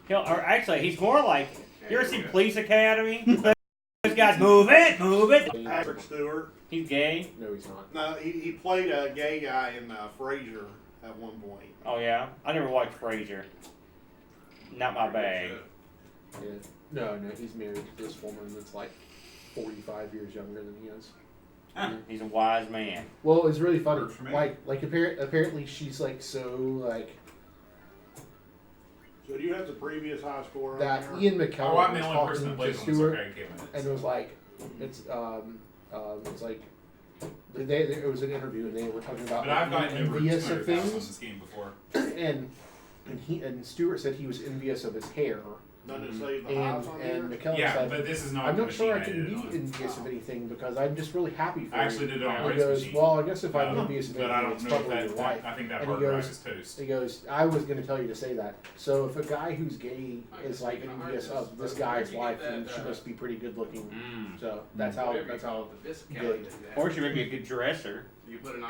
or actually, he's more like. You ever see Police Academy? Those guys move it. Patrick Stewart. He's gay. no, he's not. No, he played a gay guy in Frasier at one point. Oh yeah, I never watched Frasier. Not my bag. Yeah. No, he's married to this woman that's like 45 years younger than he is. He's a wise man. Well, it's really funny. Works for me. Like apparently she's like so like So do you have the previous high score on that there? Ian McKellen Oh, I'm was the only person that talking plays to on this Stewart arcade game. and it was like it's like it was an interview and they were talking about But I've like, gotten being over envious 200,000 of on things this game before. and Stewart said he was envious of his hair Doesn't it save the highs on and here? McKellen Yeah, said, but this is not. I'm the not sure I machine can did it beat on. envious of anything because I'm just really happy for I actually you. did it on And a he race goes, machine. well, I guess if I'm envious of But I anything, don't it's know probably if your that, wife. I think that And he hard drive goes- is toast. He goes, I was going to tell you to say that. So if a guy who's gay is like envious of this guy's wife, then she must be pretty good looking. Mm. So that's how. That's how. the disc good. counting. Or she may be a good dresser. You put an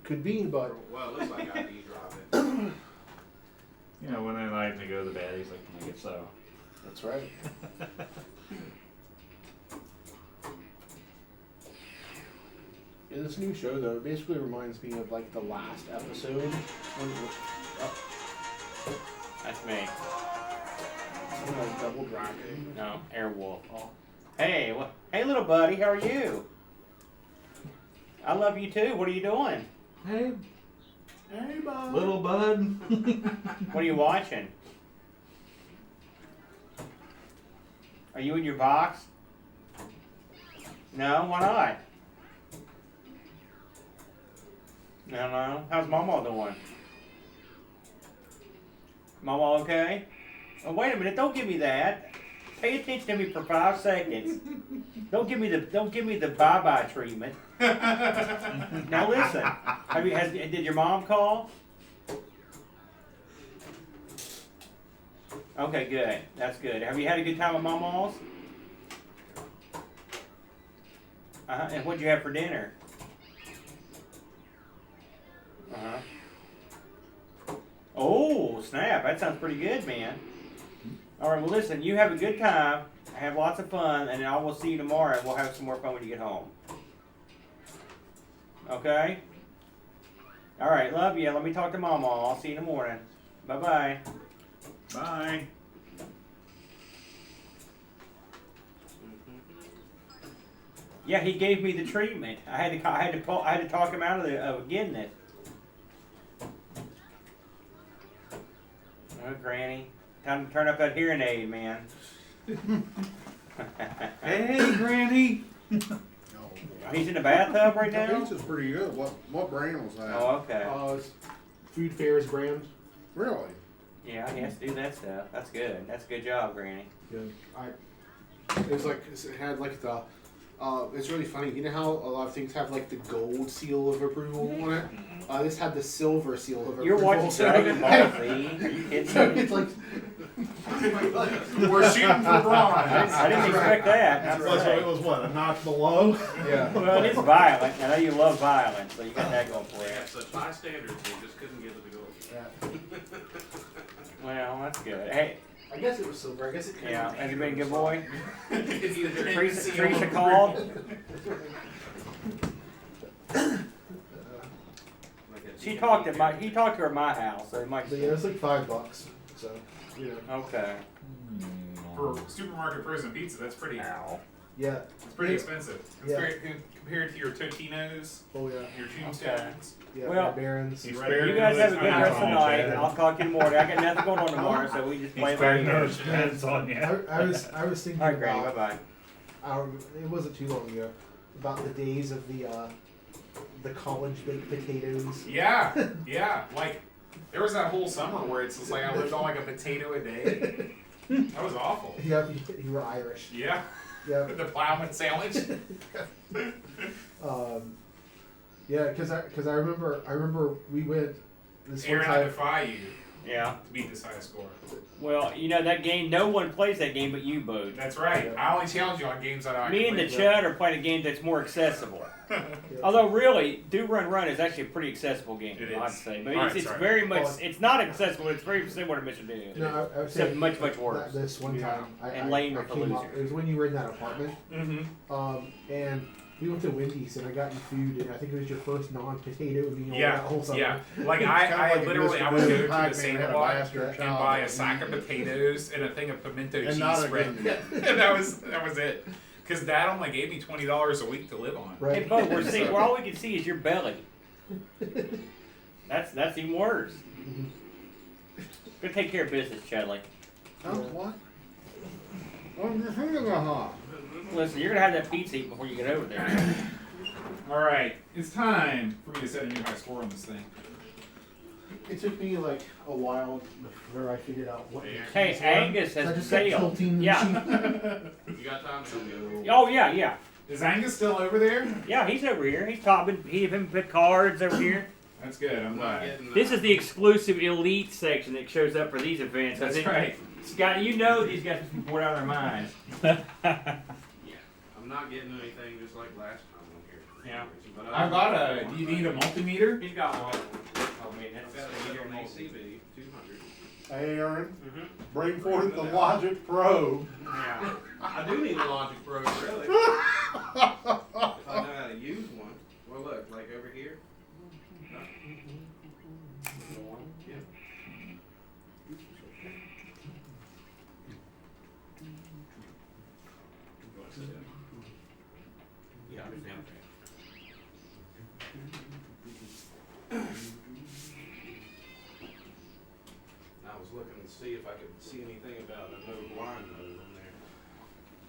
Could be, but Well, it looks like ID drop it. You know, when they like to go to bed, he's like, make it so. that's right. In this new show, though, it basically reminds me of like the last episode. That's me. Like Double Dragon. No, Airwolf. Hey, hey, little buddy, how are you? I love you too. What are you doing? Hey, Hey, bud. little bud. What are you watching? Are you in your box? No, why not? No. How's Mama doing? Mama okay? Oh, wait a minute! Don't give me that. Pay attention to me for 5 seconds. Don't give me the bye-bye treatment. Now listen. Did your mom call? Okay, good. That's good. Have you had a good time with Mama's? And what'd you have for dinner? Oh, snap. That sounds pretty good, man. All right, well, listen, you have a good time. Have lots of fun, and I will see you tomorrow, and we'll have some more fun when you get home. Okay? All right, love you. Let me talk to Mama. I'll see you in the morning. Bye-bye. Bye. Yeah, he gave me the treatment. I had to talk him out of getting it. Oh, Granny, time to turn up that hearing aid, man. Hey, Granny. He's in the bathtub right The now. pizza's pretty good. What brand was that? Oh, okay. It's Food Fairs brand. Really? Yeah, he has to do that stuff. That's good. That's a good job, Granny. Good. It was like it had like the. It's really funny. You know how a lot of things have like the gold seal of approval on it? This had the silver seal of approval. You're watching Dragon Ball Z. Are you kidding So me? it's like We're shooting for bronze. I didn't expect that. So it was what, a notch below? yeah. Well, it is violent. I know you love violence, so you got that going for you. Yeah, such high standards, they just couldn't give it the gold. Well, that's good. Hey, I guess it was silver. I guess it. yeah, has he been a good boy? It's either Teresa called. He talked to her at my house, so it might. But yeah, it was like $5. So you know. Okay. For supermarket frozen pizza, that's pretty. Yeah. It's pretty expensive. It's Yeah. very compared to your Totino's, Oh yeah. your Tombstones. Yeah. Well, Barons. He's Right. You guys have a good rest of the night. Chad. I'll talk to you in the morning. I got nothing going on tomorrow, so we just play He's by sparing ear. those hands on you. I was thinking All right, Granny. Bye about bye. it wasn't too long ago about the days of the college baked potatoes. Yeah, yeah. Like there was that whole summer where it's just like I lived on like a potato a day. That was awful. Yeah, you were Irish. Yeah, Yeah. the plowman sandwich. Yeah, because I remember we went this one Aaron, I time. defy you Yeah. to beat this high score. Well, you know that game. No one plays that game but you, Boot. That's right. Yeah. I only challenge you on games that I Me and the actually Chud are playing a game that's more accessible. Although really, Do Run Run is actually a pretty accessible game, It I'd is. say. But Alright, it's sorry. very much. Well, It's not accessible. It's very similar to Mission Do. No, I was Except saying much worse. This one time, And lame I for came up. losers. It was when you were in that apartment, Mm-hmm. and we went to Wendy's and I got you food, and I think it was your first non-potato meal Yeah, that whole summer. yeah. Like Kinda I like literally, Mr. I would go Boone to the Pac-Man sandwich had a lot bastard and child. buy a sack of potatoes and a thing of pimento And cheese not a spread, good and that was it. Because Dad only gave me $20 a week to live on. Right. Hey, Bo, we're all we can see is your belly. That's even worse. Go take care of business, Chudley. What? What the hell? Listen, you're gonna have that pizza eat before you get over there. All right, it's time for me to set a new high score on this thing. It took me like a while before I figured out what. Hey, Angus So I has just kept failed. tilting the Yeah. machine. You got time to go? Oh yeah, yeah, Is Angus still over there? yeah. He's over here. He's topping. He even put cards over here. That's good. I'm I'm not glad. getting. This is the exclusive elite section that shows up for these events. I That's think, right. Scott, you know these guys are bored out of their minds. Yeah, I'm not getting anything just like last time on here. Yeah. But I've got a. Do you need a multimeter? He's got one. Oh man, I've that's got a meter on ACB 200. Hey, Aaron, Mhm. bring forth the Logic Pro. Yeah. I do need a Logic Pro, really. If I know how to use one. Well, look, like over here. Yeah. Yeah, I understand. I was looking to see if I could see anything about a no blind mode on there.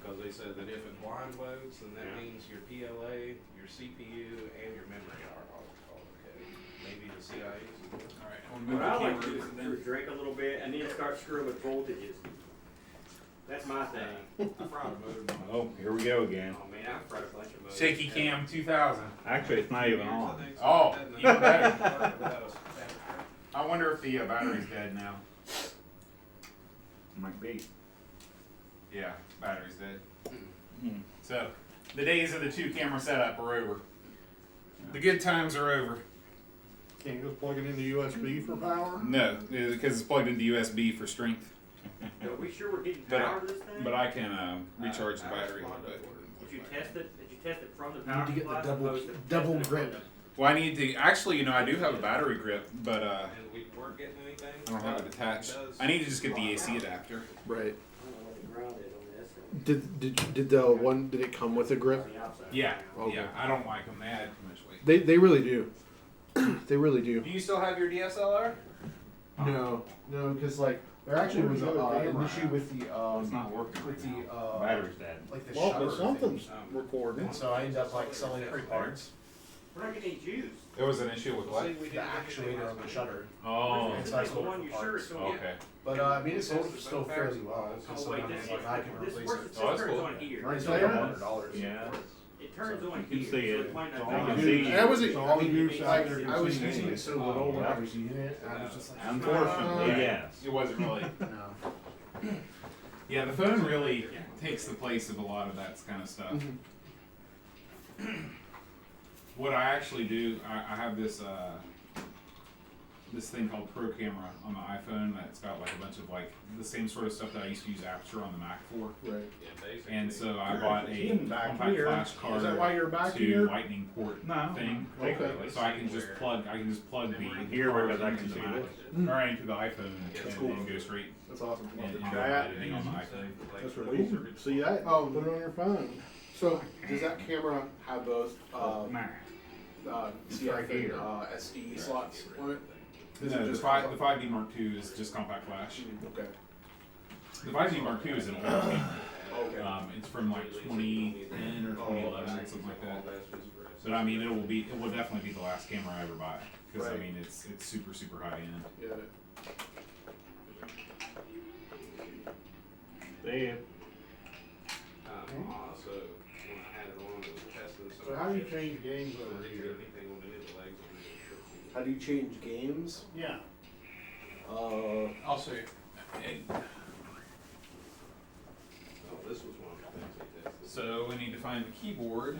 Because they said that if it blind loads, then that means your PLA, your CPU, and your memory are all okay. Maybe the CIEs. Alright, What I like to do is drink a little bit and then start screwing with voltages. That's my thing. I fried a motor. Oh, here we go again. Oh man, I've tried a bunch of modes. Shaky Cam 2000. Actually, it's not even on. Oh, even better. I wonder if the battery's dead now. Might be. Yeah, battery's dead. Hmm. So, the days of the 2-camera setup are over. The good times are over. Can't just plug it into USB for power? No, because it's plugged into USB for strength. Are we sure we're getting But power to this thing? But I can recharge the battery a little bit. Did you test it? Did you test it from the You power need to get the supply as opposed to double testing it grip. from Well, I need to, actually, I do have a battery grip, but And we weren't getting anything. I don't have it attached. I need to just get the AC adapter. Right. the- I don't know what the ground is on this. Did the one? Did it come with a grip? On the outside. Yeah, Okay. yeah, I don't like them. They add too much weight. They really do. They really do. Do you still have your DSLR? No, because like there actually was an issue with the It's not working with right the now. Battery's dead. like the Well, shutter but something's thing. recording. And so I ended up like selling three parts. We're not getting any juice. There was an issue with what? The actuator on the shutter. Oh, And so I sold one it you for sure parts. it's going okay. But I mean, it sold still fairly well. Oh Because wait, sometimes this, like I can this, replace where's it. the Oh, that's turns cool. on here? Right It's there, there. $100. Yeah. It turns on You can here. see so it. it might It's not all go. you see. And I wasn't. So I all the mean, juice out like there can I was see using it. it so little when I was using it, and I was just like, Unfortunately, "Ah." yes. It wasn't really. No. Yeah, the phone really takes the place of a lot of that kind of stuff. What I actually do, I have this this thing called Pro Camera on the iPhone that's got like a bunch of like the same sort of stuff that I used to use Aperture on the Mac for. Right. Yeah, basically. And so I bought a Hidden back compact here. flash card Is that why you're back to here? lightning port No. thing. Okay. So I can just plug the Here, card because I into can the see Mac, this. or into the iPhone That's and cool. then go straight That's awesome. and do That- editing on the iPhone. That's really cool. See that? Oh. Put it on your phone. So does that camera have both Nah. CF right here. and SD slots on it? Is No, it the just 5D Mark II is just compact flash. Okay. The 5D Mark II is an old camera. Okay. It's from like 2010 or 2011, something like that. But I mean, it will definitely be the last camera I ever buy because I Right. mean, it's super high end. Yeah. There. So when I had it on, it was testing some. So how do you change games over Didn't here? get anything on any of the legs on it. How do you change games? Yeah. I'll show you. Oh, this was one of the things they tested. So we need to find the keyboard.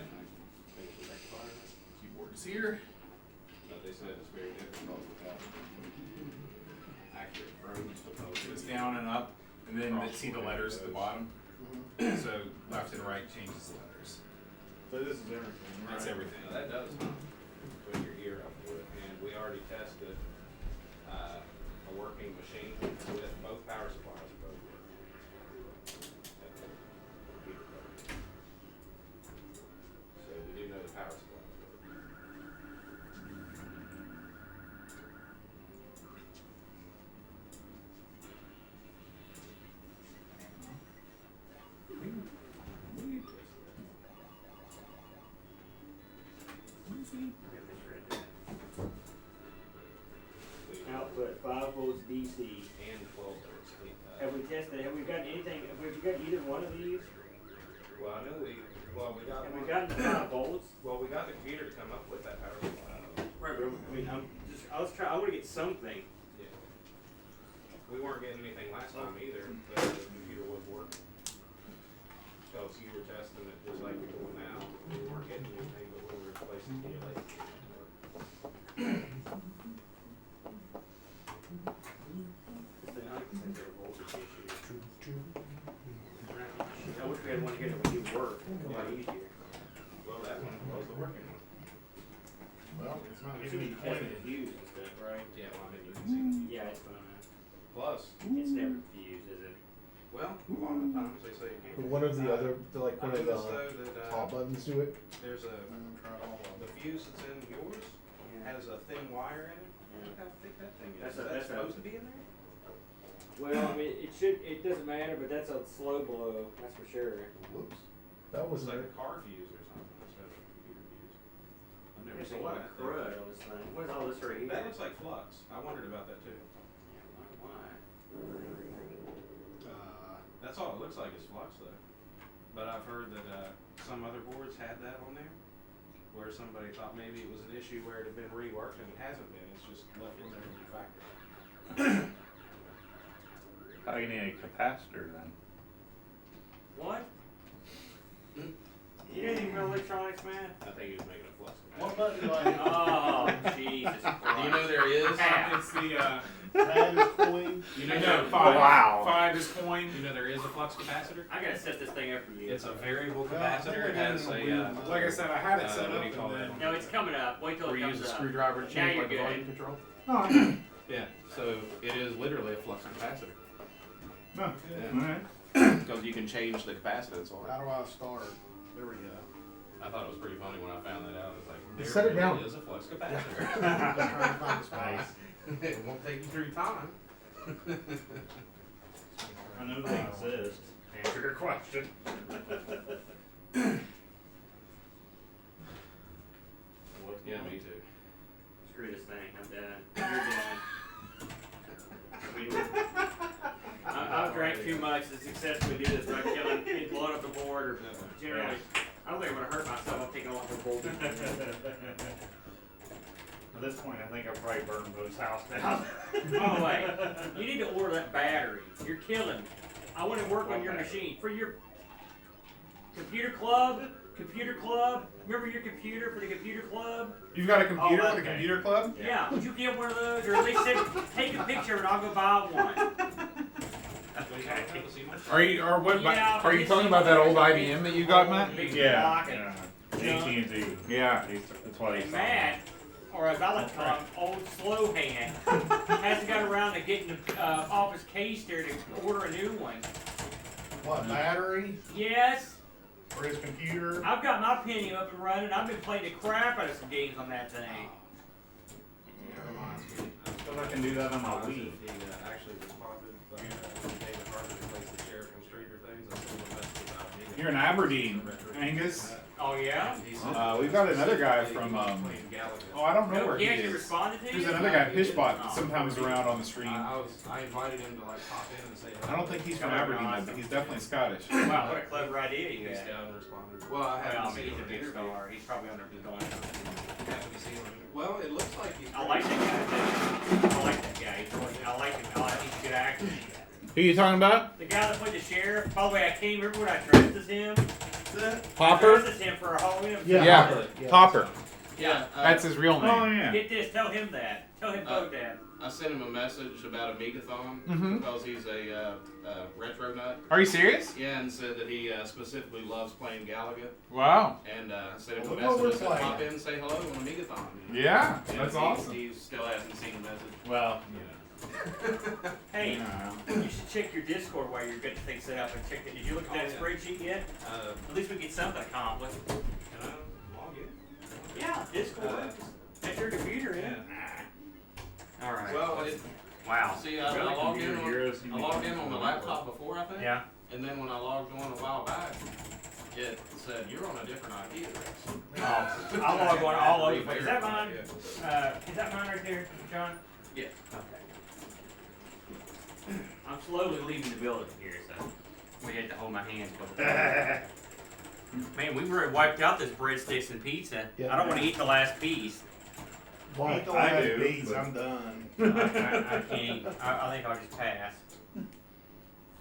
Keyboard is here. But they said it's very difficult without accurate frames because It's down and up, and then see the letters at the bottom. So left and right changes the letters. So this is everything, right? That's everything. Now, that does put your ear up to it, and we already tested a working machine with both power supplies both work. So we do know the power supplies work. Now, got either one of these? Well, I know we got Have one. we gotten the 5 volts? Well, we got the computer to come up with that power supply. Right, but I mean, I want to get something. Yeah. We weren't getting anything last time either, but the computer was working. So you were testing it just like you're doing now. We weren't getting anything, but we were replacing PLA. I wish we had one here that would do work. A lot easier. Well, that one was the working one. Well, it's not I'm giving assuming you you tested pointing. the fuse and stuff, right? Yeah, well, I mean, you can see. Yeah, it's fine. Plus, It's never fused, is it? well, a lot of times they say you can't. One of the other, like I one of noticed the though that top buttons do it. there's a the fuse that's in yours has a thin wire in it. Look how thick that thing is. That's Is that that's supposed to be in there? Well, I mean, it doesn't matter, but that's a slow blow, that's for sure. Whoops. That was It's like it. a car fuse or something instead of a computer fuse. I've never There's a seen lot that of thing. crud on this thing. What is all this right here? That looks like flux. I wondered about that too. Yeah, why? That's all it looks like is flux though. But I've heard that some other boards had that on there, where somebody thought maybe it was an issue where it had been reworked and it hasn't been. It's just left in there from the factory. Oh, you need a capacitor then. What? You didn't even know electronics, man? I think he was making a flux. What button do I hit? Oh, Jesus Christ. You know there is. It's the, That is coin. You I know, know, 5. Wow. 5 is coin. You know there is a flux capacitor. I gotta set this thing up for you. It's a variable Well, I think capacitor. It I got has it in a a weird Like I said, I had it Uh, set what up do you call and that? No, it's coming up. Wait till where it you comes use a up. screwdriver to Now change you're like the good. volume control. Oh, I know. Yeah, so it is literally a flux capacitor. No. Yeah. Alright. Because you can change the capacitance on it. How do I start? There we go. I thought it was pretty funny when I found that out. It's like, there Set it really down. is a flux capacitor. I'm just trying to find the spot. Nice. It won't take you through time. I know they exist. Answer your question. Yeah, me too. Screw this thing. I'm done. You're done. I've drank too much to successfully do this by killing and blowing up the board or generally. I don't think I'm gonna hurt myself. I'm taking off the bolt. At this point, I think I probably burned Bo's house down. By the way, you need to order that battery. You're killing me. I want to work on your machine for your computer club. Computer club. Remember your computer for the computer club? You've got a computer Oh, for the okay. computer club? Yeah. Would you get one of those, or at least take a picture and I'll go buy one? Are you, or what, Yeah, are you talking about that old IBM that you got, Matt? Big Yeah. block and- AT&T. Yeah. That's why they And saw Matt, or as I like to call him, old slow hand, hasn't got around to getting the office case there to order a new one. What, battery? Yes, For his computer? I've got my Pentium up and running. I've been playing the crap out of some games on that thing. Still I can do that on my Wii. He actually responded, but David Harper replaced the sheriff from Stranger Things. I sent him a message about Amiga. You're in Aberdeen, Angus. Oh yeah? He said- We've got another guy from, playing Galaga. oh, I don't know No, where he he actually is. responded to There's you? another guy, Pishbot, that sometimes around on the stream. I invited him to like pop in and say hello. I don't think he's from Aberdeen, though, but he's definitely Scottish. Wow, what a clever idea you He's had. down and responded. Well, I Well, haven't I mean, seen he's him a in big interview. star. He's probably under the going. Haven't seen him. Well, it looks like he's. I like that guy. I like that guy. I like him. He's a good actor. Who you talking about? The guy that played the sheriff. By the way, I came. Remember when I dressed as him? Hopper? I dressed as him for a Halloween. Yeah. Yeah. Hopper. Yeah, That's his real Oh, name. yeah. Get this. Tell him that. Tell him both that. I sent him a message about Amigathon Mhm. because he's a retro nut. Are you serious? Yeah, and said that he specifically loves playing Galaga. Wow. And sent him a Look what we're message and said, playing. pop in and say hello on Amigathon. Yeah, And that's he- awesome. He still hasn't seen the message. Well, Hey, you know. you should check your Discord while you're getting things set up and check it. Did you look at that Oh, yeah. spreadsheet yet? At least we get something accomplished. Can I log in? Yeah, Discord. That's your computer, Yeah. All right. Well, it, Wow. see, I Really logged in computer on, heroes, you I need logged to in on the do laptop before, I think. Yeah. And then when I logged on a while back, it said, you're on a different IP address. Oh, I'll log on all over. Is that mine? Yeah. Is that mine right there, John? Yeah. Okay. I'm slowly leaving the building here, so. We had to hold my hands. Man, we've already wiped out this breadsticks and pizza. Yeah. I don't want to eat the last piece. Why? Eat the I last do, piece, but- I'm done. I can't. I think I'll just pass.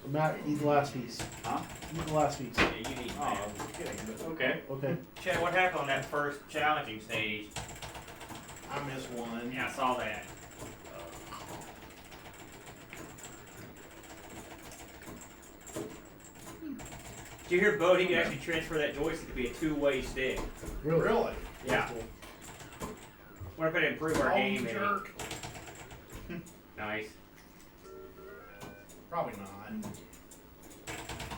Matt, eat the last piece. Huh? Eat the last piece. Yeah, you need. Oh, I was kidding, but okay. Okay. Chad, what happened on that first challenging stage? I missed one. Yeah, I saw that. Did you hear, Bo? He could actually transfer that joystick to be a two-way stick. Really? Really? Yeah. What if it improve our Oh, game? Maybe? jerk. Nice. Probably not.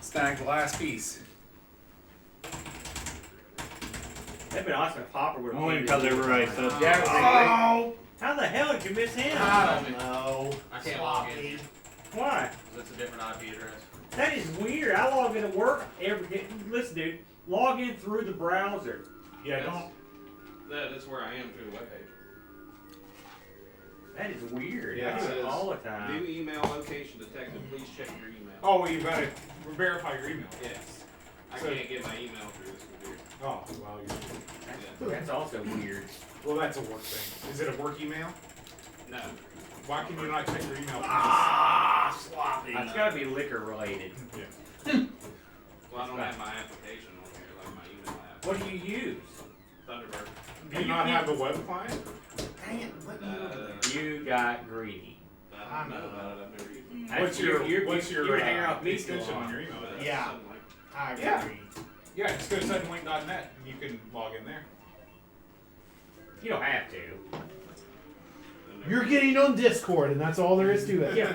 Snag the last piece. That'd been awesome if Hopper would have. Only because they were right. So Yeah. Oh! How the hell did you miss him? I don't know. I can't log in. Sloppy. Why? That's a different IP address. That is weird. I log into work every day. Listen, dude, log in through the browser. Yeah, That's- don't. That's where I am through the webpage. That is weird. Yeah, I do it it is. all the time. New email location detected. Please check your email. Oh, well, you gotta verify your email. Yes. I So- can't get my email through this computer. Oh, well, you're. That's also weird. Well, that's a work thing. Is it a work email? No. Why can you not check your email? Ah, sloppy. It's got to be liquor related. Yeah. Well, I don't have my application on here, like my email app. What do you use? Thunderbird. Do you not have a web client? Dang it, let me look at that. You got greedy. I don't know about it. I've never used it. That's- What's your you're hanging out with me too extension on long. your email address? Yeah. Something like- I agree. Yeah. Yeah, just go to suddenlink.net and you can log in there. You don't have to. You're getting on Discord, and that's all there is to it. Yeah.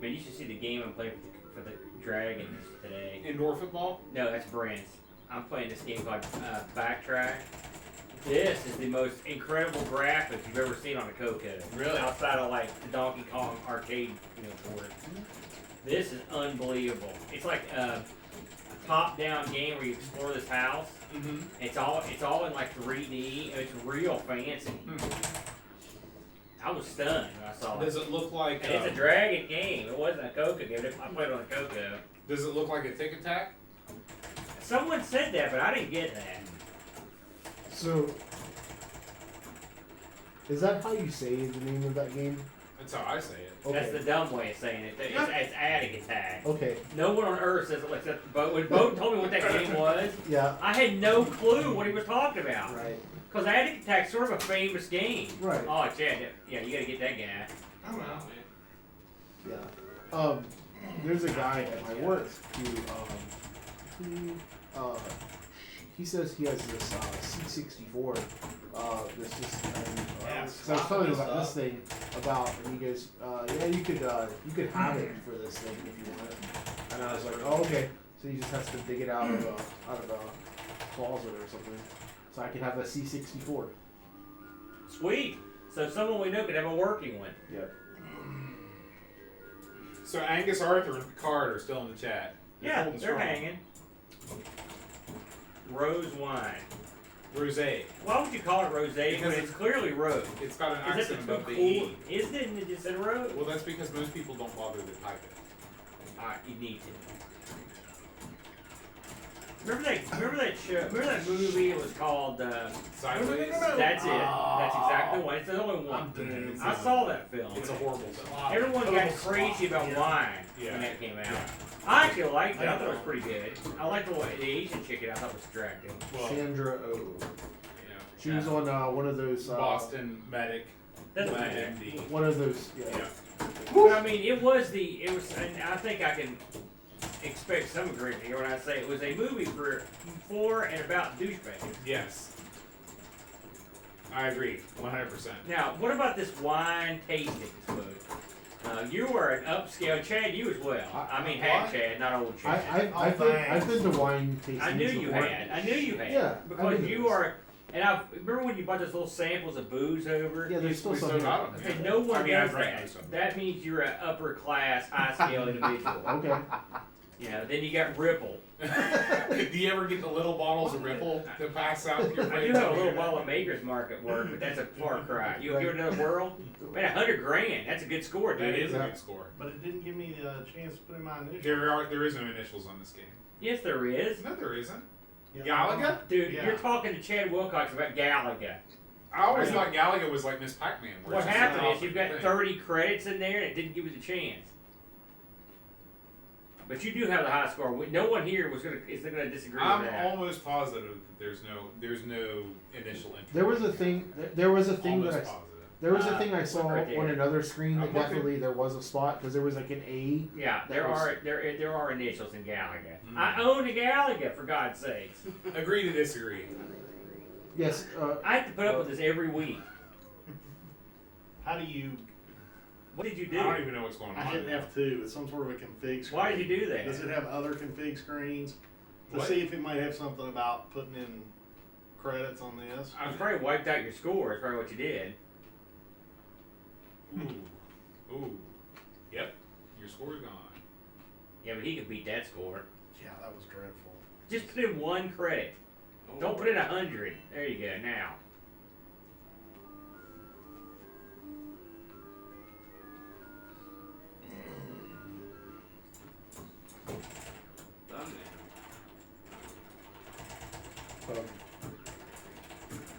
Man, you should see the game I'm playing for the Dragons today. Indoor football? No, that's Brent's. I'm playing this game called Backtrack. This is the most incredible graphics you've ever seen on a Coco. Really? Outside of like the Donkey Kong arcade, port. This is unbelievable. It's like a top-down game where you explore this house. Mm-hmm. It's all in like 3D, and it's real fancy. I was stunned when I saw it. Does it look like? And it's a Dragon game. It wasn't a Coco game. I played it on a Coco. Does it look like a Tic Tac? Someone said that, but I didn't get that. So, is that how you say the name of that game? That's how I say it. Okay. That's the dumb way of saying it. It's Attic Attack. Okay. No one on earth says it like that. But when Bo told me what that game was, Yeah. I had no clue what he was talking about. Right. Because Attic Attack's sort of a famous game. Right. Oh, Chad, yeah, you gotta get that guy. I don't know, man. Yeah. There's a guy at my work who he says he has this C64. This is Yeah, because I was telling him about this thing and he goes, yeah, you could have it for this thing if you want it. And I was like, oh, okay. So he just has to dig it out of a closet or something, so I can have a C64. Sweet. So someone we know could have a working one. Yep. So Angus, Arthur, and Picard are still in the chat. Yeah, holding they're strong. hanging. Rose wine. Rosé. Why would you call it rosé when Because it's clearly rose? It's got an Is accent that above too the cool? E. Isn't it? And it just said rose. Well, that's because most people don't bother to type it. Alright, you need to. Remember that show? Remember that movie? It was called. Sideways. That's it. That's exactly the one. It's the only one. doomed. I saw that film. It's a horrible film. Everyone got crazy about wine Yeah. when that came out. I actually liked it. I thought it was pretty good. I liked the Asian chicken. I thought was attractive. Well, Sandra O. yeah. She was on one of those. Boston Medic. Doesn't Lab matter. MD. One of those. Yeah. Yeah. But I mean, it was, and I think I can expect some agreement here when I say it was a movie for and about douchebags. Yes. I agree, 100%. Now, what about this wine tasting explode? You are an upscale, Chad. You as well. I mean, had Chad, not old Chad. I've been to wine tastings. I knew you before. had. I knew you had. Yeah, I've Because been to you those. are. And I remember when you bought those little samples of booze over. Yeah, there's still We some. still here. got 'em, Okay, yeah. no one I mean, I does drank that. most of them. That means you're an upper class, high scale individual. Okay. You know, then you got Ripple. Do you ever get the little bottles of Ripple to pass out to your I friends? do have a little bottle of Maker's Mark at work, but that's a far cry. You give it another whirl? Man, $100,000. That's a good score, dude. That is a good score. But it didn't give me a chance to put in my initials. There is no initials on this game. Yes, there is. No, there isn't. Yeah. Galaga? Dude, Yeah. you're talking to Chad Wilcox about Galaga. I always thought Galaga was like Miss Pac-Man. where What it's just happened an is you've awesome got thing. 30 credits in there and it didn't give you the chance. But you do have the high score. No one here is gonna disagree I'm with that. almost positive that there's no initial entry. There was a thing. There was a thing that Almost I. positive. There was a thing I saw right there. on another screen that I'm looking. definitely there was a spot because there was like an A. Yeah, there That was- are initials in Galaga. Mm. I own a Galaga, for God's sakes. Agree to disagree. Yes. I have to put up with this every week. How do you? What did you I don't do? even know what's going I on. hit F2. It's some sort of a config screen. Why did you do that? Does it have other config screens to What? see if it might have something about putting in credits on this? I probably wiped out your score. That's probably what you did. Ooh. Yep. Your score's gone. Yeah, but he could beat that score. Yeah, that was dreadful. Just put in 1 credit. Don't put in 100. There you go. Now.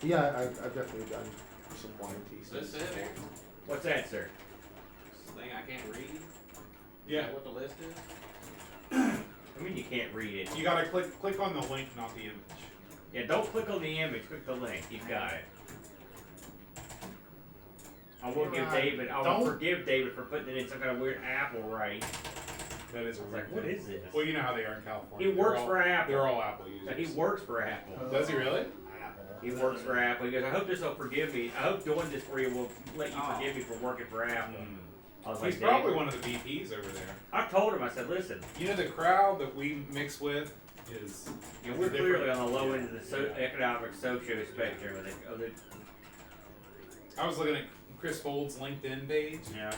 Yeah, I've definitely done some YT Is this stuff. it here? What's that, sir? This thing I can't read? Is Yeah. that what the list is? I mean, you can't read it. You gotta click on the link, not the image. Yeah, don't click on the image. Click the link. You've got it. I will give David. I will Don't- forgive David for putting it in some kind of weird Apple right. That is a I was weird like, what thing. is this? Well, you know how they are in California. He They're works all- for Apple. They're all Apple So users. he works for Apple. Does he really? Apple. He works for Apple. He goes, I hope this will forgive me. I hope doing this for you will let you forgive me for working for Apple. I was like, He's probably David. one of the VPs over there. I told him, I said, listen, You know, the crowd that we mix with is. you know, we're clearly on the low end of the economic socio spectrum. Of the, I was looking at Chris Fold's LinkedIn page. yeah.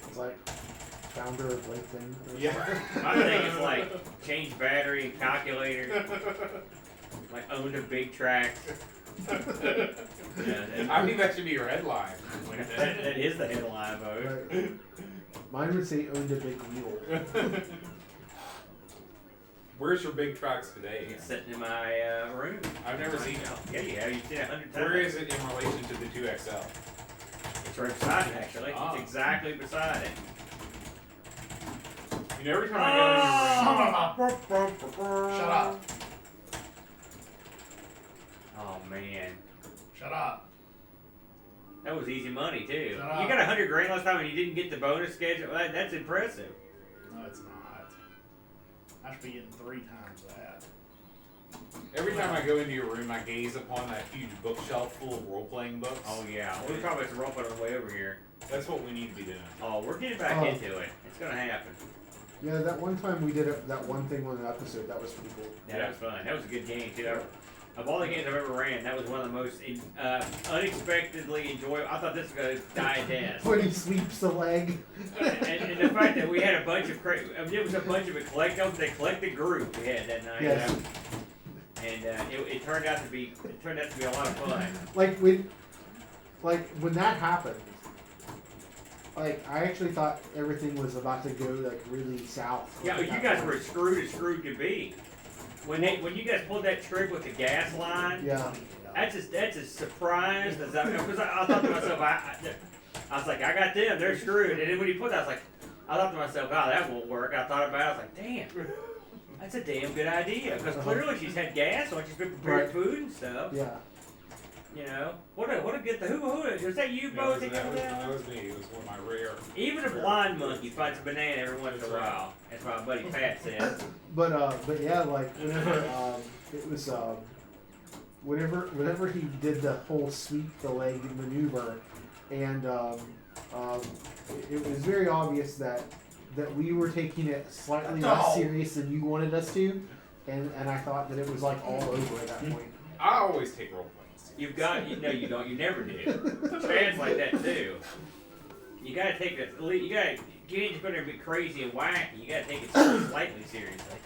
It's like founder of LinkedIn. or Yeah. something. My thing is like change battery and calculator, like owned a big tracks. Yeah, I think that should be your headline. that is the headline, though. Right. Mine would say owned a big wheel. Where's your big tracks today? It's sitting in my room. I've never seen it. Yeah, you have. You've seen it 100 times. Where is it in relation to the 2XL? It's right beside it, actually. Ah. It's exactly beside it. You know, every time I go in your room. Shut up. Oh man, Shut up. that was easy money too. Shut up. You got $100,000 last time and you didn't get the bonus schedule. That's impressive. No, it's not. I should be getting 3 times that. Every time I go into your room, I gaze upon that huge bookshelf full of role-playing books. Oh yeah, we probably have to roll it on the way over here. That's what we need to be doing. Oh, we're getting back Oh. into it. It's gonna happen. Yeah, that one time we did that one thing on an episode. That was pretty cool. Yeah, that was fun. That was a good game too. Of all the games I've ever ran, that was one of the most unexpectedly enjoyable. I thought this was gonna die a death. When he sweeps the leg. and the fact that we had a bunch of it was a bunch of the collected group we had that night. Yes. And it turned out to be a lot of fun. Like when that happened, like I actually thought everything was about to go like really south. Yeah, you guys were as screwed could be. When you guys pulled that trick with the gas line, Yeah. that's as surprised as because I thought to myself, I was like, I got them, they're screwed. And then when you put that, I thought to myself, oh, that won't work. I thought about it, I was like, damn, that's a damn good idea because clearly she's had gas on, she's been preparing Right. food and stuff. Yeah. You know, what a good thing. Who was that? You both that, taking that? was me. It was one of my rare. Even a blind monkey finds a banana every once in a while. That's what my buddy Pat says. But yeah, like whenever it was whenever he did the whole sweep the leg maneuver, and it was very obvious that we were taking it slightly less serious than you wanted us to, and I thought that it was like all over at that point. I always take role plays. You don't. You never do. Chad's like that too. You gotta take it. You can't just go there and be crazy and wacky. You gotta take it slightly seriously.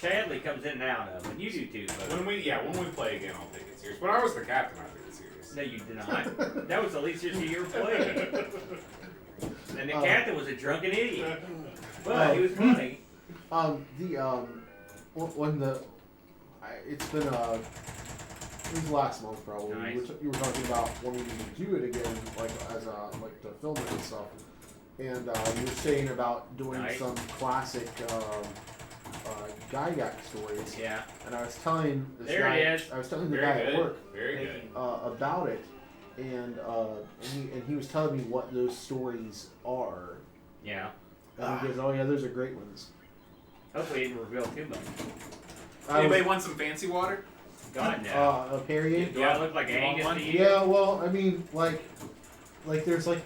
Chadley comes in and out of it. You do too, but When we play again, I'll take it serious. But I was the captain, I took it serious. no, you did not. That was the least serious you ever played. And the captain was a drunken idiot, but he was funny. It's been it was last month probably. Nice. You were talking about wanting to do it again, like as like to film it and stuff. And you were saying about doing Nice. some classic Gygax stories. Yeah. And I was telling this There guy, it is. I was telling the Very guy good. at work Very good. about it, and he was telling me what those stories are. Yeah. And he goes, "Oh yeah, those are great ones." Hopefully, it didn't reveal too much. Anybody want some fancy water? God no. A Perrier. Do I look like You want Angus one? to you? Yeah, well, I mean, like there's like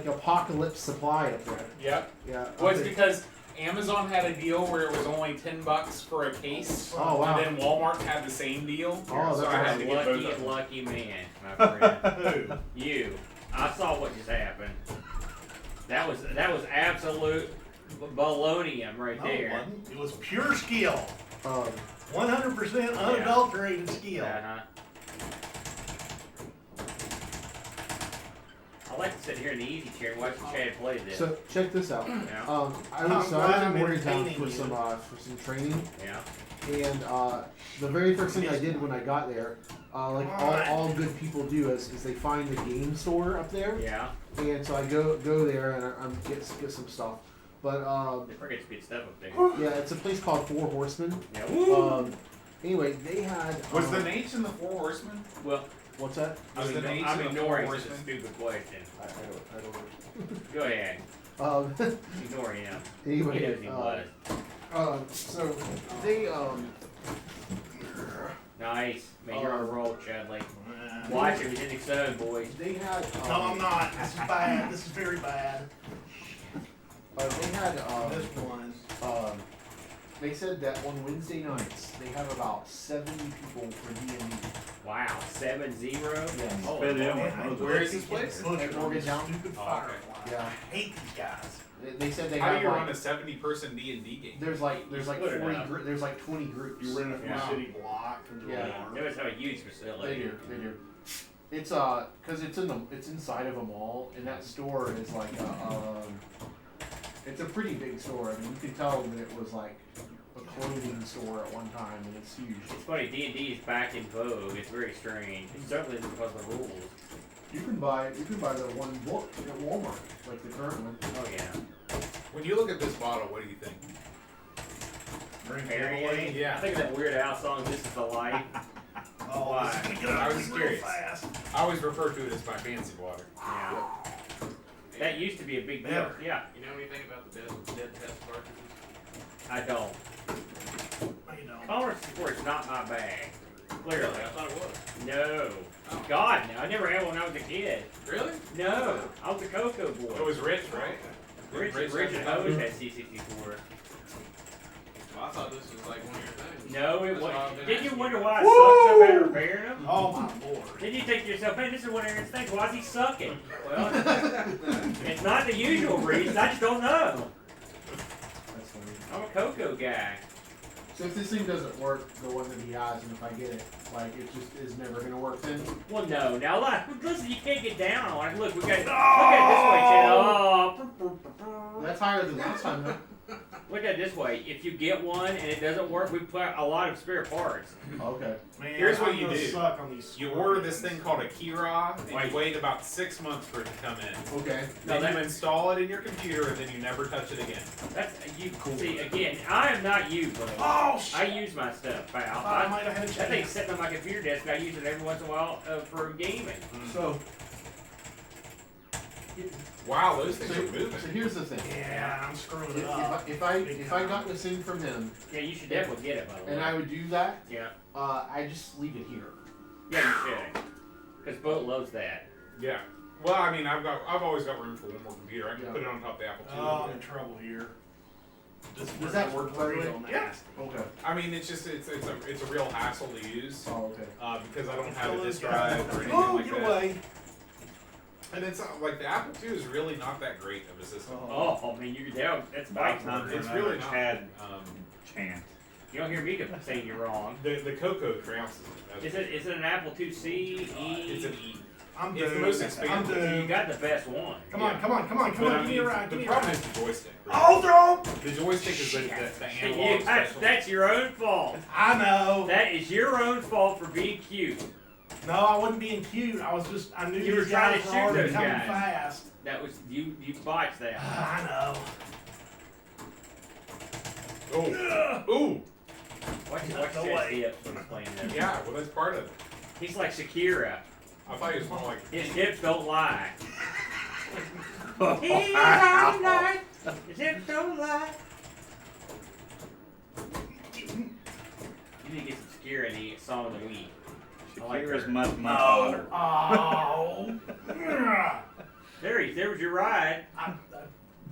apocalypse supply up there. Yep. Yeah. Well, it's okay. because Amazon had a deal where it was only $10 for a case. Oh, wow. And then Walmart had the same deal. Oh, so that's I had to get both of Lucky, them. lucky man, my friend. Who? You. I saw what just happened. That was absolute baloney right No, it there. wasn't. It was pure skill. 100% unadulterated skill. Uh-huh. I like to sit here in the easy chair and watch Chad play this. So check this out. Yeah. I was glad I'm in Morgantown entertaining for you. some training, Yeah. and the very first thing I did when I got there, like all good people do, is they find the game store up there, Yeah. and so I go there and I'm get some stuff. But They forget good stuff up there. yeah, it's a place called Four Horsemen. Yeah. Woo! Anyway, they had Was the H in the Four Horsemen? Well, what's that? Was the H I'm in the ignoring Four this Horsemen? stupid question. I don't know. Go ahead. Ignore him. He Anyway, knows he was. so they Nice. Man, you're on a roll, Chadley. Watch it. He's in the zone, boys. they had No, I'm not. This is bad. This is very bad. they had This one. they said that on Wednesday nights they have about 70 people for D&D. Wow. 7-0? Yes. Oh, Fit in Lord. with Where is this place? At Morgantown. Stupid Oh, okay. firefly. Yeah. I hate these guys. They said they How do have you like, run a 70-person D&D game? there's like Split it 40 up. there's like 20 groups. You rent it from Yeah. a city block. And do Yeah. it. They must have a huge They facility. do. It's because it's inside of a mall, and that store is like it's a pretty big store. I mean, you could tell that it was like a clothing store at one time, and it's huge. It's funny, D&D is back in vogue. It's very strange. It's certainly because of the rules. You can buy the one book at Walmart, like the current one. Oh, yeah. When you look at this bottle, what do you think? Drink Perrier? Perrier. Yeah. I think of that Weird Al song, This Is the Life. Oh, Why? this is gonna get I was ugly just real curious. fast. I always refer to it as my fancy water. Yeah. That used to be a big deal. Never. Yeah. You know anything about the dead test cartridges? I don't. You know. Tolerance support is not my bag. Clearly. I thought it was. No. God, no. I never had one when I was a kid. Really? No. I was a Cocoa boy. It was rich, right? Rich and always had C64. Well, I thought this was like one of your things. No, it That's why I've wasn't. been Did you asking wonder you. why I sucked so bad at repairing them? Oh my lord. Then you think to yourself, hey, this is one of Aaron's things. Why is he sucking? Well, it's not the usual reason. I just don't know. That's funny. I'm a Cocoa guy. So if this thing doesn't work, the one that he has, and if I get it, like it just is never gonna work then. Well, no. Now, listen, you can't get down on it. Look, look at it this way, Chad. Oh. That's higher than last time, though. Look at it this way. If you get one and it doesn't work, we put a lot of spare parts. Okay. Man, Here's what I'm you gonna do. Suck on these You order this thing called a Kira, and you wait about 6 months for it to come in. Okay. No, Then you install it in your computer, and then you never touch it again. That's you. See, again, I am not you, but Oh I shit. use my stuff, pal. I might have had a That thing's chance. sitting on my computer desk. I use it every once in a while for gaming. So. Wow, those things So, are moving. so here's the thing. Yeah, I'm screwing it If up. I got this in from him, Yeah, you should definitely get it, by the way. and I would do that, Yeah. I just leave it here. Yeah, you should. Because Boat loves that. Yeah. Well, I mean, I've always got room for one more computer. I can Yeah. put it on top of the Apple II. Oh, I'm in trouble here. Does that work, by the way? real Yeah. nasty. Okay. I mean, it's a real hassle to use Oh, okay. because I don't have a Fill disk those drive guys. or anything Oh, like get that. away. And it's like the Apple II is really not that great of a system. Oh, I mean, you're down. That's my time. It's really not. Chad chant. You don't hear me saying you're wrong. The Cocoa trounces it. Is it an Apple IIc? It's an E. I'm It's the doomed. most I'm expensive. You doomed. got the best one. Come on, come on, come on, come But on. I Give me mean, a ride. the Give me a problem ride. is the joystick. Oh, don't! The joystick is the analog Yeah, special. that's your own fault. I know. That is your own fault for being cute. No, I wasn't being cute. I was just, I knew You were these trying guys to were shoot already those coming guys. fast. That was you botched that. I know. Oh, ooh, Watch No Chad's way. hips when he's playing that. yeah. Well, that's part of it. He's like Shakira. I thought he was more like. His hips don't lie. He don't lie. His hips don't lie. You need to get some Shakira in the song of the week. I like Shakira's her. much hotter. Oh. There was your ride.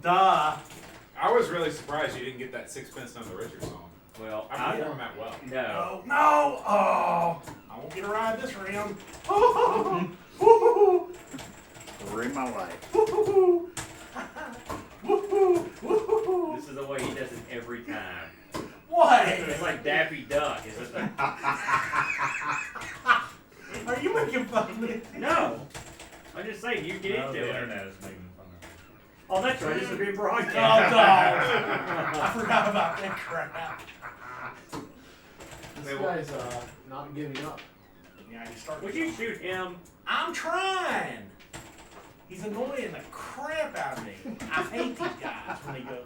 Duh. I was really surprised you didn't get that Sixpence None the Richer song. Well, I performed that well. no. No, no. Oh. I won't get a ride this round. Woo-hoo. Story of my life. Woo-hoo. Woo-hoo. Woo-hoo. This is the way he does it every time. What? It's like Daffy Duck. It's just like, Are you making fun of me? no. I'm just saying, you get No, into the it. internet is making fun of me. Oh, that's right. This is being Oh, broadcast. dog. I forgot about that crap. This guy's not giving up. Yeah, you start. Would you shoot him? I'm trying. He's annoying the crap out of me. I hate these guys when they go.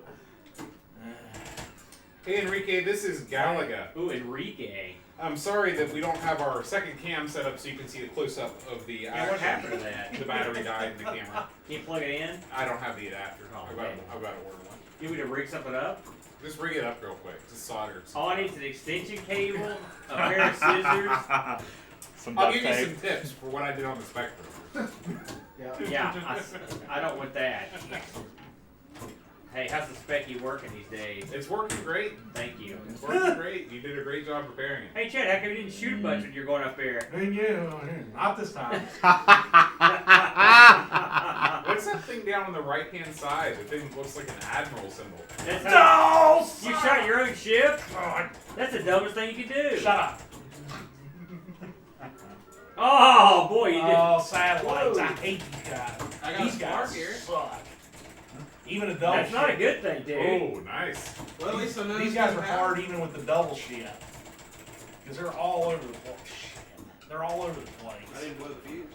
Hey Enrique, this is Galaga. Ooh, Enrique. I'm sorry that we don't have our second cam set up so you can see the close up of the Yeah, what action. happened to that? The battery died in the camera. Can you plug it in? I don't have the adapter. Oh, I've man. got to order one. You want me to rig something up? Just rig it up real quick. Just solder it. All I need is an extension cable, a pair of scissors. Some I'll duct give you tape. some tips for what I did on the Spectrum. Yeah, I don't want that. Hey, how's the Specky working these days? It's working great. Thank you. It's working great. You did a great job preparing it. Hey, Chad, how come you didn't shoot a bunch when you're going up there? And you, not this time. What's that thing down on the right hand side? The thing looks like an admiral symbol. That's how No! you shot your own ship? Oh, That's the dumbest thing you can do. shut up. Oh, boy, you did. Oh, satellites. Whoa. I hate these guys. I got These a guys spark here. suck. Even a double That's not a shit. good thing, dude. Oh, nice. Well, at least I know These guys are hard even with the double shit. Because they're all over the place. Shit. They're all over the I place. didn't blow the fuse.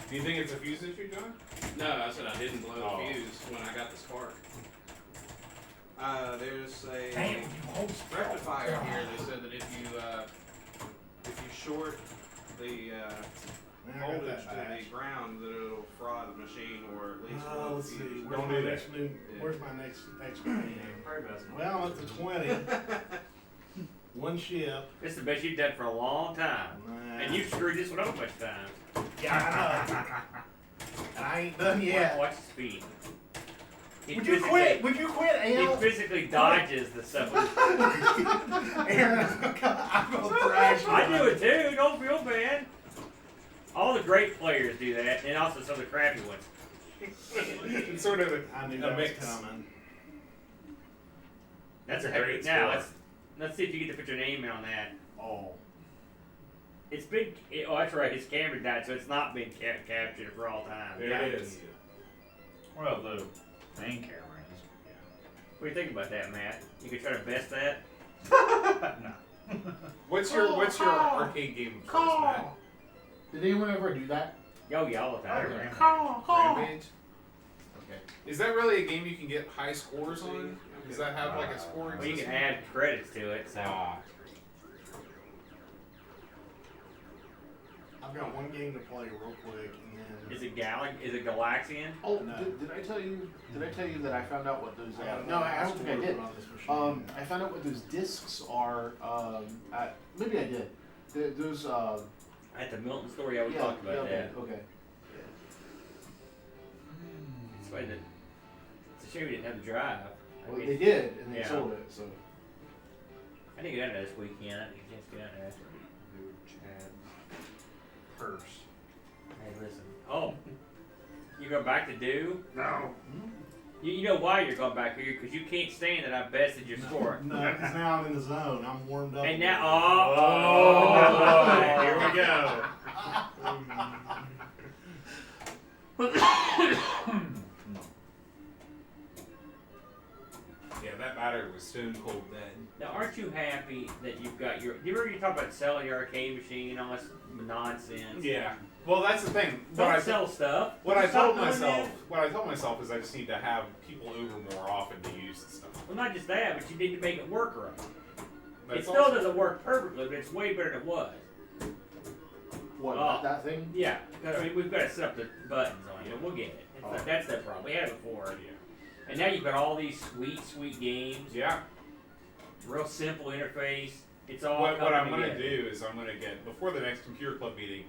Do you think it's a fuse issue, John? No, I said I didn't blow Oh. the fuse when I got the spark. There's a Damn, you hold rectifier here. They said that if you short the voltage to the ground, that it'll fry the machine or at least blow the let's see. fuse. Where's Don't my do that. next new? Where's my next game? Probably best. Well, I'm at the 20. One ship. This is the best you've done for a long time. Nah. And you've screwed this one up a bunch of times. Yeah, I know. And I ain't done yet. Watch the speed. He Would you physically- quit? Would you quit, He Al? physically dodges the stuff. Aaron, I'm gonna thrash you. I do it too. Don't feel bad. All the great players do that, and also some of the crappy ones. It's sort of I knew a that was mix. coming. That's a That's a heavy. great Now score. let's see if you get to put your name on that. Oh. It's been. Oh, that's right. His camera died, so it's not been captured for all time. There it is. Well, the main camera is. What do you think about that, Matt? You could try to best that. Yeah. No. What's your arcade game of choice, Matt? Did anyone ever do that? Oh yeah, all the time. Rampage? Okay. Is that really a game you can get high scores on? Does that have like a scoring Well, you can system? add credits to it. So. Ah. I've got one game to play real quick, and then. Is it Galaxian? Oh, No. did I tell you? Did I tell you that I found out what those? I No, I don't think I did. On this machine. I found out what those discs are. Maybe I did. Those. At the Milton store, yeah, we Yeah, talked about okay, that. okay. It's funny that it's a shame we didn't have the drive. Well, they did, and they Yeah. sold it. So. I need to get out of this weekend. I need to get out of there. Chad Purse. Hey, listen. Oh, you go back to do? No. You know why you're going back here? Because you can't stand that I bested your score. No, because now I'm in the zone. I'm warmed up. And now, Here we go. Yeah, that battery was stone cold dead. Now, aren't you happy that you've got your? You remember you talk about selling your arcade machine and all this nonsense? Yeah. Well, that's the thing. Don't sell stuff. What I Stop told doing myself, that. what I told myself is I just need to have people over more often to use the stuff. Well, not just that, but you need to make it work right. That's It still also- doesn't work perfectly, but it's way better than it was. What, Oh. that thing? Yeah, 'cause, I mean, we've got to set up the buttons on it. We'll get it. It's Oh. not- that's the problem. We had it before. Yeah. And now you've got all these sweet, sweet games. Yeah. Real simple interface. It's all What coming I'm going to together. do is I'm going to get, before the next computer club meeting,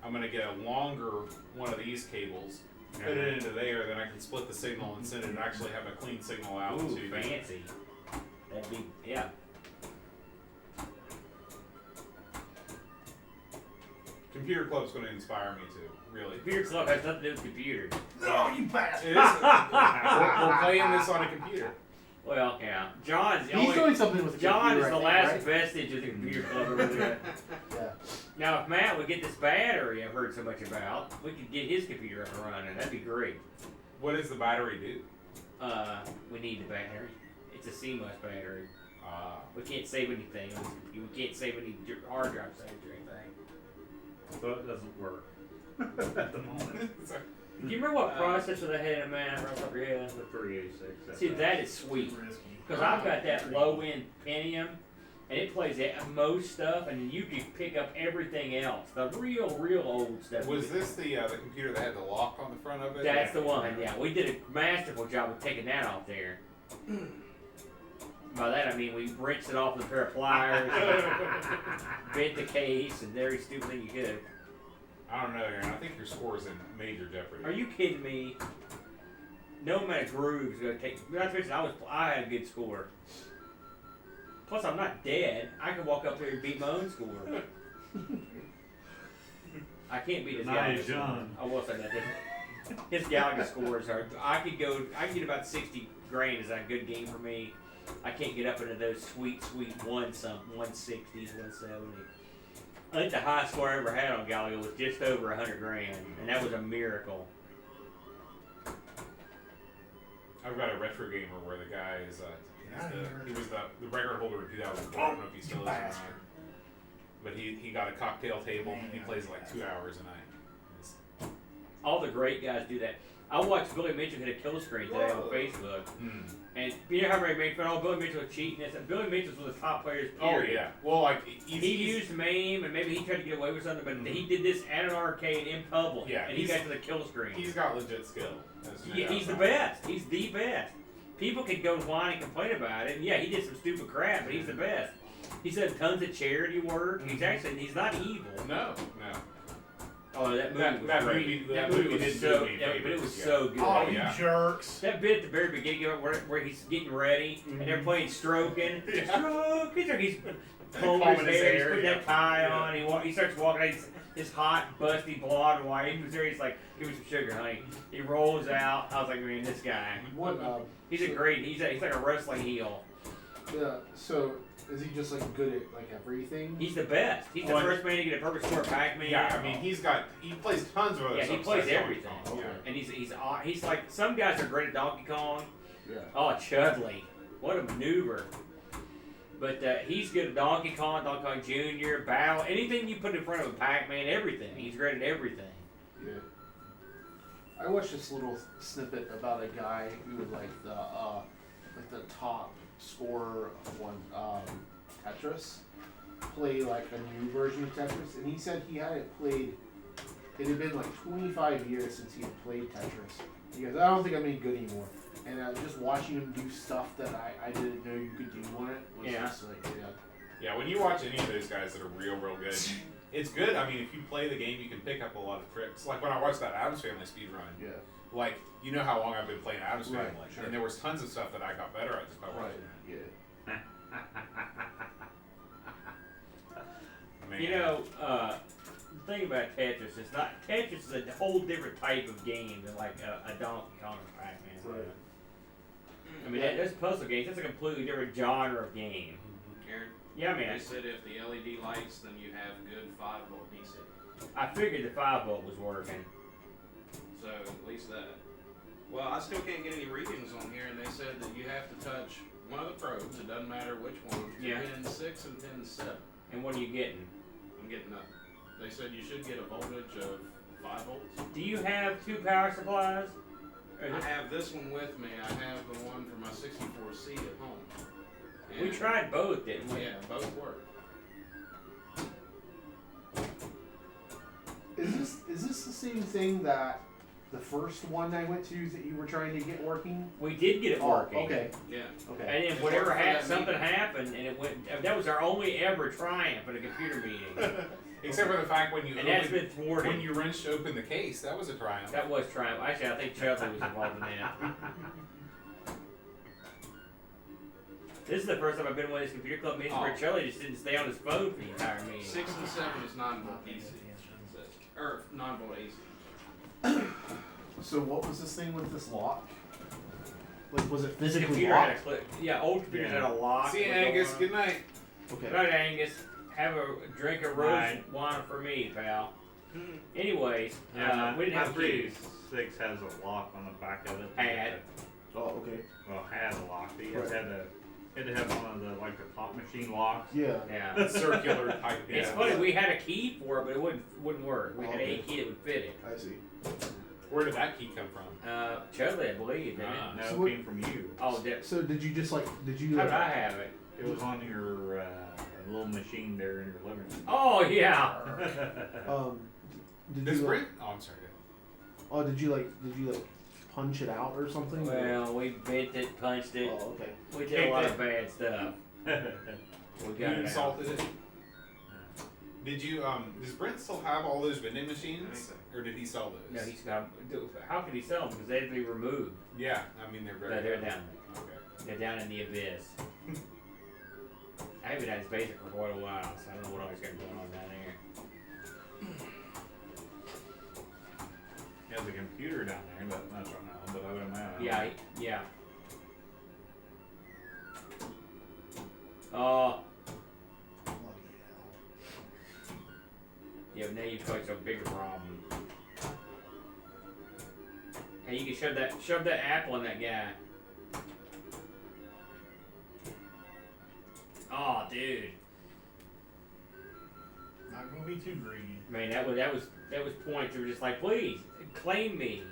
I'm going to get a longer one of these cables, put it into there, then I can split the signal and send it and actually have a clean signal out Ooh, to fancy. That'd be, yeah. Computer club's going to inspire me to, really. Computer club has nothing to do with computers. No, you bastard. It is. We're playing this on a computer. Well, yeah. John's the He's only. doing something with the John is computer, the I last think, right? vestige of the computer club over there. Yeah. Now, if Matt would get this battery I've heard so much about, we could get his computer up and running. That'd be great. What does the battery do? We need the battery. It's a CMOS battery. Ah. We can't save anything. We can't save any hard drive saves or anything. So it doesn't work at the moment. Do you remember what processor they had in Matt right off the top of your head? The 386. See, that is sweet. Risky. Because I've got that low-end Pentium, and it plays most stuff, and then you can pick up everything else. The real old stuff. Was this the computer that had the lock on the front of it? That's the one, yeah. We did a masterful job of taking that off there. By that I mean we wrenched it off with a pair of pliers, bent the case, and every stupid thing you could. I don't know, Aaron. I think your score is in major jeopardy. Are you kidding me? No amount of grooves gonna take. Not to mention I had a good score. Plus I'm not dead. I can walk up there and beat my own score. I can't beat his Nice, Galaga score. John. I will say that. His Galaga scores are. I can get about 60 grand is that a good game for me. I can't get up into those sweet 160s, 170. I think the highest score I ever had on Galaga was just over 100 grand, and that was a miracle. I've got a retro gamer where the guy is he was the record holder in 2004. I don't know if he still is or not. But he got a cocktail table and he plays like 2 hours a night. All the great guys do that. I watched Billy Mitchell hit a kill screen today on Facebook, and you know how everybody made fun of Billy Mitchell was cheating. And Billy Mitchell's one of the top players. Oh Period. yeah. Well, like He used MAME, and maybe he tried to get away with something, but he did this at an arcade in public, Yeah, and he got to the kill screen. He's got legit skill. He's the best. He's the best. People can go whine and complain about it. And yeah, he did some stupid crap, but he's the best. He's done tons of charity work. He's not evil. No. Oh, that movie was That great. movie- that that movie movie was did so. do me Yeah, but it favors, was yeah. so good. Oh, yeah. you jerks. That bit at the very beginning of it, where he's getting ready and they're playing stroking. Stroke. He's combing his hair. He's putting that tie on. He starts walking. His hot, busty, blonde wife who's there. He's like, "Give me some sugar, honey." He rolls out. I was like, "Man, this guy. What? He's a great. He's like a wrestling heel. Yeah. So is he just like good at like everything? He's the best. He's the Well, first man to get a perfect score Pac-Man. Yeah, I mean he plays tons of other Yeah, stuff. he plays besides everything. Donkey Kong, yeah. And he's like, some guys are great at Donkey Kong. Yeah. Oh, Chudley. What a maneuver. But he's good at Donkey Kong Jr., Battle, anything you put in front of a Pac-Man, everything. He's great at everything. Yeah. I watched this little snippet about a guy who like the top scorer of Tetris play like a new version of Tetris, and he said he hadn't played. It had been like 25 years since he had played Tetris. He goes, I don't think I'm any good anymore. And just watching him do stuff that I didn't know you could do on it was just like, Yeah, when you watch any of those guys that are real good, it's good. I mean, if you play the game, you can pick up a lot of tricks. Like when I watched that Addams Family speedrun. Yeah. Like, you know how long I've been playing Addams Right, Family, sure. and there was tons of stuff that I got better at just by watching Yeah. it. Man. You know, the thing about Tetris is not Tetris is a whole different type of game than like a Donkey Kong or Pac-Man. Right. I mean, that's puzzle games. That's a completely different genre of game. Aaron, Yeah, they man. said if the LED lights, then you have good 5-volt DC. I figured the 5-volt was working. So at least that. Well, I still can't get any readings on here, and they said that you have to touch one of the probes. It doesn't matter which one. Yeah. Pin 6 and pin 7. And what are you getting? I'm getting nothing. They said you should get a voltage of 5 volts. Do you have 2 power supplies? Or I just- have this one with me. I have the one for my 64C at home. we And- tried both, didn't we? Yeah, both work. Is this the same thing that the first one I went to that you were trying to get working? We did get it working. Oh, okay. Yeah. Okay. And then It whatever worked for that something meeting. happened, and it went. That was our only ever triumph at a computer meeting, Except for the fact when you and that's opened, been thwarted. when you wrenched open the case, that was a triumph. That was triumph. Actually, I think Chudley was involved in that. This is the first time I've been to one of these computer club meetings where Oh. Chudley just didn't stay on his phone for the entire meeting. 6 and 7 is 9-volt DC. Or 9-volt AC. So what was this thing with this lock? Like, was it This physically computer had a locked? clip. Yeah, old computers Yeah. had a lock. See you, with Angus. the- Good night. Okay. Right, Angus. Have a drink of rose Right. wine for me, pal. Anyways, Yeah, we didn't have keys. 6 has a lock on the back of it. Had. Oh, okay. Well, had a lock. But you just Right. had to have one of the like the pop machine locks. Yeah. Yeah. Circular type. It's Yeah. funny, we had a key for it, but it wouldn't work. We had Okay. a key that would fit it. I see. Where did that key come from? Chudley, I believe, didn't Ah. it? No, So it what- came from you. Oh, did, So did you just like? Did you? how did I have it? It was on your little machine there in your living room. Oh, yeah. Did This you? Like, Brent? Oh, I'm sorry. oh, did you like punch it out or something? Well, we bent it, punched it. Oh, okay. We did a lot of bad stuff. We You got it out. insulted it. Did you? Does Brent still have all those vending machines, or did he sell those? No, he's got. How could he sell them? Because they had to be removed. Yeah, I mean they're very. But they're down. Okay. They're down in the abyss. I haven't had his basic for quite a while, so I don't know what always got going on down there. He has a computer down there, but that's right now. But other than that, Yeah, yeah. Oh, Bloody hell. yeah, but now you've caused a bigger problem. Hey, you can shove that apple in that guy. Oh, dude. Not gonna be too greedy. Man, that was points. They were just like, please claim me.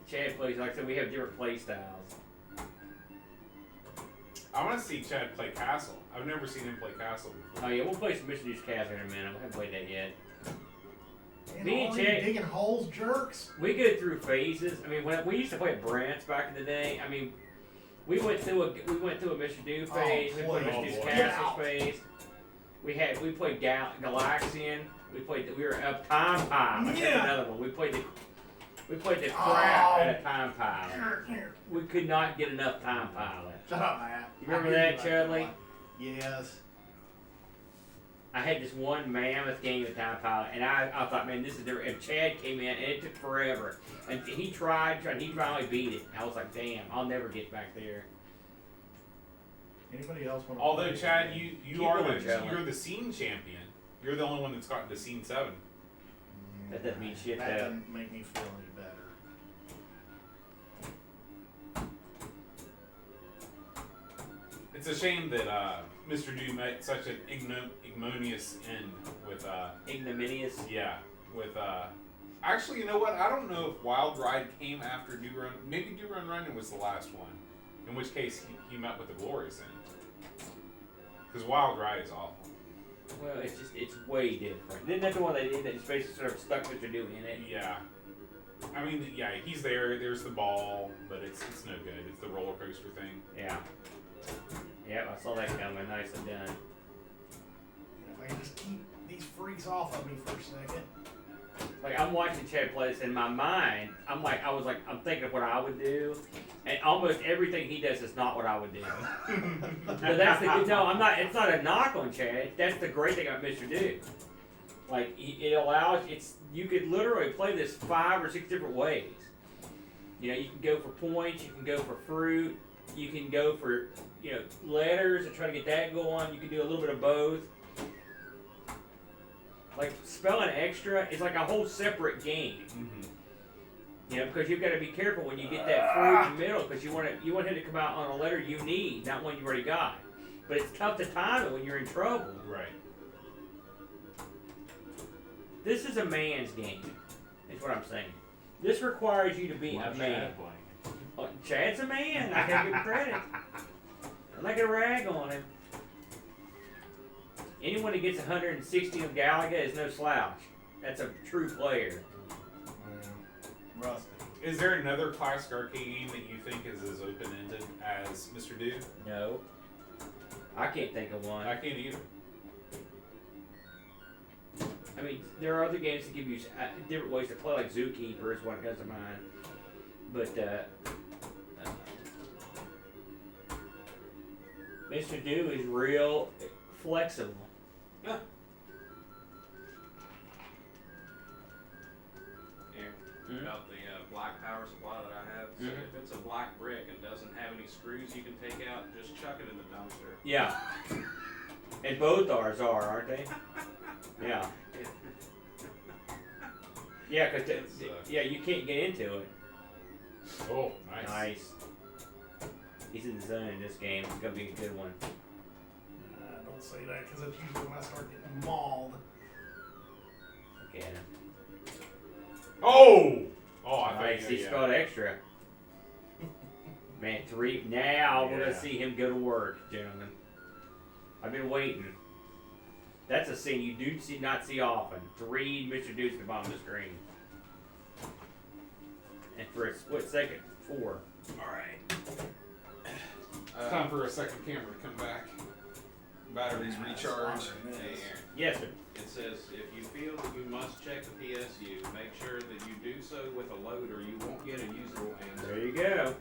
Chad plays like I said. We have different play styles. I want to see Chad play Castle. I've never seen him play Castle before. Oh yeah, we'll play some Missionaries Castle in a minute. We haven't played that yet. Man, Me and all you Chad- digging holes, jerks. We go through phases. I mean, when we used to play at Brant's back in the day. I mean, we went through a Mission Do phase. We played please. Missionaries Oh, boy. Castle phase. We played Galaxian. We were up Time Pile. That's Yeah. another one. We played the crap out of Time Pile. Here. We could not get enough Time Pilot. Shut up, Matt. You remember I hear that, about Chudley? one. Yes. I had this one mammoth game of Time Pilot, and I thought, man, this is different. And Chad came in, and it took forever. And he tried, and he finally beat it. I was like, damn, I'll never get back there. Anybody else want to? Although Chad, you Keep are going, Chad. you're the scene champion. You're the only one that's gotten to scene 7. That doesn't mean shit, That though. doesn't make me feel any better. It's a shame that Mr. Do met such an ignominious end with Ignominious. yeah, with actually, you know what? I don't know if Wild Ride came after Do Run. Maybe Do Run Running was the last one. In which case, he met with the glorious end. Because Wild Ride is awful. Well, it's way different. Isn't that the one that just basically sort of stuck Mr. Do in it? Yeah. I mean, yeah, he's there. There's the ball, but it's no good. It's the roller coaster thing. Yeah. Yep, I saw that coming. Nicely done. If I can just keep these freaks off of me for a second. Like, I'm watching Chad play this in my mind. I'm thinking of what I would do, and almost everything he does is not what I would do. But that's the no. I'm not. It's not a knock on Chad. That's the great thing about Mr. Do. Like it allows you could literally play this 5 or 6 different ways. You know, you can go for points, you can go for fruit, you can go for letters and try to get that going. You can do a little bit of both. Like spelling extra is like a whole separate game. Mm-hmm. You know, because you've got to be careful when you get that fruit in the middle, because you want him to come out on a letter you need, not one you already got. But it's tough to time it when you're in trouble. Right. This is a man's game, is what I'm saying. This requires you to be a man. Oh, Chad's a man. I gotta give him credit. I'm not gonna rag on him. Anyone that gets 160 of Galaga is no slouch. That's a true player. Rusty. Is there another classic arcade game that you think is as open-ended as Mr. Do? No. I can't think of one. I can't either. I mean, there are other games that give you different ways to play, like Zookeeper is one that comes to mind. But, Mr. Do is real flexible. Here, about the black power supply that I have. So if it's a black brick and doesn't have any screws you can take out, just chuck it in the dumpster. Yeah. And both ours are, aren't they? Yeah. Yeah, because you can't get into it. Oh, nice. Nice. He's in the zone in this game. It's gonna be a good one. Don't say that because that's usually when I start getting mauled. Look at him. Oh! Oh, I Nice. thought He spelled extra. Man, 3. Now we're gonna see him go to work, gentlemen. I've been waiting. That's a scene you do not see often. 3 Mr. Deuce at the bottom of the screen. And for a split second, 4. Alright. It's time for a second camera to come back. Batteries recharge. Hey, Aaron. Yes, sir. It says, if you feel that you must check the PSU, make sure that you do so with a load or you won't get a usable answer. There you go.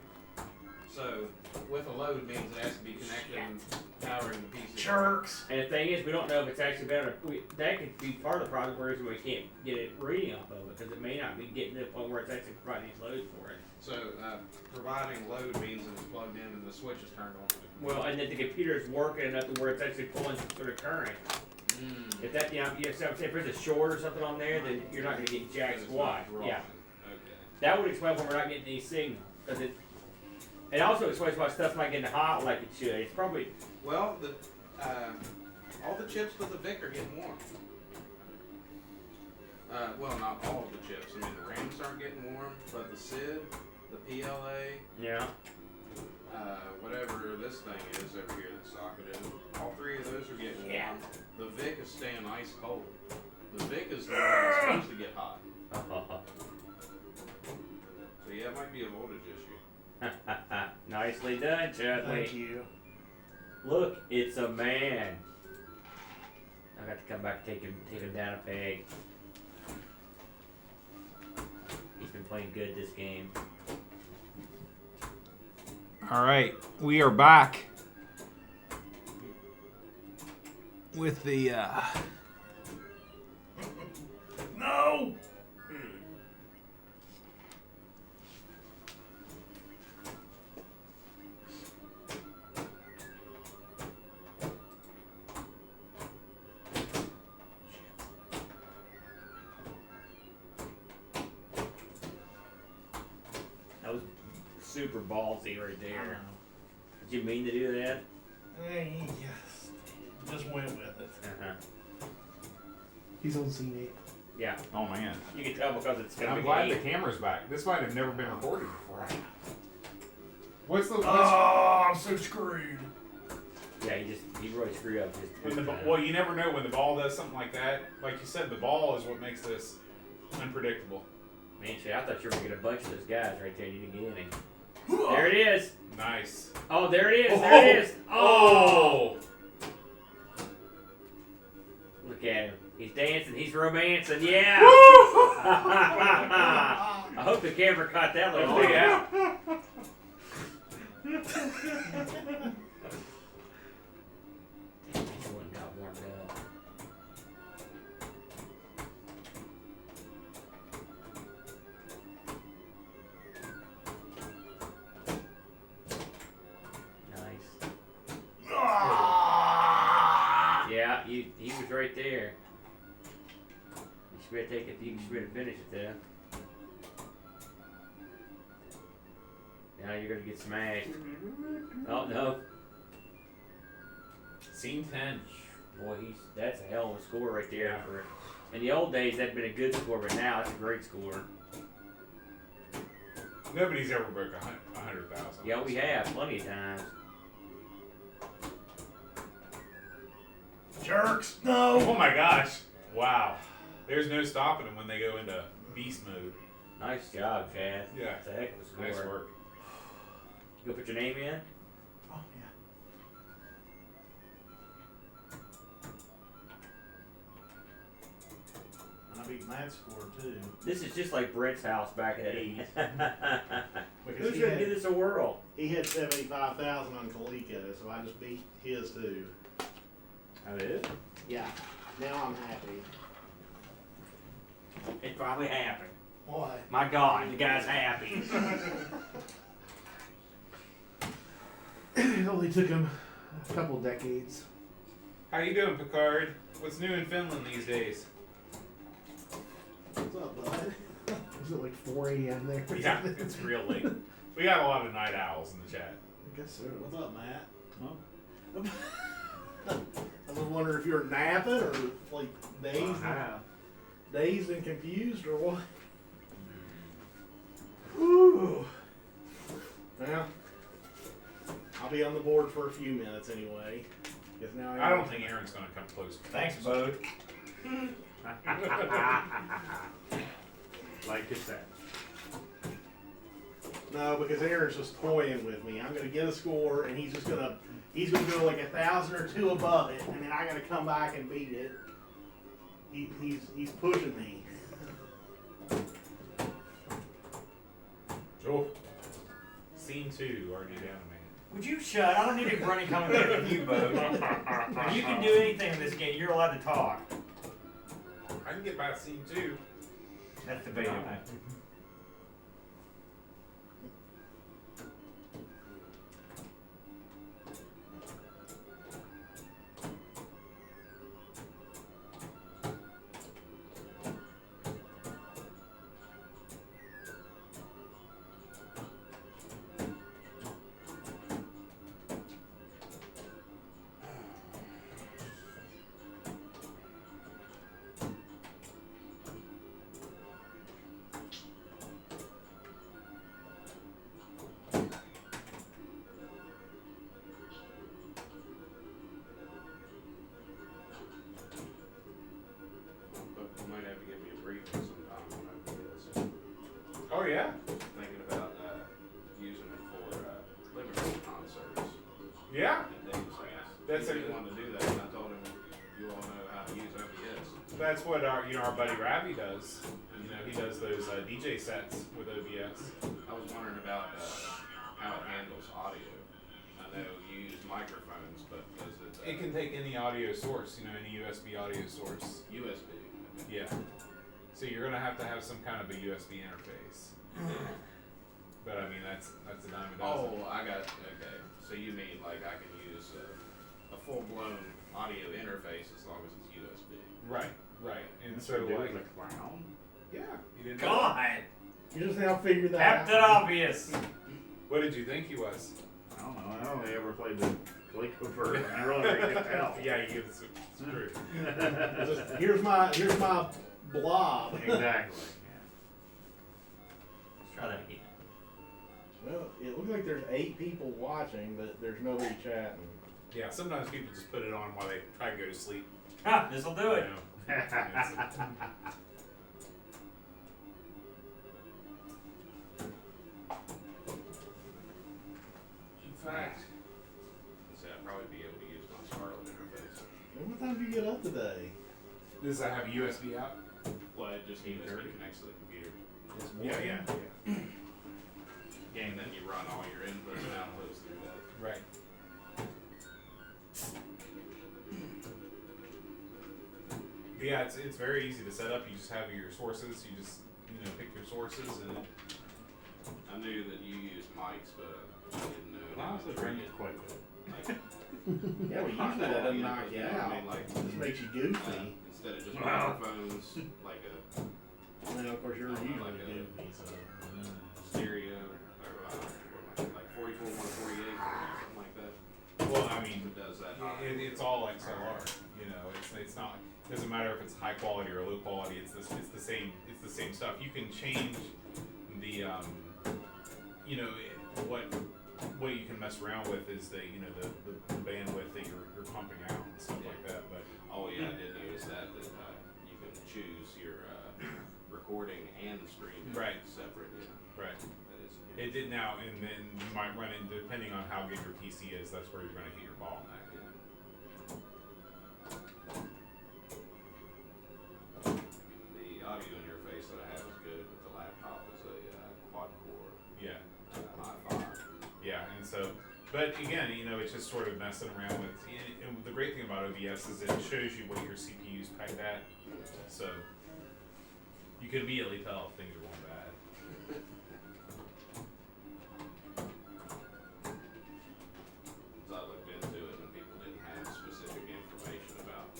So, with a load means it has to be connected and powering the PC. Jerks. And the thing is, we don't know if it's actually better. That could be part of the problem where we can't get it reading off of it, because it may not be getting to the point where it's actually providing these loads for it. So, providing load means that it's plugged in and the switch is turned on. Well, and that the computer is working enough to where it's actually pulling some sort of current. If that, if there's a short or something on there, then you're not going to get jack squat. Yeah. Okay. That would explain why we're not getting any signal, because it also explains why stuff's not getting hot like it should. It's probably Well, all the chips with the VIC are getting warm. Well, not all of the chips. I mean, the RAMs aren't getting warm, but the SID, the PLA, yeah. whatever this thing is over here, the socket is, all 3 of those are getting warm. Yeah. The VIC is staying ice cold. The VIC is the one that's supposed to get hot. So yeah, it might be a voltage issue. Nicely done, Chudley. Thank you. Look, it's a man. I got to come back and take him down a peg. He's been playing good this game. All right, we are back with the No! That was super ballsy right there. Did you mean to do that? Yes. Just went with it. Uh-huh. He's on scene 8. Yeah. oh man, You can tell because it's gonna I'm be glad the 8. camera's back. This might have never been recorded before. What's Oh, I'm so screwed. Yeah, he really screwed up his when the well, you never know when the ball does something like that. Like you said, the ball is what makes this unpredictable. Man, shit, I thought you were gonna get a bunch of those guys right there. You didn't get any. There it is. Nice. Oh, there it is. There it is. Oh. Look at him. He's dancing. He's romancing. Yeah. I hope the camera caught that little thing out. This one got warmed up. Yeah, he was right there. You should better take it. You should better finish it there. Now you're gonna get smashed. Oh no. Scene 10. Boy, that's a hell of a score right there. For, in the old days, that'd been a good score, but now it's a great score. Nobody's ever broke 100,000. Yeah, we have plenty of times. Jerks! Oh No! my gosh! Wow. There's no stopping them when they go into beast mode. Nice job, Chad. Yeah. That's a heck of a score. Nice work. You go put your name in. Oh, yeah. And I beat Matt's score, too. This is just like Brett's house back in the 80s. Because Who's gonna give this a whirl? He had 75,000 on Coleco, so I just beat his, too. Oh, it is? Yeah. Now I'm happy. It probably happened. Why? My God, the guy's happy. It only took him a couple decades. How you doing, Picard? What's new in Finland these days? What's up, bud? Was it like 4 a.m. there? Yeah, it's real late. We got a lot of night owls in the chat. I guess so. What's up, Matt? I was wondering if you were napping or like dazed and confused or what. Whew. Well, I'll be on the board for a few minutes anyway. Because now I don't think Aaron's going to come close. Thanks, bud. Like you said. No, because Aaron's just toying with me. I'm gonna get a score, and he's gonna go like 1,000 or 2 above it, and then I gotta come back and beat it. He's pushing me. Oh. Scene 2, already down, man. Would you shut? I don't need a grunty commentary from you, Bo. If you can do anything in this game, you're allowed to talk. I can get by scene 2. That's debatable. But you might have to give me a briefing sometime when I do this. Oh, yeah? Thinking about using it for LIVESTREAM concerts. Yeah. And Dave's like, That's he a- didn't want to do that, and I told him, you all know how to use OBS. That's what our buddy Ravi does. He does those DJ sets with OBS. I was wondering about how it handles audio. I know you use microphones, but does it? It can take any audio source, any USB audio source. USB. Yeah. So you're gonna have to have some kind of a USB interface. But I mean, that's a dime a dozen. Oh, I got, okay. So you mean like I can use a full-blown audio interface as long as it's USB? Right. And That's so what like, a clown. yeah, you didn't know that? God! You just now figured that Captain out. Obvious! What did you think he was? I don't know. I only ever played the Coleco version. I really couldn't tell. Yeah, it's true. Just, here's my blob. Exactly. Yeah. Let's try that again. Well, it looks like there's 8 people watching, but there's nobody chatting. Yeah, sometimes people just put it on while they try to go to sleep. Ha! This'll do it. In fact, I'd probably be able to use my Scarlet interface. And what time did you get up today? Does that have a USB out? Well, it just USB connects to the computer. Yeah. And then you run all your inputs and outputs through that. Right. Yeah, it's very easy to set up. You just have your sources. You just pick your sources and. I knew that you used mics, but I didn't know. Honestly, how to bring bring it quite good. like Yeah, well, usually that doesn't knock you out. Like, It just makes you goofy. instead of just Wow. microphones, like a And then, of course, yours Like usually a- goofy, so. stereo, or like 44, 148, something like that. Well, I mean, It does that. it's all XLR. You know, it's not. It doesn't matter if it's high quality or low quality. It's the same. It's the same stuff. You can change the you know, what you can mess around with is the the bandwidth that you're pumping out and stuff like that. But Oh yeah, I did notice that you can choose your recording and stream Right. separate. Yeah, right. that is. It did now, and then you might run into, depending on how good your PC is, that's where you're going to hit your bottleneck. The audio interface that I have is good, but the laptop is a quad core Yeah, i5. yeah, and so, but again, you know, it's just sort of messing around with. And the great thing about OBS is it shows you what your CPU's pegged at, so you can immediately tell if things are going bad. So I looked into it, and people didn't have specific information about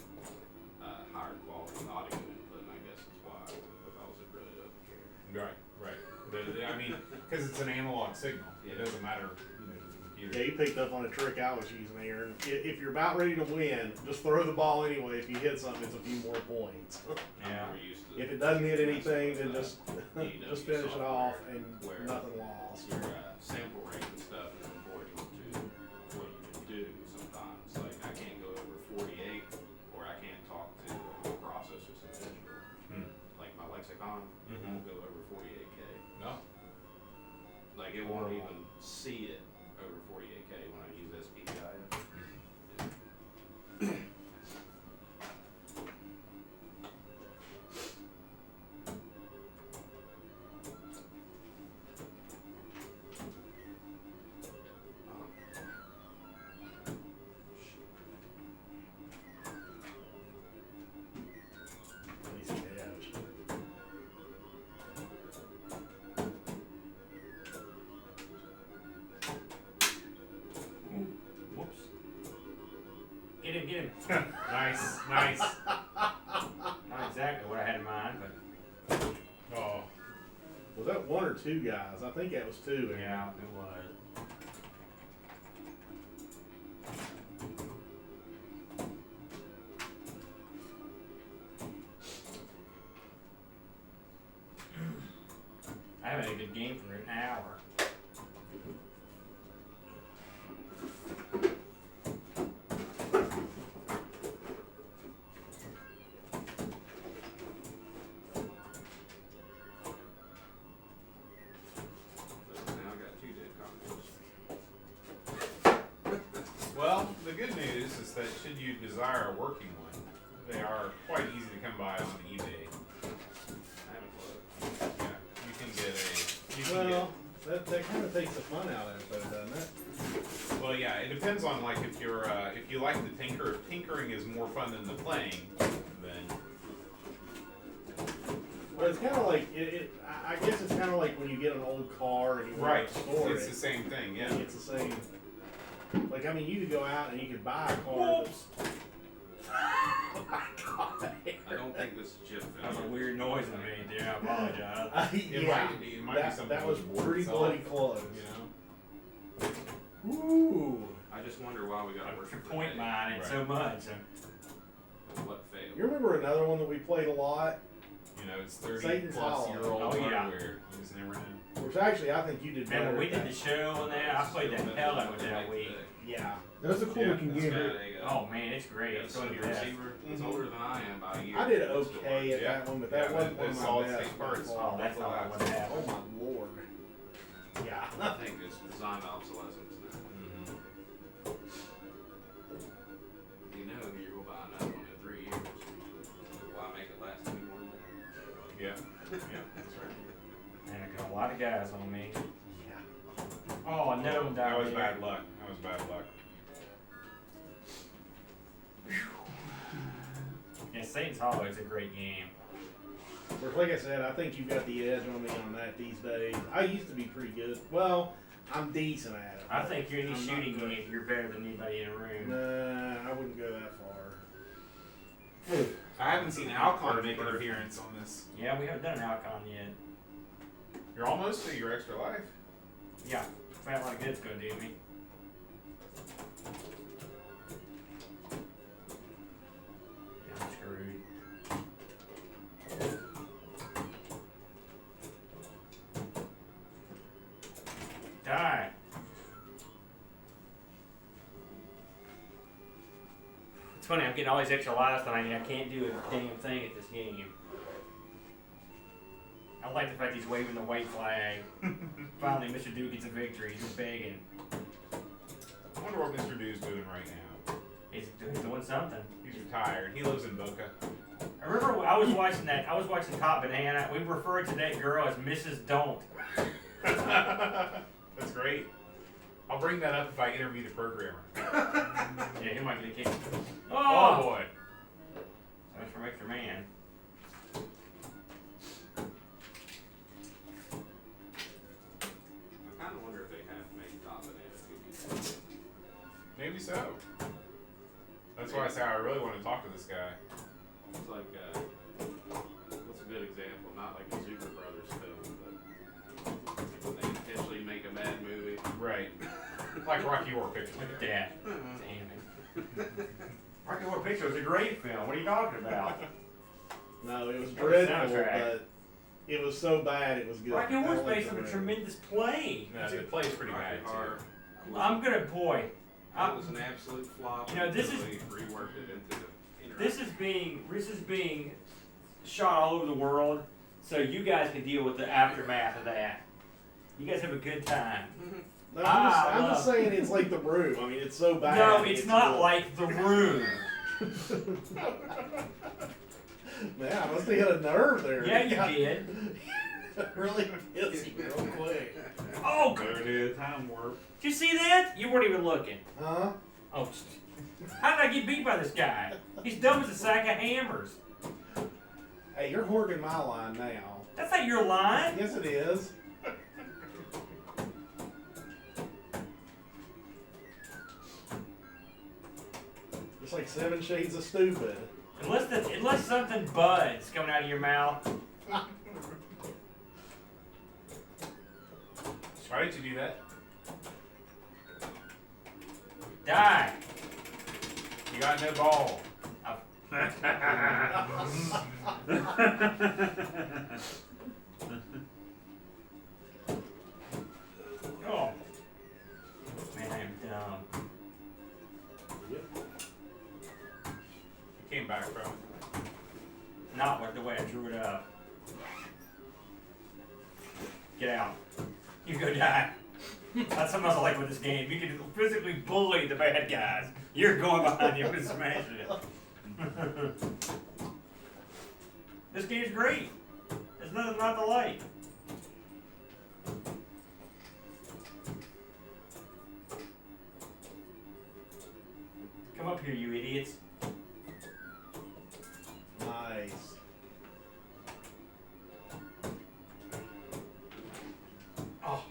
higher quality audio input, and I guess that's why, because it really doesn't care. Right, right. I mean, because it's an analog signal. It Yeah. doesn't matter, you know, to the computer. Yeah, you picked up on a trick I was using, Aaron. If you're about ready to win, just throw the ball anyway. If you hit something, it's a few more points. Yeah. We're used to If it doesn't hit anything, then just EW just finish it off software and where nothing lost. your sample rate and stuff is important to what you can do sometimes. Like, I can't go over 48, or I can't talk to the processors in digital. Like my lexicon, it won't go over 48K. No. Like, it won't even see it over 48K when I use SPDIF. At least it has. Whoops. Get him. Nice, nice. Not exactly what I had in mind, but Oh, Was that one or two guys? I think that was two. Aaron. yeah, it was. I haven't had a good game for an hour. But now I got 2 dead cockroaches. well, the good news is that should you desire a working one, they are quite easy to come by on eBay. I haven't looked. Yeah, you can get Well, that kind of takes the fun out of it, though, doesn't it? well, yeah, it depends on like if you're if you like to tinker. If tinkering is more fun than the playing, then But it's kind of like I guess it's kind of like when you get an old car and you want right, to store it's it. the same thing. Yeah. It's the same. Like, I mean, you could go out and you could buy a car. That's, oh my God! I don't think this is chip That was a failure. weird noise I made there. I apologize. It yeah, might be something that was with the board pretty itself, bloody close. You know. Ooh. I just wonder why we got I to work can for point mine and so Right. much. What failed? You remember another one that we played a lot? You know, it's 30 Satan's plus Hollow. year old Oh, yeah. hardware. You just never know. Which actually I think you did better. Man, when we at did that. the show on that, I played the hell out of it that week. Yeah, that's a cool Yeah, looking It's game. got a, Oh man, it's great. got a It's going to Sony be that. receiver. It's older than I am by a year. I did It still okay works. at that one, but that Yeah, wasn't the one of my solid best. state parts. by Oh, far. that's not what Oh happened. my lord. Yeah. I think it's designed obsolescence now. You know, you're going to buy another one in 3 years. Why make it last any more than that? Yeah. Yeah, that's right. Man, I got a lot of guys on me. Yeah. Oh, another one died. That was there. bad luck. That was bad luck. Yeah, Satan's Hollow is a great game. But like I said, I think you've got the edge on me on that these days. I used to be pretty good. Well, I'm decent at it. I think you're in any I'm not shooting good. game, you're better than anybody in a room. Nah, I wouldn't go that far. I haven't seen Alcon make an appearance on this. Yeah, we haven't done an Alcon yet. You're almost to your extra life. Yeah, felt like it's gonna do me. Yeah, I'm screwed. Die. It's funny, I'm getting all these extra lives tonight and I can't do a damn thing at this game. I like the fact he's waving the white flag. Finally, Mr. Duke gets a victory. He's begging. I wonder what Mr. Dew's doing right now. He's doing something. He's retired. He lives in Boca. I remember I was watching that. I was watching Cop Banana. We referred to that girl as Mrs. Don't. That's great. I'll bring that up if I interview the programmer. Yeah, he might get a kick. Oh boy. That's from Extra Man. I kind of wonder if they have made Top Banana cookies. Maybe so. That's why I say I really want to talk to this guy. It's like, what's a good example? Not like a Super Brothers film, but when they intentionally make a bad movie. Right. Like Rocky Horror Picture. Look at that. Damn it. Rocky Horror Picture was a great film. What are you talking about? No, it was That was dreadful, soundtrack. but it was so bad it was good. Rocky I Horror's like based the on a movie. tremendous play. No, the play's pretty bad Rocky Horror. too. I'm gonna, boy. That was an absolute flop. You know, this until is- they reworked it into the This is being shot all over the world, so you guys can deal with the aftermath of that. You guys have a good time. No, I'm just saying it's like The Room. I mean, it's so bad. No, it's not good. like The Room. Man, I must have hit a nerve there. Yeah, you did. Really pissy real quick. Oh, There it is, time warp. did you see that? You weren't even looking. Huh? Oh, how did I get beat by this guy? He's dumb as a sack of hammers. Hey, you're hoarding my line now. That's not your line. Yes, it is. It's like 7 Shades of Stupid. Unless something buds coming out of your mouth. Why did you do that? Die. You got no ball. Oh. Man, I am dumb. You came back from. Not like the way I drew it up. Get out. You go die. That's something else I like with this game. You can physically bully the bad guys. You're going behind you and smashing it. This game's great. There's nothing not to like. Come up here, you idiots. Nice. Oh.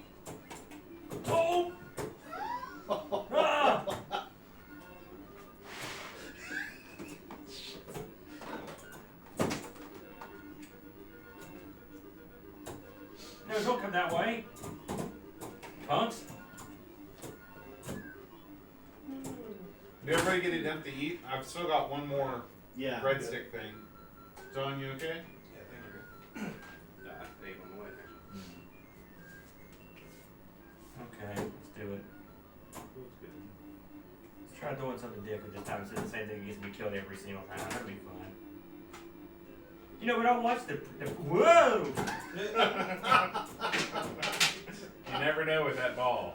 Oh! Ah! No, don't come that way. Punks. Did everybody get enough to eat? I've still got one more Yeah. breadstick thing. John, you okay? Yeah, things are good. I ate on the way. Okay, let's do it. Let's try doing something different this time instead of the same thing that gets me killed every single time. That'd be fun. You know, but I watched the whoa! You never know with that ball.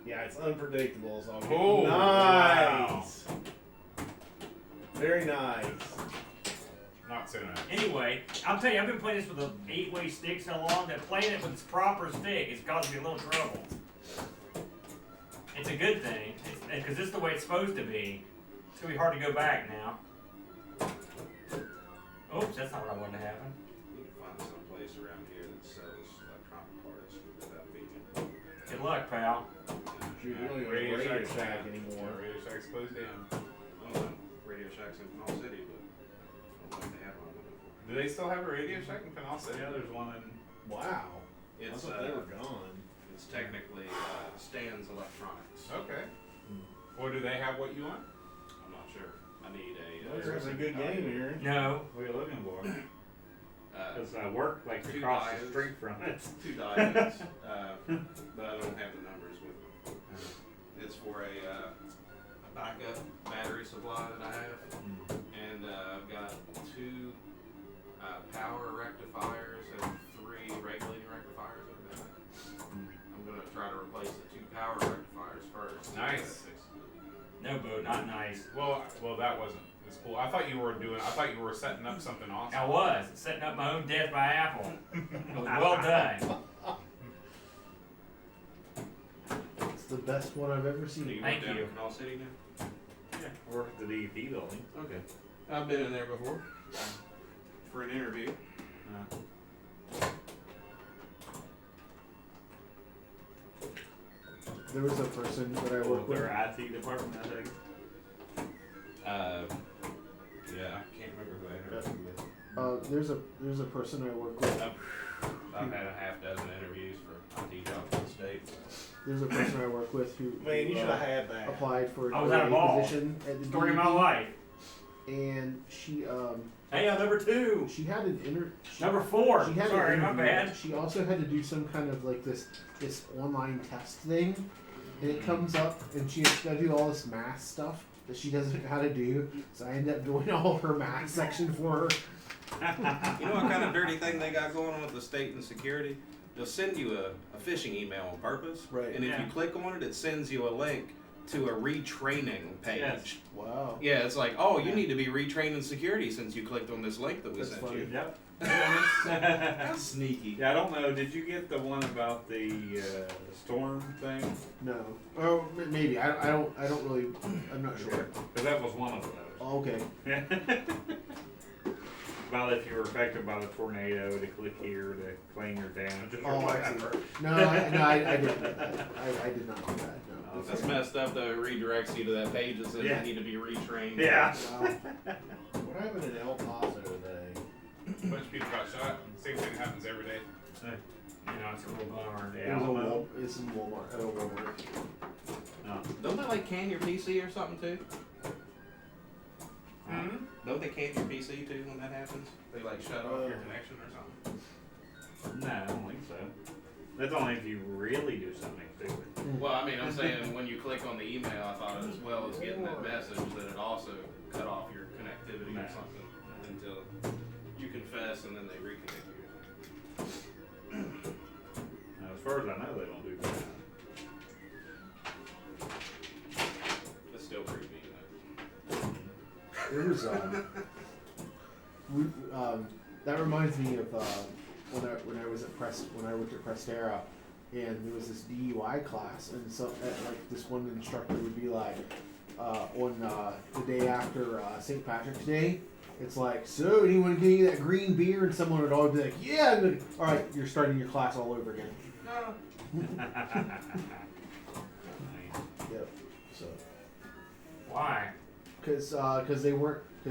Yeah, it's unpredictable. It's all good. Oh, Nice. Very nice. Not so nice. Anyway, I'll tell you, I've been playing this with an 8-way stick so long that playing it with its proper stick is causing me a little trouble. It's a good thing, because this is the way it's supposed to be. It's going to be hard to go back now. Oops, that's not what I wanted to happen. You can find some place around here that sells electronic parts without being. Good luck, pal. Shoot, we don't even Radio have Radio Shack's Shack down. anymore. Yeah, Radio Shack's closed down. I don't know. Radio Shack's in Pinball City, but I don't know if they have one before. Do they still have a Radio Shack in Pinball City? Yeah, there's one in. Wow. I It's thought they were gone. it's technically Stan's Electronics. Okay. Or do they have what you want? I'm not sure. I need Well, you're having a good game here. No. What are you looking for? Because I two work like across the diodes. street from it. 2 diodes, but I don't have the numbers with me. It's for a backup battery supply that I have, and I've got 2 power rectifiers and 3 regulating rectifiers over there. I'm gonna try to replace the 2 power rectifiers first. Nice. No, Boo, not nice. Well, that wasn't. It's cool. I thought you were setting up something awesome. I was setting up my own death by Apple. It was well done. It's the best one I've ever So seen. you Thank went down you. to Canal City now? Yeah, I work at the DEP building. Okay. I've been in there before for an interview. There was a person that I Well, work with. their IT department, I think. Yeah, I can't remember who I interviewed with. There's a person I work with. I've had a half dozen interviews for IT jobs in the state. There's a person I work with who Man, you should have had that. applied for I was at a ball. position at the Story of my DEP, life. and she Hey, I'm number 2. she had an Number 4. She had Sorry, an my interview. bad. She also had to do some kind of like this online test thing, and it comes up, and she has to do all this math stuff that she doesn't know how to do. So I end up doing all her math section for her. You know what kind of dirty thing they got going on with the state and security? They'll send you a phishing email on purpose, Right. and if Yeah. you click on it, it sends you a link to a retraining page. Yes. Wow. Yeah, it's like, oh, you need to be retrained in security since you clicked on this link that we That's sent funny. you. Yep. That's sneaky. Yeah, I don't know. Did you get the one about the storm thing? No. Oh, maybe. I don't really. I'm not sure. Because that was one of those. Oh, okay. About if you were affected by the tornado, to click here to claim your damages or Oh, I whatever. see. No, I didn't do that. I did not do that. No. That's messed up though. It redirects you to that page that says Yeah. you need to be retrained. Yeah. Wow. What happened in El Paso today? A bunch of people got shot. Same thing happens every day. You know, it's a real bummer. It Yeah. was it's in Walmart. At a Walmart. Don't they like can your PC or something too? Don't they can your PC too when that happens? They like shut off your connection or something. No, I don't think so. That's only if you really do something stupid. Well, I mean, I'm saying when you click on the email, I thought as well as getting that message that it also cut off your connectivity or something until you confess and then they reconnect you. Now, as far as I know, they don't do that. It's still creepy. Though. There was that reminds me of when I was at when I worked at Prestera, and there was this DUI class, and so like this one instructor would be like on the day after St. Patrick's Day, it's like, so anyone getting you that green beer, and someone would always be like, yeah, and then, all right, you're starting your class all over again. Yep. So. Why? Because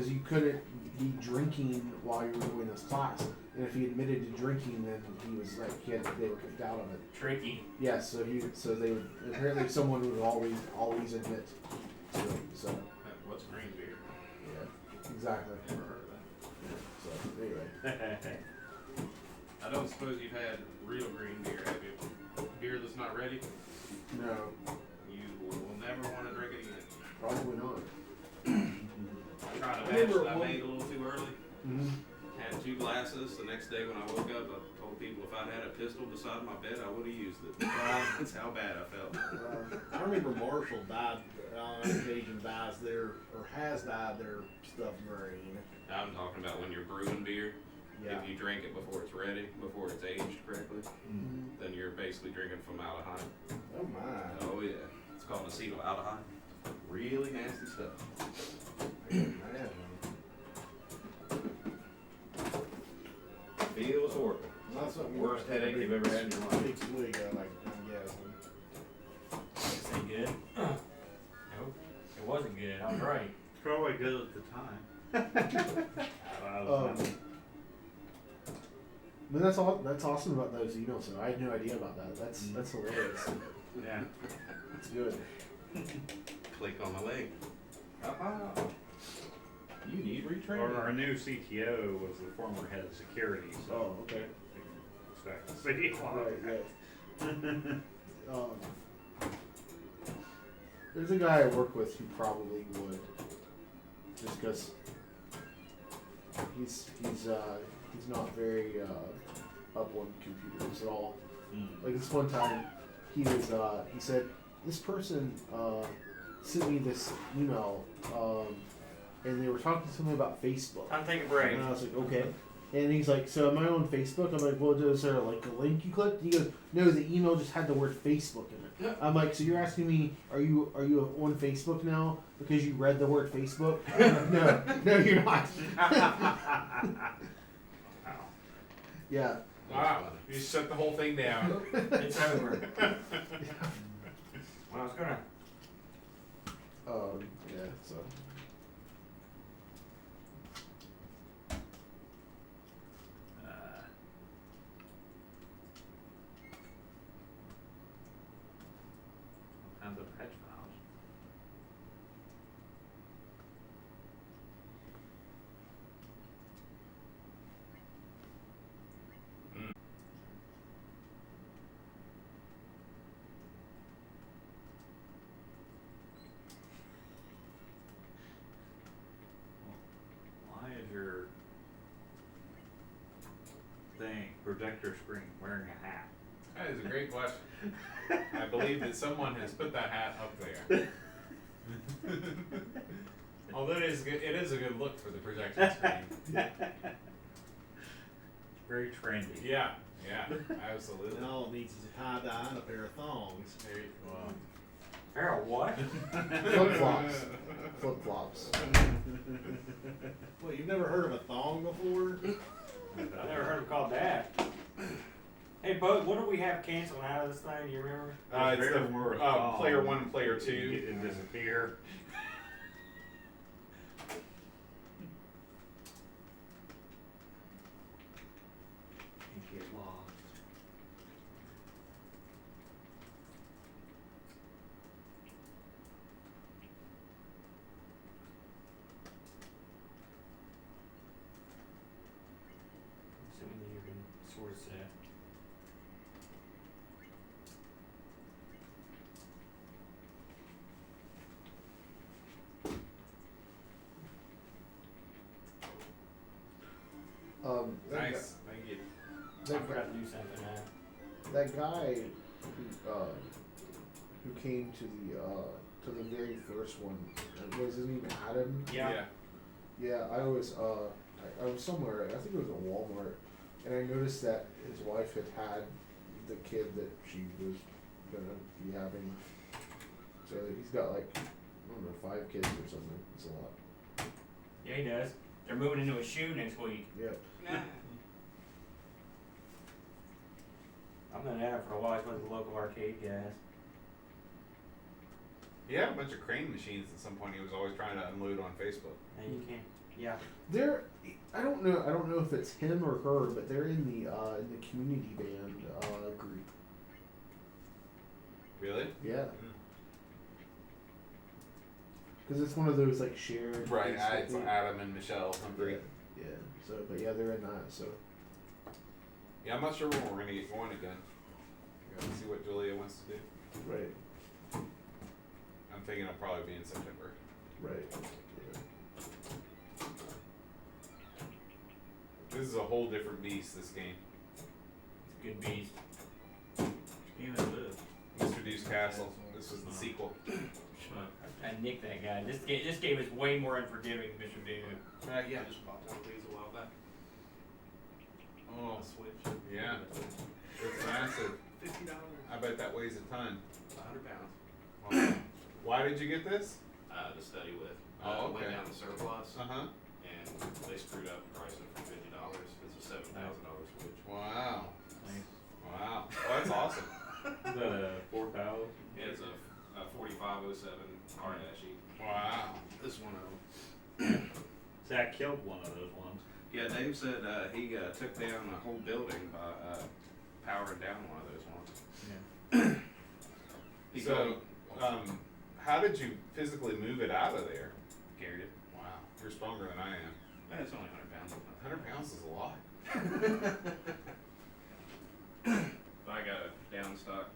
you couldn't be drinking while you were doing this class, and if he admitted to drinking, then he was like they were kicked out of it. Tricky. Yes, so they would apparently someone would always admit to it. So What's green beer? yeah, exactly. Never heard of that. So anyway, I don't suppose you've had real green beer, have you? Beer that's not ready? no, You will never want to drink it again. probably not. I tried a I batch remember that I one- made a little too early. Mm-hmm. Had 2 glasses. The next day when I woke up, I told people if I'd had a pistol beside my bed, I would have used it. That's how bad I felt. I remember Marshall died on occasion has died their stuff green. I'm talking about when you're brewing beer. Yeah. If you drink it before it's ready, before it's aged correctly, then you're basically drinking formaldehyde. Oh my. Oh yeah, it's called acetaldehyde. Really nasty stuff. Man. Feels horrible. Not something Worst headache you've ever had in your life. 6 weeks, I'm guessing. good. Nope, it wasn't good. I was right. It's probably good at the time. I mean, that's awesome about those emails. So I had no idea about that. That's hilarious. Yeah. It's good. Click on the link. You need Our retraining. new CTO was the former head of security, so Oh, okay. expect to see a lot of Right, right. There's a guy I work with who probably would, just because he's not very up on computers at all. Like this one time, he said this person sent me this email, and they were talking to something about Facebook. Time to take a break. And I was like, okay. And he's like, so am I on Facebook? I'm like, well, is there like a link you clicked? He goes, no, the email just had the word Facebook in it. I'm like, so you're asking me, are you on Facebook now because you read the word Facebook? No, you're not. Yeah. Wow, you shut the whole thing down. It's over. Well, I was gonna. Yeah. So. kinds of patch files. Why is your thing, projector screen, wearing a hat? That is a great question. I believe that someone has put that hat up there. Although it is a good look for the projection screen. Very trendy. Yeah, absolutely. And all it needs is a tie dye and a pair of thongs. Very well. Harold, what? Flip flops. Well, you've never heard of a thong before? I never heard him called that. Hey, Bud, what do we have canceling out of this thing? Do you remember? It's Very the more player 1 and player 2. You get to disappear. You get lost. Assuming you can sort of set. Nice, thank you. I forgot to do something now. That guy who came to the very first one, was his name Adam? Yeah. Yeah, I was somewhere, I think it was at Walmart, and I noticed that his wife had the kid that she was gonna be having. So he's got like, I don't know, 5 kids or something. It's a lot. Yeah, he does. They're moving into a shoe next week. Yep. I've done that for a while. I was one of the local arcade guys. He had a bunch of crane machines at some point he was always trying to unload on Facebook. And you can't. Yeah. They're, I don't know if it's him or her, but they're in the community band group. Really? Yeah. Because it's one of those like shared. Right, Facebook it's things. Adam and Michelle Humphrey. Yeah. So, but yeah, they're in that. So. Yeah, I'm not sure when we're going to get going again. Gotta see what Julia wants to do. Right. I'm thinking it'll probably be in September. Right. This is a whole different beast, this game. It's a good beast. Game is this. Mr. Deuce Castle. This was the sequel. I nicked that guy. This game is way more unforgiving than Mr. Doom. Yeah. I just bought one of these a while back. Oh, A Switch. yeah. It's massive. $50. I bet that weighs a ton. 100 pounds. Wow. Why did you get this? To study with. Oh, Went okay. down to surplus, Uh-huh. and they screwed up pricing for $50. It's a $7,000 Switch. Wow. Nice. Wow. Oh, that's awesome. Is that a 4,000? Yeah, it's a 4507 R-E. Wow. This one of them. Zach killed one of those ones. Yeah, Dave said he took down a whole building by powering down one of those ones. He So, how did you physically move it out of there? carried it. Wow, you're stronger than I am. It's only 100 pounds. 100 pounds is a lot. I got a down stock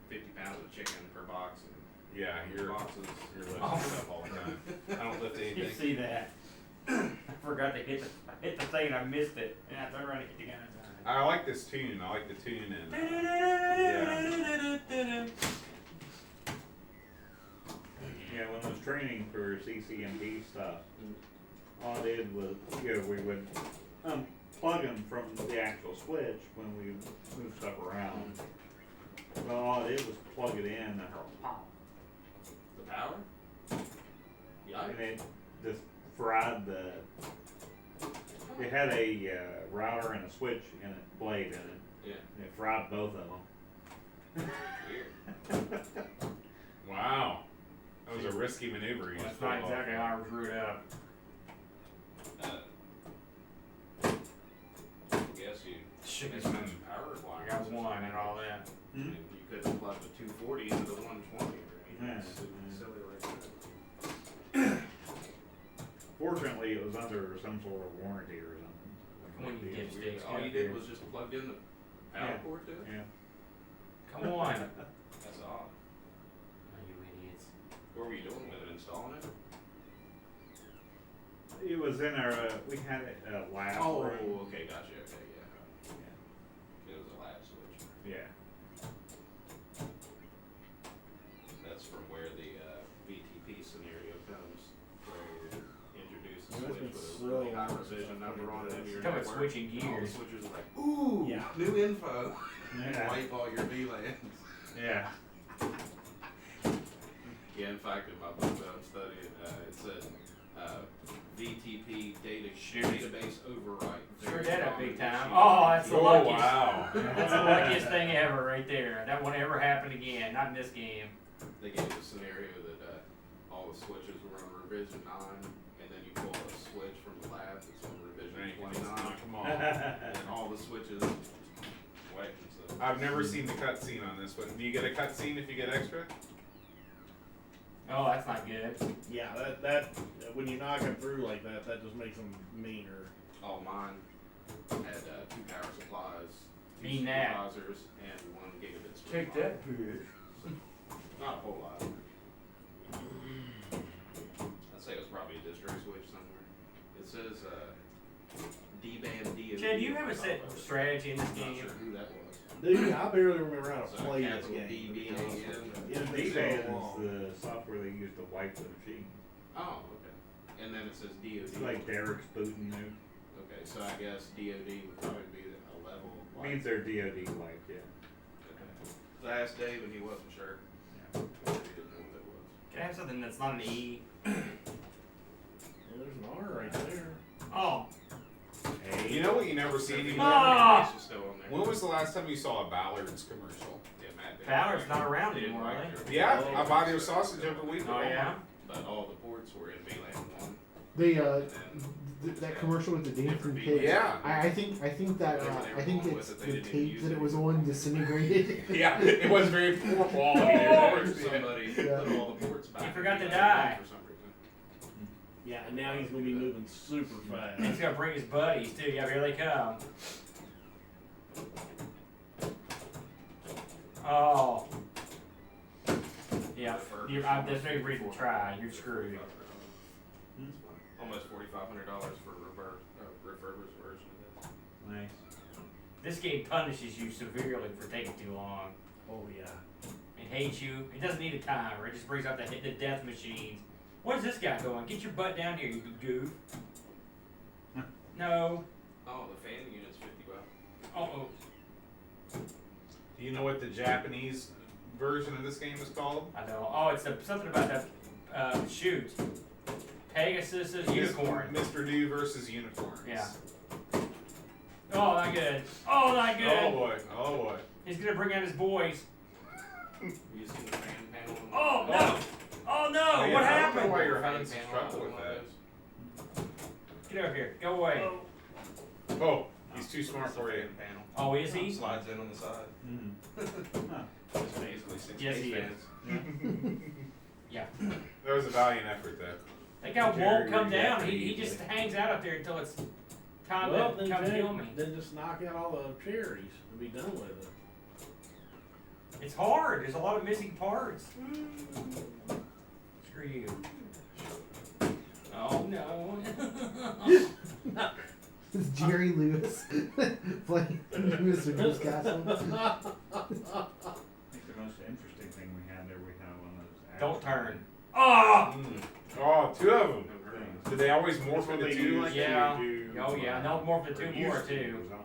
50 pounds of chicken per box and Yeah, you're boxes. lifting stuff all the time. I don't lift You anything. see that? I forgot to hit the thing and I missed it. And I turned around and hit the guy. I like this tune. I like the tune and Yeah, when I was training for CCMP stuff, all I did was, you know, we would unplug them from the actual switch when we moved stuff around. Well, all I did was plug it in and it'll pop. The power? And it just fried the. It had a router and a switch and a blade in it. Yeah. And it fried both of them. Weird. wow, that was a risky maneuver. You That's just not pulled off. exactly how I was rooted up. I guess you missed some power I requirements. got one and all that. I mean, you couldn't plug the 240 into the 120 or anything. Yeah. It's silly like that. Fortunately, it was under some sort of warranty or something. When you did sticks. All you did was just plugged in the power cord to it? Yeah. Come on. That's odd. Oh, you idiots. What were you doing with it? Installing it? It was in our, we had it lab Oh, room. okay, gotcha. Okay, yeah. It was a lab switch. Yeah. That's from where the VTP scenario comes, where you introduce the Yeah, that's switch been with a so really high long precision since I number on it into your Talking about network. switching All the gears. switches are like, ooh, Yeah. new info. Yeah. Wipe all your VLANs. Yeah. Yeah, in fact, in my book that I'm studying, it said VTP database overwrite. Sure Very did it common big time. issue. Oh, that's the Oh luckiest. wow. That's the luckiest thing ever right there. That won't ever happen again. Not in this game. They gave a scenario that all the switches were on revision 9, and then you pull a switch from the lab that's on revision 29, Come on. and then all the switches whack themselves. I've never seen the cutscene on this, but do you get a cutscene if you get extra? Oh, that's not good. Yeah, that when you knock them through like that, that just makes them meaner. All mine had 2 power supplies, 2 Mean that. supervisors, and 1 gigabit switch. Take that, bitch. Not a whole lot. I'd say it was probably a distro switch somewhere. It says D-band D. Chad, do you have a set strategy in this I'm not game? sure who that was. Dude, I barely remember how to So play this capital game. to be D-B-A-N. honest with you. It's been D-Band so long. is the software they use to wipe the machine. Oh, okay. And then it says DOD. It's like Derek's booting new. Okay, so I guess DOD would probably be a level. Means they're DOD wiped, yeah. Okay. So I asked Dave and he wasn't sure. Yeah. He didn't know what it was. Can I have something that's not an E? Well, there's an R right there. Oh, You know what you never see anymore? Ah! It's still on there. When was the last time you saw a Ballard's commercial? Yeah, Matt didn't Ballard's like not it. around He didn't anymore, like are it. Yeah, I buy their sausage every week. oh yeah. But all the ports were in VLAN 1. The that commercial with the dancing pig. Yeah. I think that I think it's the tape that it was on disintegrated. Yeah, it was very poor quality. Or somebody Yeah. put all the ports back. He in forgot to VLAN die. For some reason. Yeah, and now he's gonna be moving super fast. He's gonna bring his buddies too. Yeah, here they come. Oh. Yeah, there's no reason to try. You're screwed. Almost $4,500 for a refurbished version of this. Nice. This game punishes you severely for taking too long. Oh yeah. It hates you. It doesn't need a timer. It just brings out the death machines. What is this guy going? Get your butt down here, you goof. No. Oh, the fan unit's $50. Uh-oh. Do you know what the Japanese version of this game is called? I know. Oh, it's something about that, shoot. Pegasus is unicorn. Mr. Do versus Unicorns. Yeah. Oh, not good. Oh, not good. Oh boy. Oh boy. He's gonna bring out his boys. You seen the fan panel? Oh no! Oh no! Yeah, What I don't know happened? why you're Fan having some panel trouble on with one of that. those? Get over here. Go away. Oh, he's too smart It's a for you. fan panel. Oh, is he? Slides in on the side. It's basically 6 Yes, he fans. Yeah. That was a valiant effort, though. That guy Jerry, won't come you're down. exactly He just hangs out up there until it's time Well, to then, come kill me. then just knock out all the cherries and be done with it. It's hard. There's a lot of missing parts. Screw you. Oh no. It's Jerry Lewis playing Mr. Newscastle. I think the most interesting thing we had there, we had one of those. Don't actual turn. Oh! Oh, 2 of them. things. Did they always That's morph what into they do, 2s? like Yeah. you do, Oh yeah. No more for the or 2 more used to, too. was on.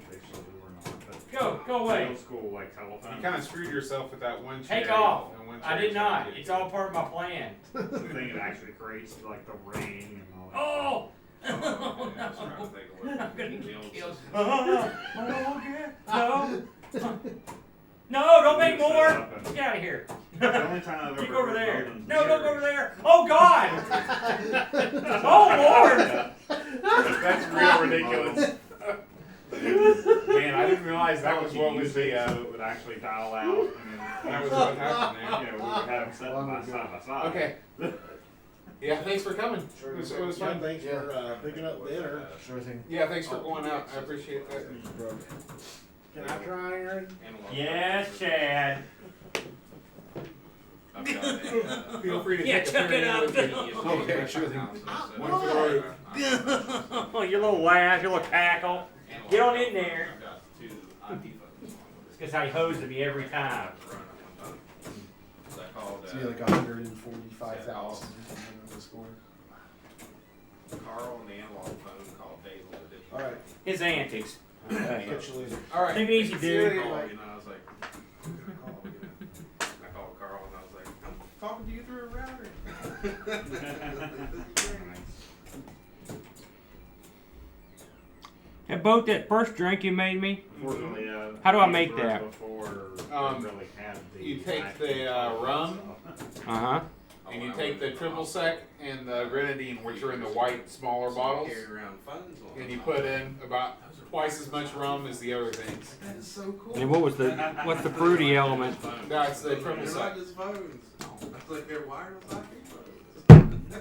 They still do or not, but Go away. old school like telephone. You kind of screwed yourself with that one chair. Take off. and one I chair did not. tried to It's get all part of my plan. the thing that actually creates like the ring and all that. Oh! Yeah, I was trying to think of what I'm gonna the get old killed. system. Oh, okay. No. No, don't make more. Get out of here. The only time I've You ever go over heard there. Roland's No, don't go over cherries. there. Oh God. Oh Lord. That's real ridiculous. Man, I didn't realize that was what was the. So it would actually dial out. And then, That was what happened there. you know, we would have them set side by side. Okay. Yeah, thanks for coming. It was fun. Thanks for picking up dinner. Sure thing. Yeah, thanks for going out. I appreciate that. Can I try, Aaron? Analog Yes, photos. Chad. I've got a, Feel free to Yeah, take a chuck it picture up. with me. Okay, sure thing. One for the road. Oh, your little laugh, your little cackle. Get on in there. I've got 2 IP photos It's because how he hosed me every time. So I called It's like 145,000 or something on the score. Carl on the analog phone called Dave on the digital. All right. His antics. Catch you later. All right. Take it easy, See you dude. later. Call, you know, I was like, I called Carl and I was like, I'm talking to you through a router. That boat, that first drink you made me. Unfortunately, How do I make that? Before really had the You take actual the rum Uh-huh. and you take the triple sec and the grenadine, which are in the white smaller bottles, Carry around phones on and you put in about twice as much rum as the other things. That is so cool. And what's the fruity element? That's the triple They're sec. not just phones. That's like they're wireless IP phones.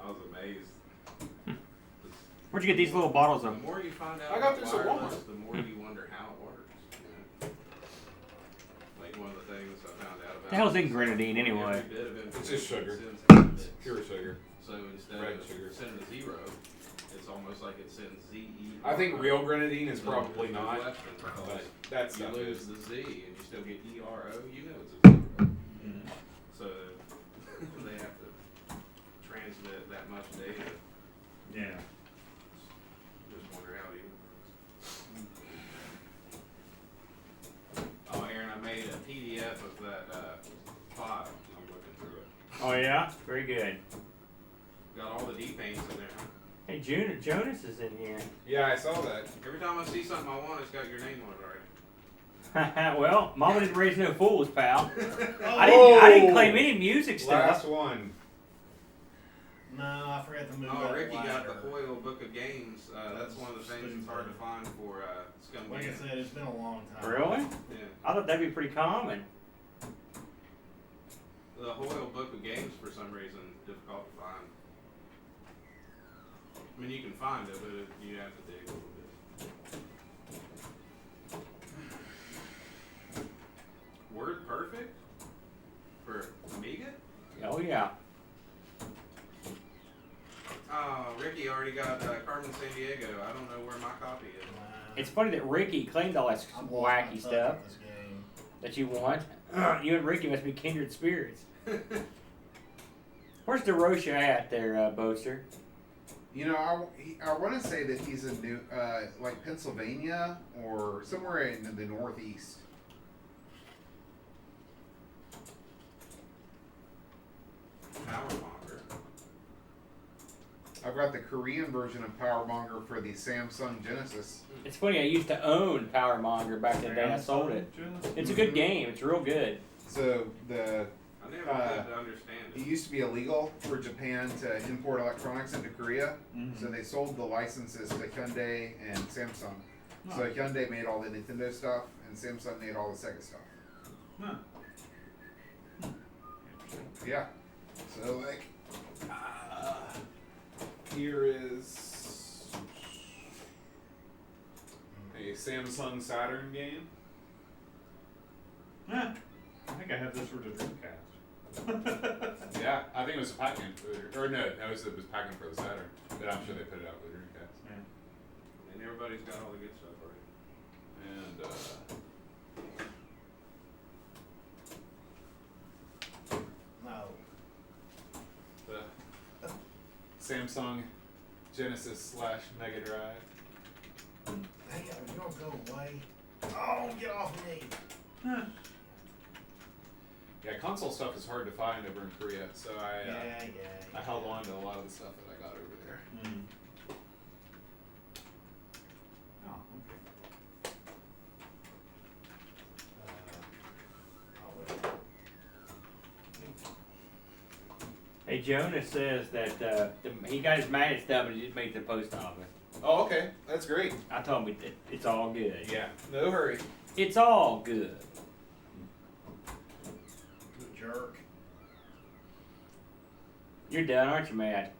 I was amazed. Where'd you get these little bottles The of? more you find out I got about this at wireless, Walmart. the more you wonder how it works. You know? Like one of the things I found out about. The hell's in grenadine anyway? Every bit of It's just information sugar. sends a bit. Pure sugar. So instead Red of sugar. sending a 0, it's almost like it sends ZE. I think real grenadine is probably There's no not, question, because but that you stuff lose is. the Z and you still get ERO, you know it's a 0. So they have to transmit that much data. Yeah. Just wonder how it even works. Oh, Aaron, I made a PDF of that file. I'm looking through it. Oh yeah? Very good. Got all the D-paints in there. Huh? Hey, Jonas is in here. Yeah, I saw that. Every time I see something I want, it's got your name on it already. Well, Mama didn't raise no fools, pal. Oh! I didn't claim any music Last stuff. one. No, I forgot to move Oh, that Ricky got the ladder. Hoyle Book of Games. That's one of the things that's hard to find for Scum Like I Game. said, it's been a long time. Really? Yeah. I thought that'd be pretty common. The Hoyle Book of Games, for some reason, difficult to find. I mean, you can find it, but you have to dig a little bit. Word Perfect? For Amiga? Oh yeah. Oh, Ricky already got Carmen San Diego. I don't know where my copy is. It's funny that Ricky claimed all that I'm wacky lost stuff with this game. that you want. You and Ricky must be kindred spirits. Where's DeRocha at there, Boaster? You know, I want to say that he's in New, like Pennsylvania or somewhere in the Northeast. Power Monger. I've got the Korean version of Powermonger for the Samsung Genesis. It's funny, I used to own Powermonger back in the day. I sold it. It's a good game. It's real good. So the I never could understand it it. used to be illegal for Japan to import electronics into Korea, so they sold the licenses to Hyundai and Samsung. So Hyundai made all the Nintendo stuff, and Samsung made all the Sega stuff. Huh. Yeah. So like, here is a Samsung Saturn game. Huh. I think I have this for the Dreamcast. Yeah, I think it was a Pac-Man, or no, it was Pac-Man for the Saturn, but I'm sure they put it out with the Dreamcast. And everybody's got all the good stuff already. And No. the Samsung Genesis / Mega Drive. Hey, you don't go away. Oh, get off me. Yeah, console stuff is hard to find over in Korea, so I held on to a lot of the stuff that I got over there. Mm. Oh, okay. Hey, Jonas says that he got his magnet stuff and he just made it to the post office. Oh, okay, that's great. I told him it's all good. Yeah, no hurry. It's all good. Good jerk. You're done, aren't you, Matt?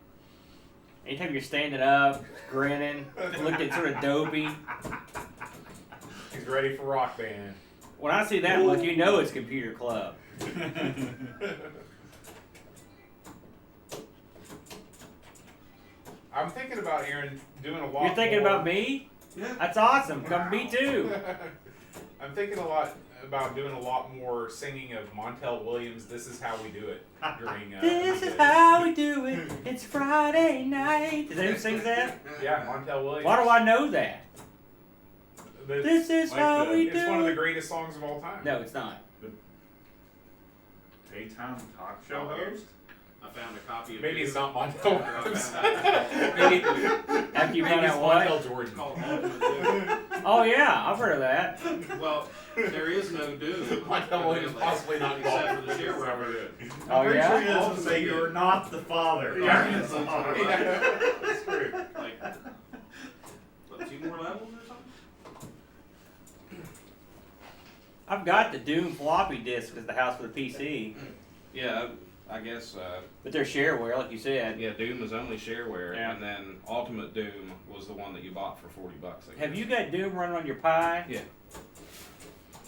Anytime you're standing up, grinning, looking sort of dopey. He's ready for Rock Band. When I see that look, you know it's Computer Club. I'm thinking about, Aaron, doing a lot You're thinking more. about me? Yeah. That's awesome. Come me too. I'm thinking a lot about doing a lot more singing of Montel Williams' "This Is How We Do It" during. This is Amiga. how we do it. It's Friday night. Does anyone sing that? Yeah, Montel Williams. Why do I know that? It's This is like how the- we it's do one of the it. greatest songs of all time. No, it's not. Daytime talk show host? I found a copy of Maybe it. it's not Montel Williams. Maybe after you found Maybe it's out what? Montel Jordan. Called Ultimate Doom. Oh yeah, I've heard of that. Well, there is no Doom. Montel Williams possibly not except for the involved. shareware. Oh Pretty sure he yeah. doesn't say you're not the father. Yeah. That's true. Like, what, 2 more levels or something? I've got the Doom floppy disk at the house for the PC, Yeah, I guess. but they're shareware, like you said. Yeah, Doom was only shareware, Yeah. and then Ultimate Doom was the one that you bought for $40. I guess. Have you got Doom running on your Pi? Yeah.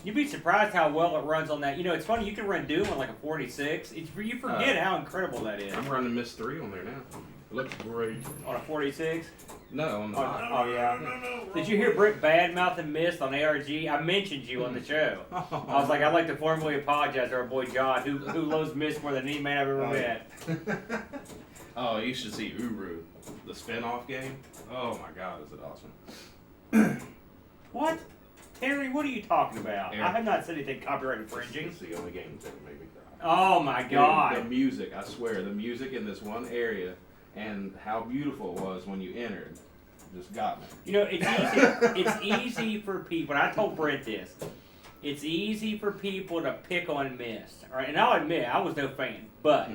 You'd be surprised how well it runs on that. You know, it's funny, you can run Doom on like a 46. You forget how incredible that is. I'm running Miss 3 on there now. It looks great. On a 46? No, on the Oh yeah. Did you hear Brick badmouthing Mist on ARG? I mentioned you on the show. I was like, I'd like to formally apologize to our boy John, who loves Mist more than any man I've ever met. Oh, you should see Uru, the spin-off game. Oh my God, is it awesome? What? Terry, what are you talking about? Yeah. I have not said anything copyright infringing. It's the only game that made me cry. Oh my The God. music, I swear, the music in this one area and how beautiful it was when you entered just got me. You know, it's easy. It's easy for people. And I told Brent this. It's easy for people to pick on Mist. All right, and I'll admit I was no fan, but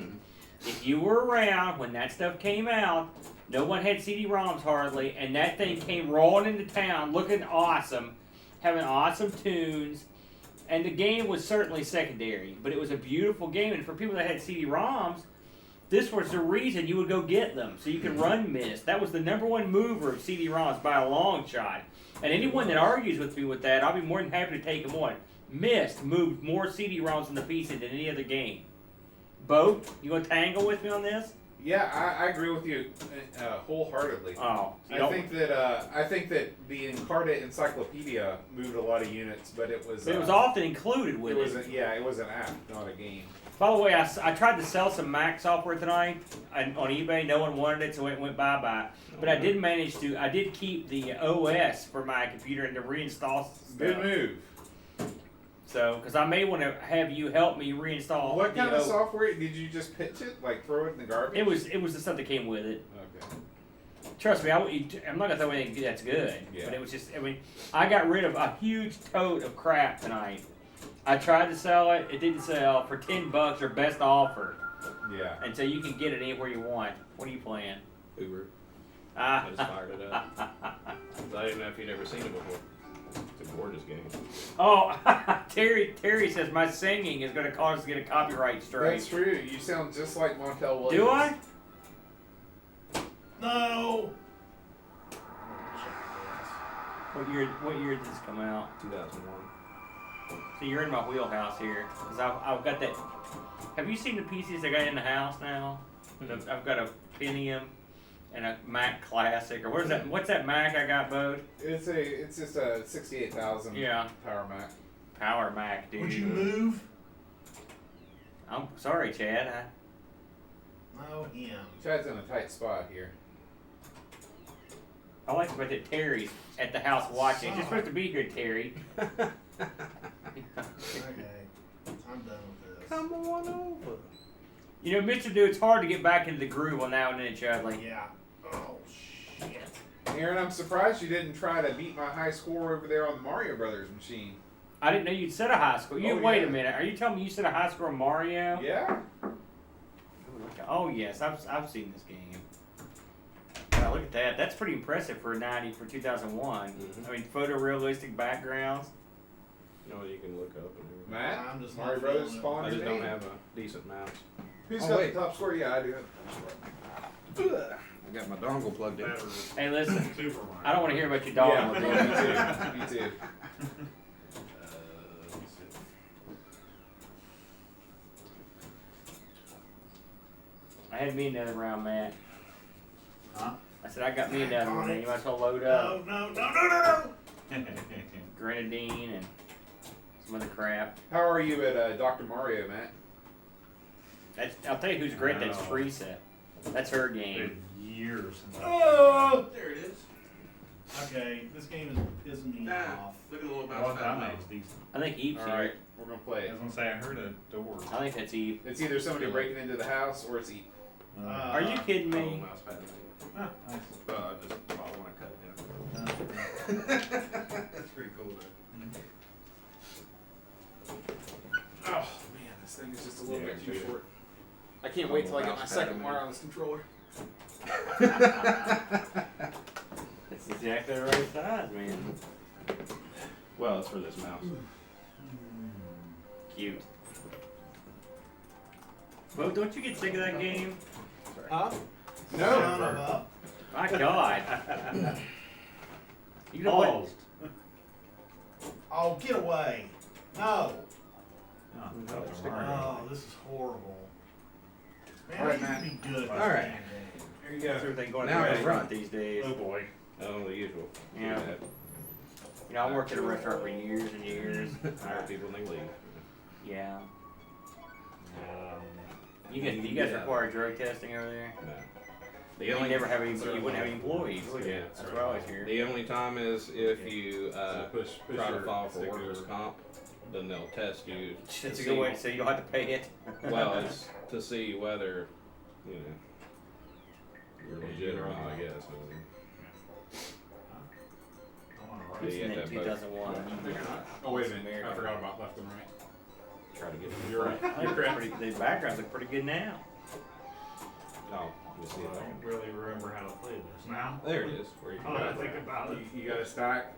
if you were around when that stuff came out, no one had CD-ROMs hardly, and that thing came rolling into town, looking awesome, having awesome tunes, and the game was certainly secondary, but it was a beautiful game. And for people that had CD-ROMs, this was the reason you would go get them, so you could run Mist. That was the #1 mover of CD-ROMs by a long shot. And anyone that argues with me with that, I'll be more than happy to take them on. Mist moved more CD-ROMs in the PC than any other game. Bo, you gonna tangle with me on this? Yeah, I agree with you wholeheartedly. Oh, I think that the Encarta Encyclopedia moved a lot of units, but it was often included with it. It was an app, not a game. By the way, I tried to sell some Mac software tonight on eBay. No one wanted it, so it went bye-bye. But I did keep the OS for my computer and to reinstall stuff. Good move. So, because I may want to have you help me reinstall. What the kind of software did you just pitch it? Like throw it in the garbage? It was the stuff that came with it. Okay. trust me, I'm not gonna throw anything that's good. Yeah. But it was just, I mean, I got rid of a huge tote of crap tonight. I tried to sell it. It didn't sell for $10. Their best offer. Yeah. And so you can get it anywhere you want. What are you playing? Uber. Ah. I just fired it up. I didn't know if you'd ever seen it before. It's a gorgeous game. Oh, Terry says my singing is going to cause us to get a copyright strike. That's true. You sound just like Montel Williams. Do I? No. What year did this come out? 2001. So you're in my wheelhouse here, cause I've got that. Have you seen the PCs I got in the house now? I've got a Pentium and a Mac Classic, or what is that? What's that Mac I got, Bode? It's just a 68,000 Yeah. Power Mac. Power Mac, dude. Would you move? I'm sorry, Chad. No, him. Chad's in a tight spot here. I like the fact that Terry's at the house watching. You're supposed to be here, Terry. Okay. I'm done with this. Come on over. You know, Mr. Dude, it's hard to get back into the groove on that one, isn't it, Chad? Like, Yeah. Oh shit. Aaron, I'm surprised you didn't try to beat my high score over there on the Mario Brothers machine. I didn't know you'd set a high score. Oh, Wait yeah. a minute. Are you telling me you set a high score on Mario? Yeah. Oh yes, I've seen this game. Wow, look at that. That's pretty impressive for 2001. Mhm. I mean, photorealistic backgrounds. You know what you can look up and everything. Matt, I'm just Mario not Brothers feeling it. spawned I your just don't name. have a decent mouse. Who's Oh, got wait. the top score? Yeah, I do. I got my dongle plugged in. Hey, listen. Super Mario. I don't want to hear about your dog. Yeah, dude. me too. Me too. I had me another round, Matt. Huh? I said I got me another one. Man. You might as well load No, up. no. Grenadine and some other crap. How are you at Dr. Mario, Matt? I'll tell you who's great. That's No. Teresa. That's her game. Been years since I Oh. There it is. Okay, this game is pissing me Nah, off. look at the little Well, mouse that pad. makes decent. I think Eve's All here. right, we're gonna play I it. was gonna say, I heard a door. I think that's Eve. It's either somebody breaking into the house or it's Eve. Are you kidding Little me? mouse pad. Ah, nice. I want to cut it down. That's pretty cool though. Oh man, this thing is just a little Yeah, bit too too. short. I can't wait till I get my Mouse second pad, wireless controller. It's exactly the right size, man. Well, it's for this mouse. Cute. Well, don't you get sick of that game? Huh? No. Son of a- My God. You know what? Paused. Oh, get away. No. Oh, Oh, this is horrible. Man, All right, I used Matt. to be good. at All this right. damn game. Here you That's go. everything going Now to the it's restaurant right. these days. Oh boy. Oh, the usual. Yeah. You know, I worked at a restaurant for years and years. Hire people and they leave. Yeah. Um, You guys require drug testing over there? No. You wouldn't have any employees, would you? Yeah, That's what I always hear. The only time is if you push try to your file for sticker. workers' comp, then they'll test you. to That's a see- good way to say you don't have to pay it. Well, it's to see whether, you know, you're legit or not, I guess. It's Yeah, in that boat. 2001. Oh wait a minute, American. I forgot about left and right. Try to get You're right. I think it's pretty, the backgrounds look pretty good now. Oh, you see I it don't there. really remember how to play this now. There it is. Where you Oh, can I go. think about it. You gotta stack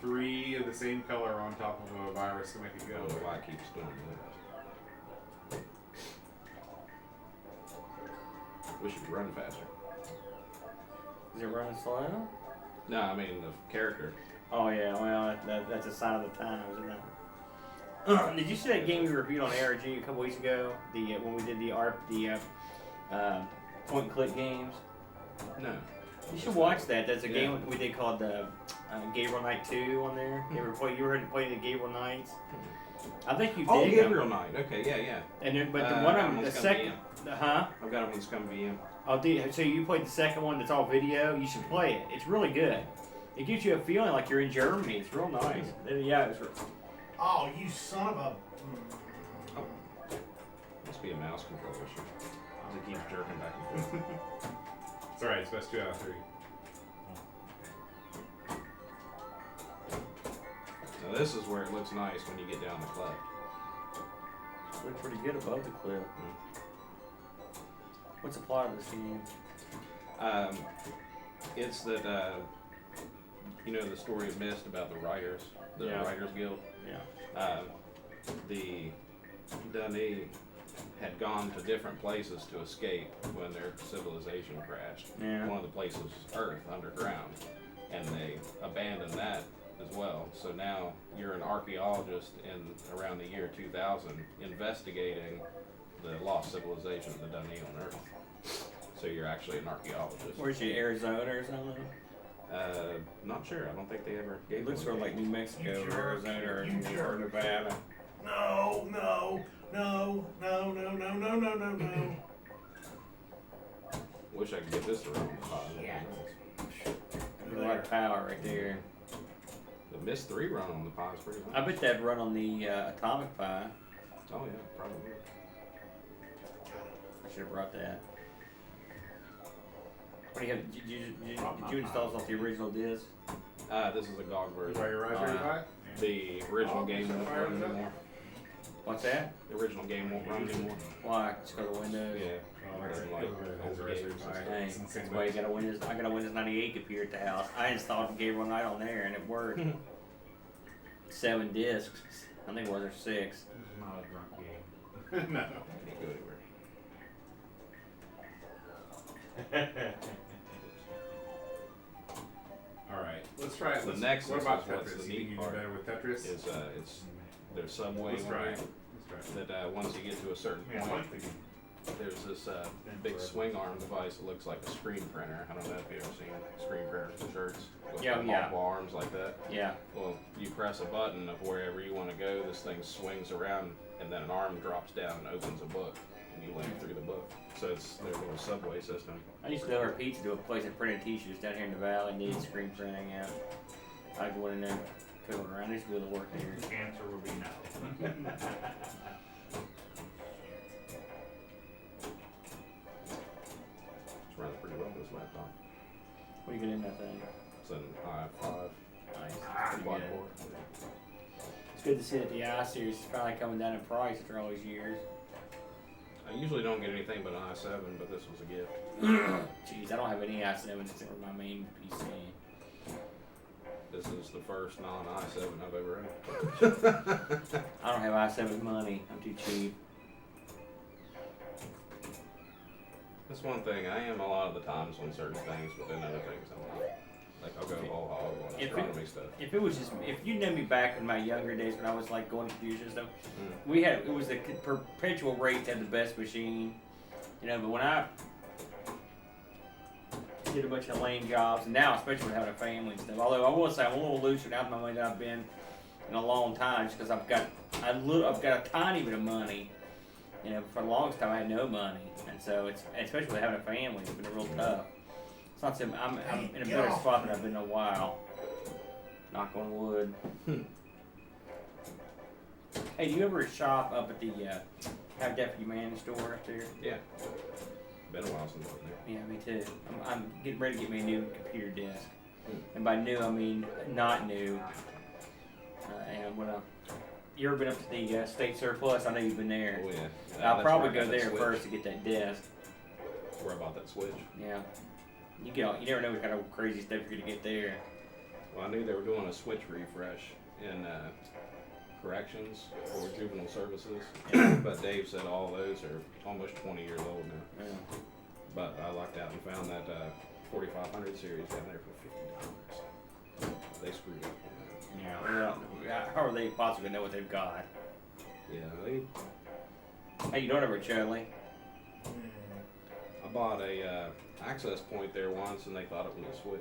3 of the same color on top of a virus to make it I don't go. know why it keeps doing that. Wish it could run faster. Is it running slow? No, I mean the character. Oh yeah, well that's a sign of the times, isn't it? Did you see that game we reviewed on ARG a couple weeks ago? The when we did the point and click games. No. You should watch that. That's a game we did called Gabriel Knight 2 on there. You ever played the Gabriel Knights? I think you did. Oh, Gabriel Knight. Okay, yeah, yeah. And then, but the I one got on one the that's second, huh? I've got them on Scum VM. Oh, so you played the second one that's all video? You should play it. It's really good. It gives you a feeling like you're in Germany. It's real nice. Yeah, it's. Oh, you son of a. Must be a mouse control issue. It keeps jerking back and forth. It's alright, it's best 2 out of 3. Now this is where it looks nice when you get down the cleft. Look pretty good above the cliff. What's the plot of this game? It's that you know the story of Mist about the writers, the Writers Guild. Yeah. The Dunedin had gone to different places to escape when their civilization crashed. Yeah. One of the places was Earth underground, and they abandoned that as well. So now you're an archaeologist in around the year 2000 investigating the lost civilization of the Dunedin on Earth. So you're actually an archaeologist. Where's she, Arizona or something? Not sure. I don't think they ever It gave looks sort of like New Mexico or Arizona or Nevada. No, no, no, no, no, no, no, no, no, no. Wish I could get this to run on the pod. There's a lot of power right there. The Mist 3 run on the pod is pretty nice. I bet that'd run on the Atomic Pi. Oh yeah, probably. I should have brought that. What do you have? Did you install this off the original disc? This is a GOG Is version. that your Raspberry Pi? The original game won't run anymore. What's that? The original game won't run anymore. Why? Just go to Windows. Yeah. Oh, that's Like his old Raspberry games. Pi. Hey, It's insane. that's why you got a Windows. I got a Windows 98 computer at the house. I installed and gave one night on there, and it worked. 7 discs. I think it was or 6. This is not a drunk game. No. Can't go anywhere. All right, let's try it. The next What is about what's Tetris? the You neat think you do part better with Tetris? Is there's subway Let's try it. on Let's try there it. that once you get to a certain I mean, I point, like the game. there's this big swing arm device that looks like a screen printer. I don't know if you've ever seen screen printers for shirts with Yeah, multiple arms like that. Yeah. Well, you press a button of wherever you want to go, this thing swings around, and then an arm drops down and opens a book, and you link through the book. So it's their little subway system. I used to deliver pizza to a place that printed t-shirts down here in the valley. Needed screen printing. Yeah. I'd go in there, fiddle around. I used to be able to work there. The answer would be no. It's running pretty well this laptop. What do you get in that thing? It's an i5 Nice. Pretty quad good. core. It's good to see that the I-Series is finally coming down in price after all these years. I usually don't get anything but an i7, but this was a gift. Jeez, I don't have any i7s except for my main PC. This is the first non-i7 I've ever had. I don't have i7 money. I'm too cheap. That's one thing. I am a lot of the times on certain things, but then other things I'm not. Like I'll go whole hog on If astronomy stuff. If it was just, if you knew me back in my younger days when I was like going to computers and stuff, Mm. it was the perpetual rate to have the best machine, you know. But when I did a bunch of lame jobs, and now especially with having a family and stuff. Although I will say I'm a little looser now with my money than I've been in a long time, just because I've got a tiny bit of money. You know, for the longest time I had no money, and so it's especially with having a family, it's been real tough. It's not so I'm in a better spot than I've been in a while. Knock on wood. Hey, do you ever shop up at the Have Deputy Man store up there? Yeah. Been a while since I've been there. Yeah, me too. I'm getting ready to get me a new computer desk. And by new, I mean not new. And when you ever been up to the State Surplus? I know you've been there. Oh yeah. I'll That's probably where I go got that there Switch. first to get that desk. That's where I bought that Switch. Yeah. You never know what kind of crazy stuff you're gonna get there. Well, I knew they were doing a Switch refresh in corrections or juvenile services, but Dave said all those are almost 20 years old now. Yeah. But I lucked out and found that 4500 series down there for $50. They screwed up on that. Yeah. How are they possibly gonna know what they've got? Yeah, they. Hey, you don't ever Chudley. I bought a access point there once, and they thought it was a Switch.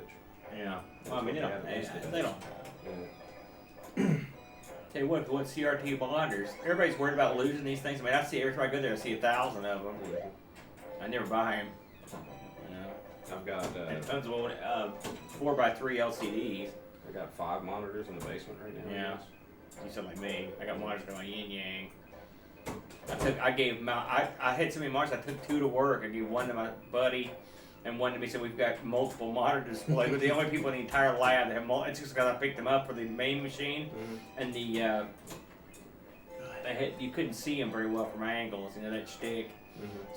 Yeah. That's Well, I mean, what they they had listed don't. as. Yeah. Tell you what CRT bonders. Everybody's worried about losing these things. I mean, I see every time I go there, I see 1,000 of them. I never buy them. You know. I've got And tons of 4x3 LCDs. I got 5 monitors in the basement right now. I Yeah. guess. You sound like me. I got monitors going yin yang. I had so many monitors. I took 2 to work. I gave 1 to my buddy, and wanted me, so we've got multiple monitor displays. We're the only people in the entire lab that have multiple. It's just because I picked them up for the main machine, and the you couldn't see them very well from angles, you know, that stick,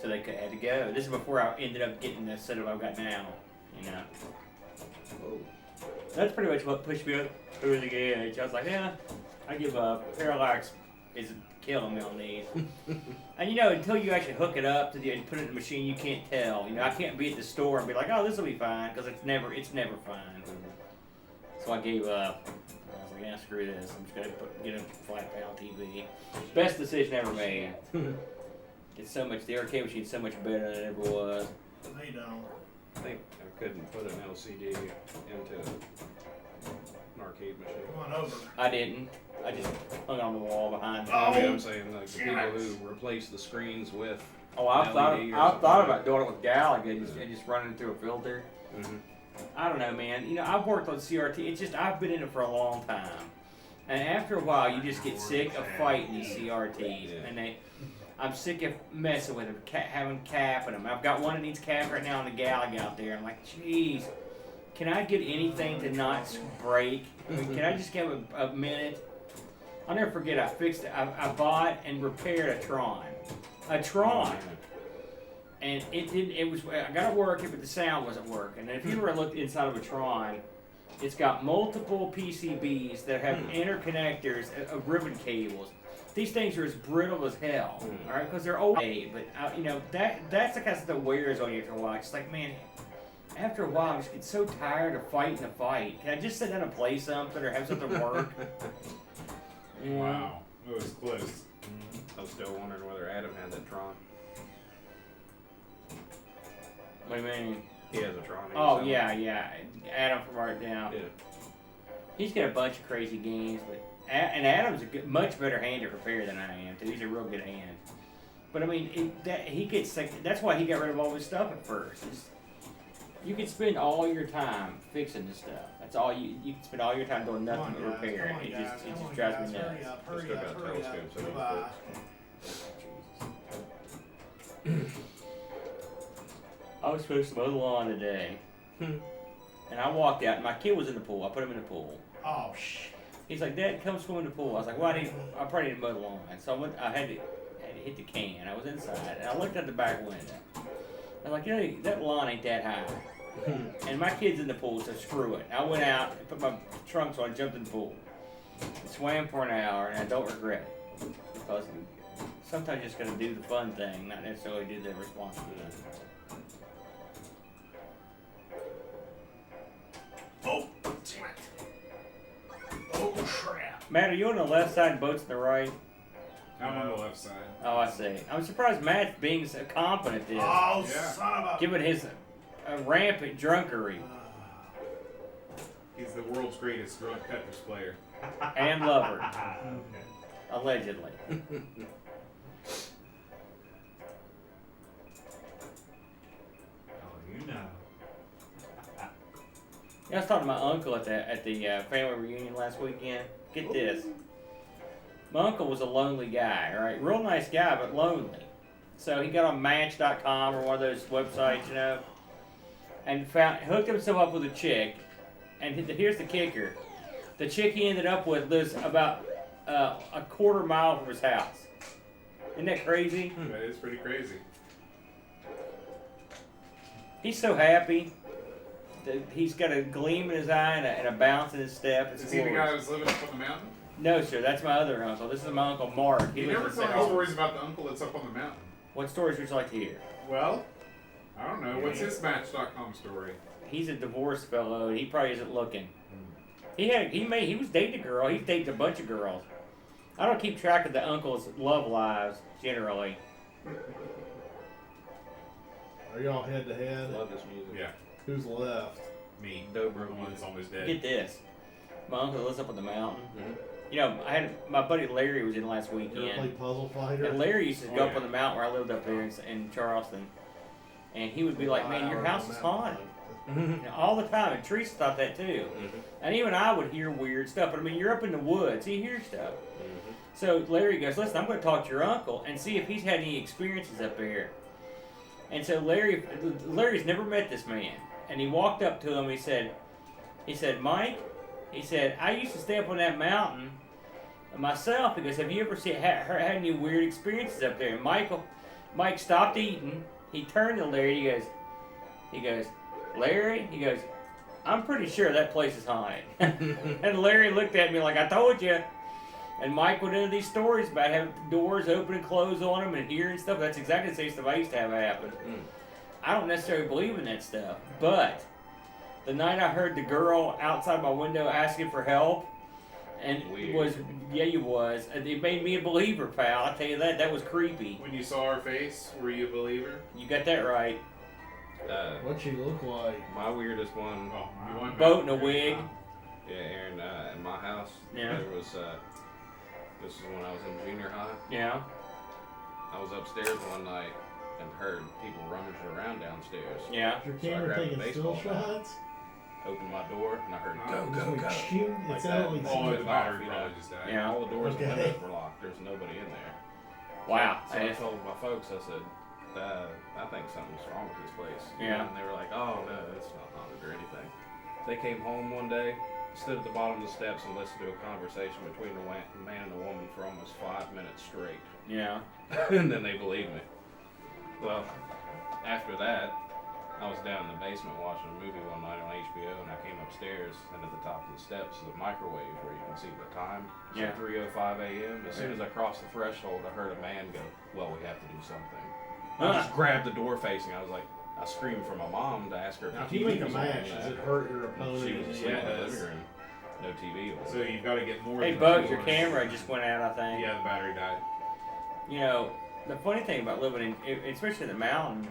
so they had to go. This is before I ended up getting the setup I've got now, you know. That's pretty much what pushed me up over the edge. I was like, yeah, I give up. Parallax is killing me on these. And you know, until you actually hook it up to and put it in the machine, you can't tell. You know, I can't be at the store and be like, oh, this will be fine, because it's never fine. So I gave up. I was like, yeah, screw this. I'm just gonna get a flat panel TV. Best decision ever made. It's so much. The arcade machine's so much better than it ever was. They don't. I think I couldn't put an LCD into an arcade machine. Come on over. I didn't. I just hung on the wall behind. I mean, I'm saying like the people who replace the screens with. Oh, I LED thought about doing it with Gallagher and just running it through a filter. Mm-hmm. I don't know, man. You know, I've worked on CRT. It's just I've been in it for a long time, and after a while, you just get sick of fighting these CRTs, and I'm sick of messing with them, having cap in them. I've got one that needs cap right now on the Gallagher out there. I'm like, jeez, can I get anything to not break? I mean, can I just give a minute? I'll never forget. I fixed it. I bought and repaired a Tron. And it didn't. It was. I got it working, but the sound wasn't working. And if you ever looked inside of a Tron, it's got multiple PCBs that have interconnectors of ribbon cables. These things are as brittle as hell, all right, because they're old. But you know that's the kind of stuff that wears on you after a while. It's like, man, after a while, I just get so tired of fighting the fight. Can I just sit down and play something or have something work? Wow, it was close. I was still wondering whether Adam had that Tron. What do you mean? He has a Tron. Oh yeah. Adam from Art Down. Yeah. He's got a bunch of crazy games, but and Adam's a much better hand at repair than I am too. He's a real good hand. But I mean, he gets sick. That's why he got rid of all his stuff at first. You can spend all your time fixing this stuff. That's all you can spend all your time doing nothing but repair. It just drives me nuts. Hurry up. Goodbye. I was supposed to mow the lawn today, and I walked out, and my kid was in the pool. I put him in the pool. Oh, shit. He's like, Dad, come swim in the pool. I was like, well, I probably need to mow the lawn. So I had to hit the can. I was inside, and I looked out the back window. I was like, you know, that lawn ain't that high. And my kid's in the pool, so screw it. I went out and put my trunks on, jumped in the pool, and swam for an hour, and I don't regret it. Because sometimes you just got to do the fun thing, not necessarily do the responsible thing. Oh, damn it. Oh, crap. Matt, are you on the left side and Boat's on the right? I'm on the left side. Oh, I see. I'm surprised Matt's being so confident at this, Oh, Yeah. son of a... given his rampant drunkery He's the world's greatest drunk Tetris player. and lover, allegedly. Oh, you know. I was talking to my uncle at the family reunion last weekend. Get this. My uncle was a lonely guy, all right? Real nice guy, but lonely. So he got on Match.com or one of those websites, you know, and hooked himself up with a chick. And here's the kicker. The chick he ended up with lives about a quarter mile from his house. Isn't that crazy? That is pretty crazy. He's so happy. He's got a gleam in his eye and a bounce in his step. It's Is he the glorious. guy who's living up on the mountain? No, sir. That's my other uncle. This is my uncle Mark. He You lives never in tell me South. stories about the uncle that's up on the mountain. What stories would you like to hear? Well, I don't know. What's his Match.com story? He's a divorced fellow. He probably isn't looking. He was dating a girl. He's dated a bunch of girls. I don't keep track of the uncle's love lives generally. Are y'all head to head? Love this music. Yeah, Who's left? me. Dobro One's almost dead. Get this. My uncle lives up on the mountain. Mhm. You know, my buddy Larry was in last You ever play weekend. Puzzle Fighter? And Larry used to Oh, go up yeah. on the mountain where I lived up there in Charleston. And he would be like, man, your house is haunted. You know, all the time. And Teresa thought that too. And even I would hear weird stuff. But I mean, you're up in the woods. You hear stuff. So Larry goes, listen, I'm going to talk to your uncle and see if he's had any experiences up there. And so Larry's never met this man, and he walked up to him. He said, Mike, he said, I used to stay up on that mountain myself because have you ever had any weird experiences up there? And Mike stopped eating. He turned to Larry. He goes, Larry, he goes, I'm pretty sure that place is haunted. And Larry looked at me like, I told you. And Mike went into these stories about having doors open and close on him and hearing stuff. That's exactly the same stuff I used to have happen. I don't necessarily believe in that stuff, but the night I heard the girl outside my window asking for help, and it was it made me a believer, pal. I tell you that was creepy. When you saw her face, were you a believer? You got that right. What she look like? My weirdest one. Oh, you want Boat and a wig. Yeah, Aaron, in my house, Yeah. there was, this is when I was in junior high. Yeah. I was upstairs one night and heard people rummaging around downstairs. Yeah. Is your So I camera grabbed a taking still baseball bat. shots? Opened my door and I heard Shoot, Like it sounded that. like Oh, something. his battery probably just died. Yeah. all the doors Okay. and windows were locked. There's nobody in there. Wow. So I told my folks, I said, I think something's wrong with this place. Yeah. And they were like, oh no, it's not haunted or anything. They came home one day, stood at the bottom of the steps and listened to a conversation between a man and a woman for almost 5 minutes straight. Yeah. And then they believed me. Well, after that, I was down in the basement watching a movie one night on HBO, and I came upstairs, and at the top of the steps is a microwave where you can see the time. It's Yeah. 3:05 a.m. As soon as I crossed the threshold, I heard a man go, well, we have to do something. Huh. I just grabbed the door facing. I was like, I screamed for my mom to ask her if Now, if the you TV make a was on. match, does it hurt your opponent? She was in asleep any in the way? living room. No TV on. So you've got to get more. Hey, than Bugs, two your on. camera just went out, I think. Yeah, the battery died. You know, the funny thing about living in, especially in the mountain,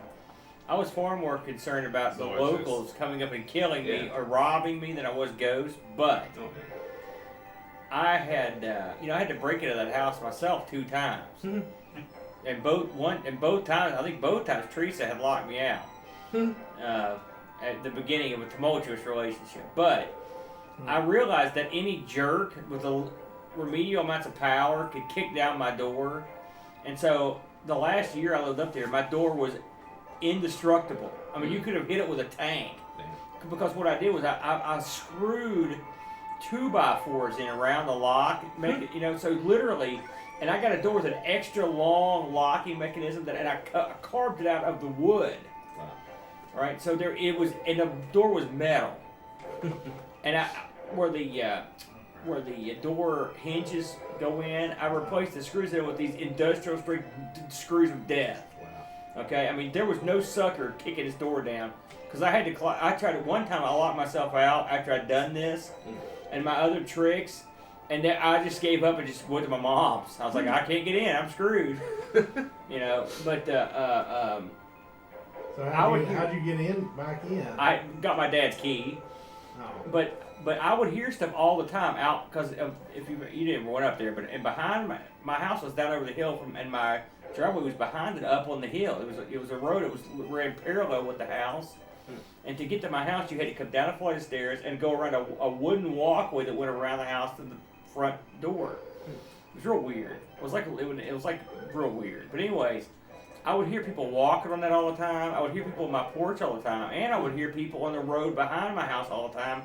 I was far more concerned about the So it's locals coming up and killing me Yeah. or robbing me than I was ghosts. But Oh, man. I had, I had to break into that house myself 2 times, and both times, I think both times Teresa had locked me out at the beginning of a tumultuous relationship. But I realized that any jerk with a remedial amounts of power could kick down my door, and so the last year I lived up there, my door was indestructible. I mean, you could have hit it with a tank. Damn. Because what I did was I screwed 2x4s in around the lock, make it, so literally, and I got a door with an extra long locking mechanism and I carved it out of the wood. Wow. Right, so and the door was metal, and where the door hinges go in, I replaced the screws there with these industrial strength screws of death. Wow. Okay, I mean there was no sucker kicking his door down because I had to. I tried it one time. I locked myself out after I'd done this, and my other tricks, and then I just gave up and just went to my mom's. I was like, I can't get in. I'm screwed. But So I how'd would you get in back in? I got my dad's key. Oh. But I would hear stuff all the time out because if you didn't run up there, but and behind my house was down over the hill and my driveway was behind it up on the hill. It was a road that ran parallel with the house, and to get to my house you had to come down a flight of stairs and go around a wooden walkway that went around the house to the front door. It was real weird. It was like real weird. But anyways, I would hear people walking on that all the time. I would hear people on my porch all the time, and I would hear people on the road behind my house all the time.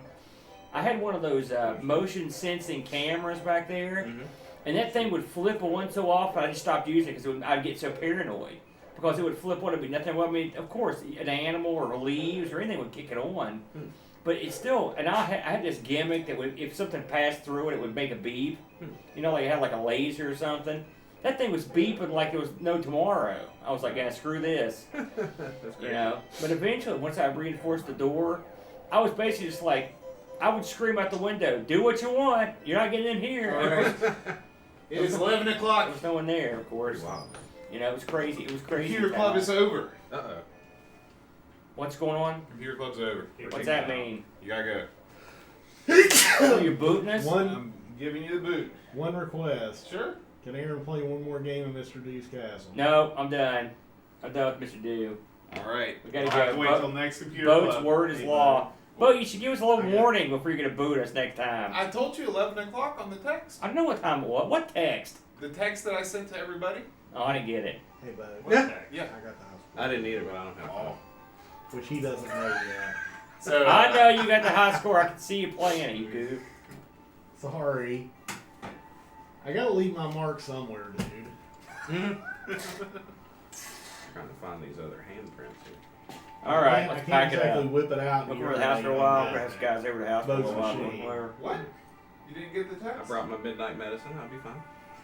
I had one of those motion sensing cameras back there, and that thing would flip once so often. I just stopped using it because I'd get so paranoid because it would flip on. It'd be nothing. Well, I mean, of course, an animal or leaves or anything would kick it on, but it's still. And I had this gimmick that if something passed through it would make a beep. Like it had like a laser or something. That thing was beeping like there was no tomorrow. I was like, yeah, screw this. That's great. But eventually, once I reinforced the door, I was basically just like, I would scream out the window, do what you want. You're not getting in here. It is 11 There o'clock. was no one there, of course. Wow. It was crazy. It was crazy. Computer club is over. Uh-oh. What's going on? Computer club's over. What's that mean? You gotta go. So you're booting us? I'm giving you the boot. One request. Sure. Can Aaron play one more game of Mr. D's Castle? No, I'm done. I'm done with Mr. Do. All right. We gotta I'll have go. to wait till next computer Boat's club. word is Hey, law. But you should give us a little Okay. warning before you're gonna boot us next time. I told you 11 o'clock on the text. I don't know what time it was. What text? The text that I sent to everybody. Oh, I didn't get it. Hey, bud. Yeah. I got the house I didn't either, but I don't have all. which he doesn't know yet. So I know you got the high score. I can see you playing it, you goof. Sorry. I gotta leave my mark somewhere, dude. Trying to find these other handprints here. All right, I let's can't pack it exactly up. whip it out. Look and over the house for a urinate while. on We're gonna have some guys over the house for a Both while. machines. what? You didn't get the I text? brought my midnight medicine. I'll be fine.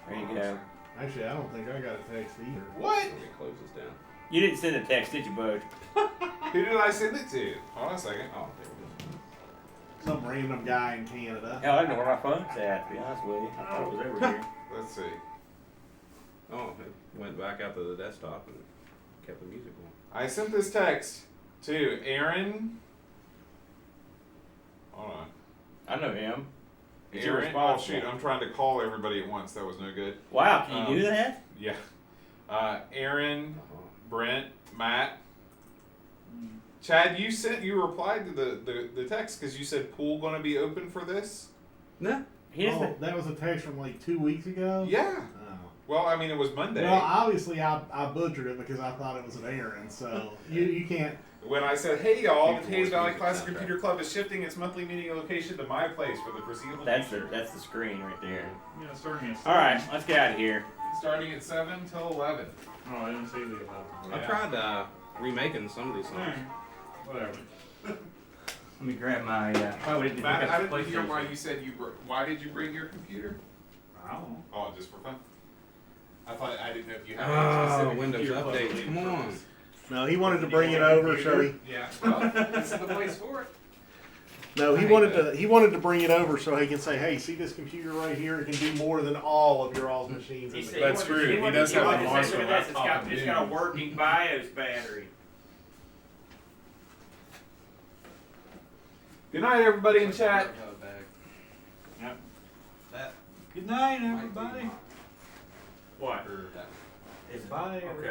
There you go. Actually, I don't think I got a text either. What? Let me close this down. You didn't send a text, did you, Bud? Who did I send it to? Hold on a second. Oh, there it is. Some random guy in Canada. Hell, I don't know where my phone's at, to be honest with you. I thought it was over here. Let's see. Oh, it went back out to the desktop and kept the music going. I sent this text to Aaron. Hold on. I know him. Is he Aaron. Oh responsible? shoot! I'm trying to call everybody at once. That was no good. Wow, can you do that? Yeah. Aaron, Brent, Matt. Chad, you replied to the text because you said pool gonna be open for this. No. He Oh, doesn't. that was a text from like 2 weeks ago? Yeah. Oh. Well, I mean it was Monday. Well, obviously I butchered it because I thought it was an errand, so you can't. When I said, "Hey y'all, the People Teays with Valley music Classic soundtrack. Computer Club is shifting its monthly meeting location to my place for the foreseeable That's the future." screen right there. Yeah, starting at All right, let's get out of here. Starting at 7 till 11. Oh, I didn't see the 11. I tried remaking some of these songs. Whatever. Let me grab my. Oh, we didn't Matt, pick I up the didn't hear why PlayStation. you said why did you bring your computer? I don't know. Oh, just for fun. I didn't know if you had Oh, any specific Windows computer club updates. related Come on. purpose. No, he wanted to bring it over so he. Yeah. Well, this is the place for it. No, he wanted to bring it over so he can say, "Hey, see this computer right here? It can do more than all of your all's machines." He in the said- That's he wanted- true. He wanted- does have a wanted to say, monster look at this, laptop It's got a dude. working BIOS battery. Good night, everybody in chat. Yep. That Good night, might be everybody. mine. What? Or that. It's bye. Okay.